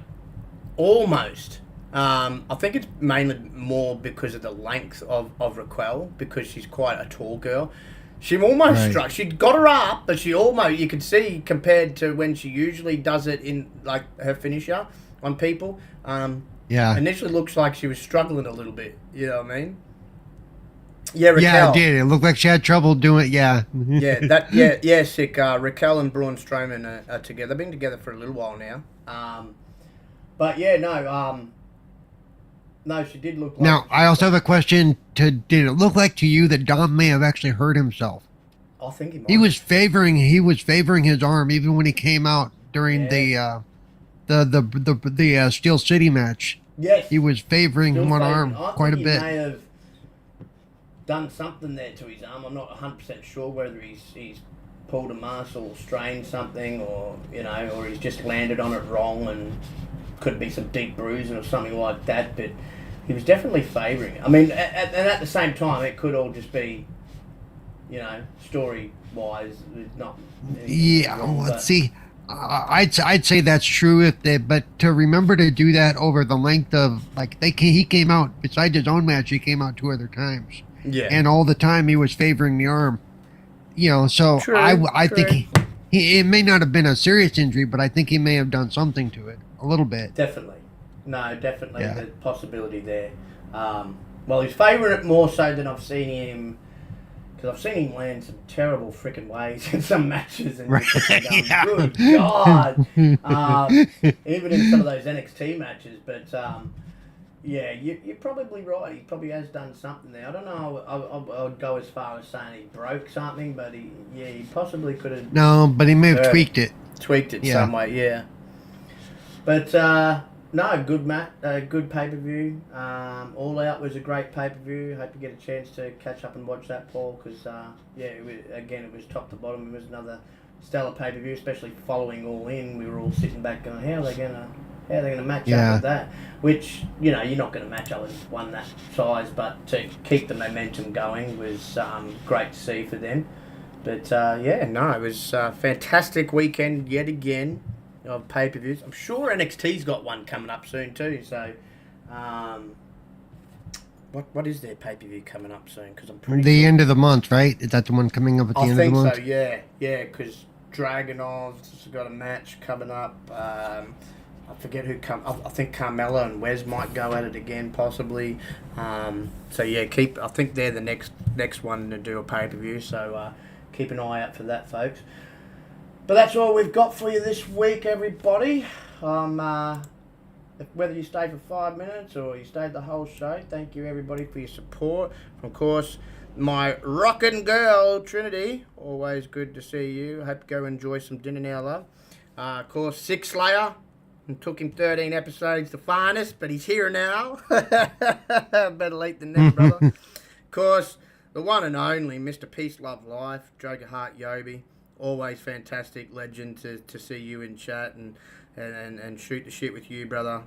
almost. I think it's mainly more because of the length of Raquel, because she's quite a tall girl. She almost struck. She got her up, but she almost, you could see compared to when she usually does it in like her finisher on people. Initially looks like she was struggling a little bit. You know what I mean? Yeah, Raquel. Yeah, it did. It looked like she had trouble doing it. Yeah. Sick. Raquel and Braun Strowman are together. They've been together for a little while now. But yeah, no, she did look like... Now, I also have a question. Did it look like to you that Dom may have actually hurt himself? I think he might. He was favoring his arm even when he came out during the Steel City match. Yes. He was favoring one arm quite a bit. He may have done something there to his arm. I'm not 100% sure whether he's pulled a muscle or strained something, or, you know, or he's just landed on it wrong, and could be some deep bruising or something like that. But he was definitely favouring it. I mean, and at the same time, it could all just be, you know, story-wise, not... Yeah, wrong, let's see. I'd say that's true but to remember to do that over the length of, like, he came out, besides his own match, he came out 2 other times. Yeah. And all the time he was favoring the arm. You know, so True, I true. think it may not have been a serious injury, but I think he may have done something to it, a little bit. Definitely. No, definitely the possibility there. Well, he's favouring it more so than I've seen him, because I've seen him land some terrible freaking ways in some matches, and good God, even in some of those NXT matches. But yeah, you're probably right. He probably has done something there. I don't know. I would go as far as saying he broke something, but he possibly could have. No, but he may have tweaked it. Tweaked it some way, yeah. But no, good good pay-per-view. All Out was a great pay-per-view. Hope you get a chance to catch up and watch that, Paul, because it was top to bottom. It was another stellar pay-per-view, especially following All In. We were all sitting back going, how are they gonna match up with that? Which, you know, you're not going to match up with one that size, but to keep the momentum going was great to see for them. But it was a fantastic weekend yet again of pay-per-views. I'm sure NXT's got one coming up soon too. So, what is their pay-per-view coming up soon? Because I'm pretty end of the month, right? Is that the one coming up at the end of the month? I think so. Yeah. Because Dragunov's got a match coming up. I forget who I think Carmella and Wes might go at it again, possibly. So yeah, I think they're the next one to do a pay-per-view. So keep an eye out for that, folks. But that's all we've got for you this week, everybody. Whether you stayed for 5 minutes or you stayed the whole show, thank you everybody for your support. Of course, My rockin' girl, Trinity. Always good to see you. Hope you go enjoy some dinner now, love. Of course, Six Slayer. It took him 13 episodes to find us, but he's here now. Better late than never, brother. Of course, the one and only Mr. Peace, Love, Life, Joker Heart Yobi. Always fantastic legend to see you in chat and shoot the shit with you, brother.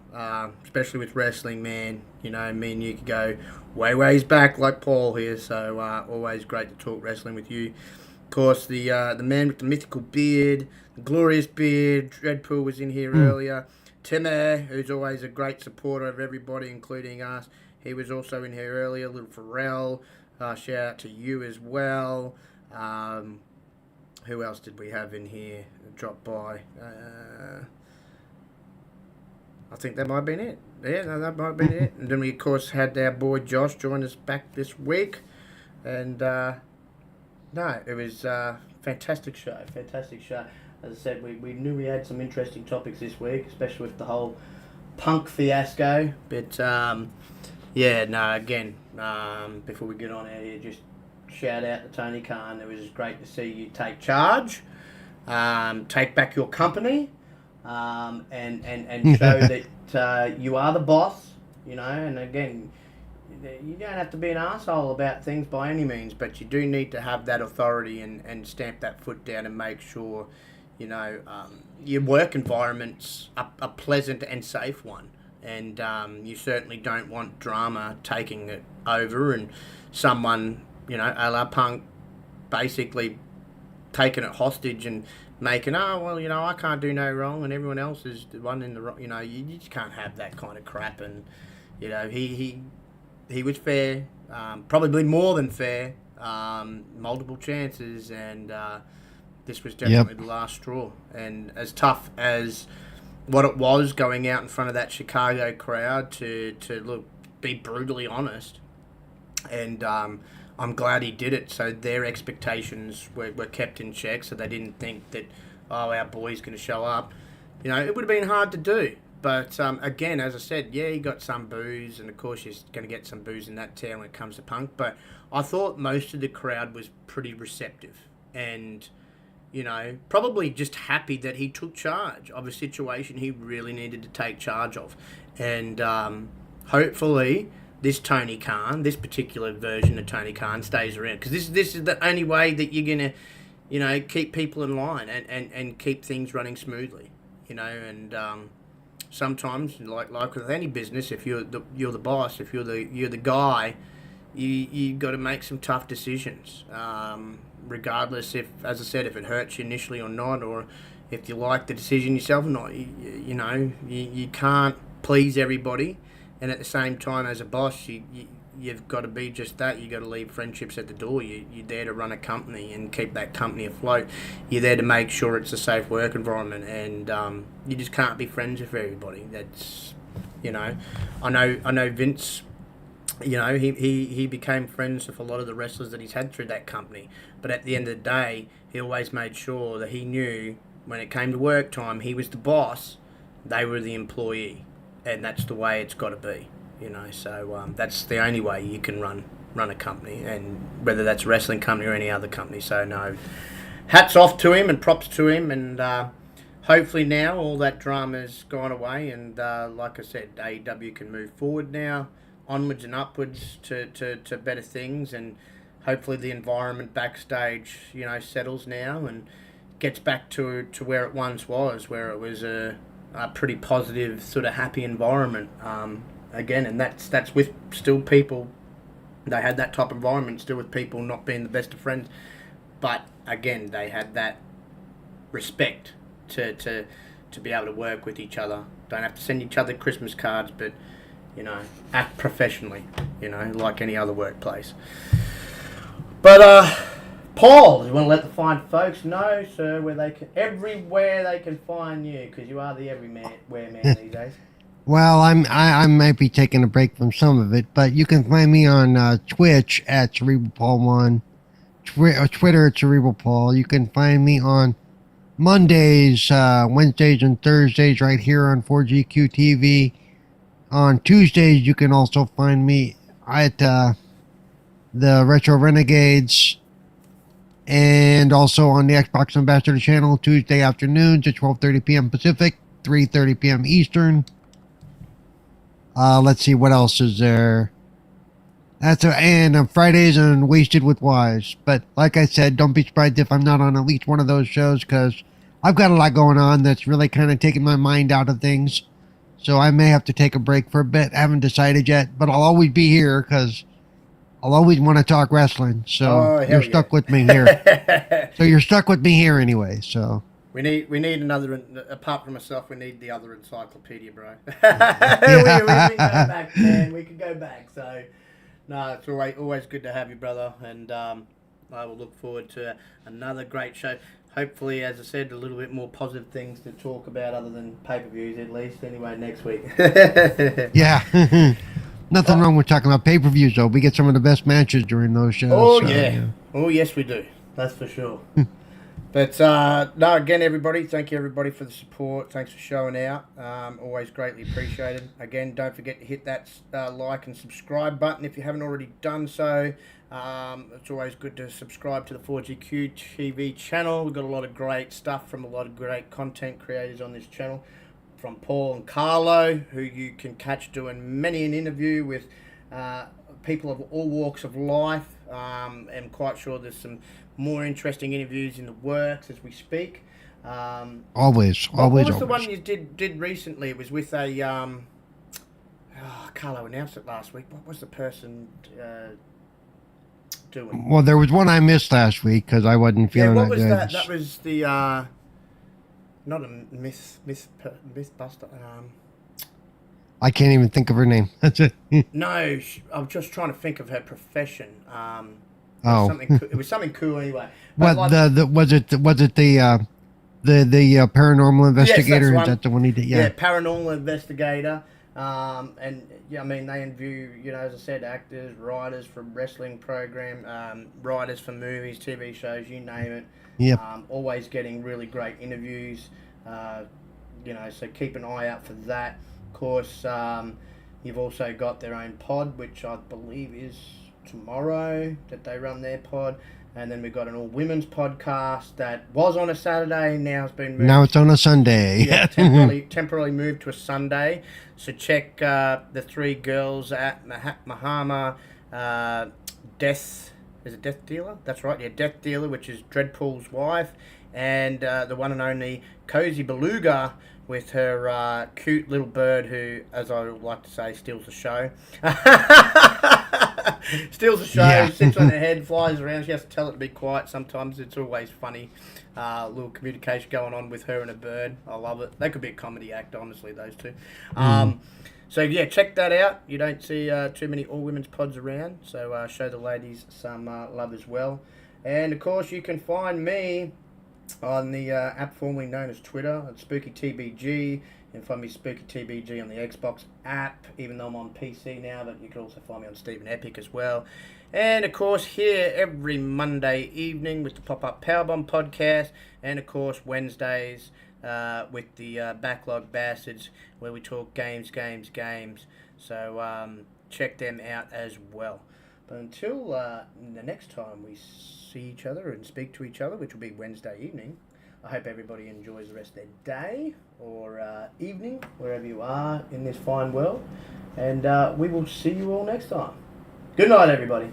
Especially with wrestling, man. You know, me and you could go ways back like Paul here. So always great to talk wrestling with you. Of course, the man with the mythical beard, the glorious beard. Dreadpool was in here earlier. Timmer, who's always a great supporter of everybody, including us. He was also in here earlier. Little Pharrell. Shout out to you as well. Who else did we have in here drop by? I think that might have been it. Yeah, no, that might have been it. And then we, of course, had our boy Josh join us back this week. And, no, it was a fantastic show. Fantastic show. As I said, we knew we had some interesting topics this week, especially with the whole Punk fiasco. But, yeah, no, again, before we get on out here, just shout out to Tony Khan. It was great to see you take charge, take back your company, and show that you are the boss, you know. And again, you don't have to be an asshole about things by any means, but you do need to have that authority and stamp that foot down and make sure, you know, your work environment's a pleasant and safe one. And you certainly don't want drama taking it over and someone, you know, a la Punk, basically taking it hostage and making, oh, well, you know, I can't do no wrong and everyone else is the one in the wrong. You know, you just can't have that kind of crap. And, you know, he was fair, probably more than fair, multiple chances, and this was definitely the last straw. And as tough as what it was going out in front of that Chicago crowd to look, be brutally honest, and I'm glad he did it, so their expectations were kept in check, so they didn't think that, oh, our boy's going to show up. You know, it would have been hard to do. But, again, as I said, yeah, he got some boos, and of course you're going to get some boos in that town when it comes to Punk, but I thought most of the crowd was pretty receptive and, you know, probably just happy that he took charge of a situation he really needed to take charge of. And hopefully this Tony Khan, this particular version of Tony Khan stays around, because this is the only way that you're going to, you know, keep people in line and keep things running smoothly, you know. And sometimes, like with any business, if you're the boss, if you're the guy, you got to make some tough decisions, regardless if, as I said, if it hurts you initially or not, or if you like the decision yourself or not. You know, you can't please everybody. And at the same time, as a boss, you've got to be just that. You've got to leave friendships at the door. You're there to run a company and keep that company afloat. You're there to make sure it's a safe work environment. And you just can't be friends with everybody. That's, you know, I know Vince, you know, he became friends with a lot of the wrestlers that he's had through that company. But at the end of the day, he always made sure that he knew when it came to work time, he was the boss, they were the employee. And that's the way it's got to be, you know. So that's the only way you can run a company, and whether that's a wrestling company or any other company. So no, hats off to him and props to him, and hopefully now all that drama's gone away, and like I said, AEW can move forward now, onwards and upwards to better things, and hopefully the environment backstage, you know, settles now and gets back to where it once was, where it was a pretty positive, sort of happy environment. Again, and that's with still people. They had that top environment still with people not being the best of friends, but again, they had that respect to be able to work with each other. Don't have to send each other Christmas cards, but, you know, act professionally, you know, like any other workplace. But Paul, you want to let the fine folks know, sir, where they can, everywhere they can find you, because you are the everywhere man these days. Well, I might be taking a break from some of it, but you can find me on Twitch at CerebralPaul1, Twitter at CerebralPaul. You can find me on Mondays, Wednesdays, and Thursdays right here on 4GQ TV. On Tuesdays, you can also find me at the Retro Renegades, and also on the Xbox Ambassador channel Tuesday afternoons at 12:30 p.m. Pacific, 3:30 p.m. Eastern. Let's see, what else is there? And on Fridays on Wasted with Wise. But like I said, don't be surprised if I'm not on at least one of those shows, because I've got a lot going on that's really kind of taking my mind out of things. So I may have to take a break for a bit. I haven't decided yet, but I'll always be here because I'll always want to talk wrestling. So you're stuck with me here. So you're stuck with me here anyway. So we need another. Apart from myself, we need the other encyclopedia, bro. we can go back, man. We can go back. So. No, it's always good to have you, brother, and I will look forward to another great show. Hopefully, as I said, a little bit more positive things to talk about other than pay-per-views, at least, anyway, next week. Yeah. Nothing wrong with talking about pay-per-views, though. We get some of the best matches during those shows. Oh, so, yeah. Oh, yes, we do. That's for sure. But, no, again, everybody, thank you, everybody, for the support. Thanks for showing out. Always greatly appreciated. Again, don't forget to hit that like and subscribe button if you haven't already done so. It's always good to subscribe to the 4GQ TV channel. We've got a lot of great stuff from a lot of great content creators on this channel. From Paul and Carlo, who you can catch doing many an interview with people of all walks of life. I'm quite sure there's some more interesting interviews in the works as we speak. Always. What was the one you did recently? It was with a Carlo announced it last week. What was the person doing? Well, there was one I missed last week because I wasn't feeling what that was good. that was the not a Mythbuster. I can't even think of her name. That's it. No, I'm just trying to think of her profession. It was something cool anyway. What was it the paranormal investigator? Yes, is that the one he did? Yeah, paranormal investigator. And yeah, I mean, they interview, as I said, actors, writers from wrestling program, writers for movies, TV shows, you name it. Yep. Always getting really great interviews. So keep an eye out for that. Of course, you've also got their own pod, which I believe is tomorrow that they run their pod. And then we've got an all-women's podcast that was on a Saturday, now it's been moved. Now it's on a Sunday. Yeah, temporarily moved to a Sunday. So check the three girls at Mahama Death. Is it Death Dealer? That's right, yeah, Death Dealer, which is Dreadpool's wife. And the one and only Cozy Beluga with her cute little bird who, as I like to say, steals the show. Steals the show, yeah. Sits on her head, flies around. She has to tell it to be quiet sometimes. It's always funny. Little communication going on with her and a bird. I love it. They could be a comedy act, honestly, those two. So, yeah, check that out. You don't see too many all-women's pods around. So, show the ladies some love as well. And, of course, you can find me on the app formerly known as Twitter at SpookyTBG. You can find me SpookyTBG on the Xbox app, even though I'm on PC now, but you can also find me on Stephen Epic as well. And, of course, here every Monday evening with the Pop-Up Powerbomb Podcast, and, of course, Wednesdays with the Backlog Bastards, where we talk games. So check them out as well. But until the next time we see each other and speak to each other, which will be Wednesday evening, I hope everybody enjoys the rest of their day or evening, wherever you are in this fine world. And we will see you all next time. Good night, everybody.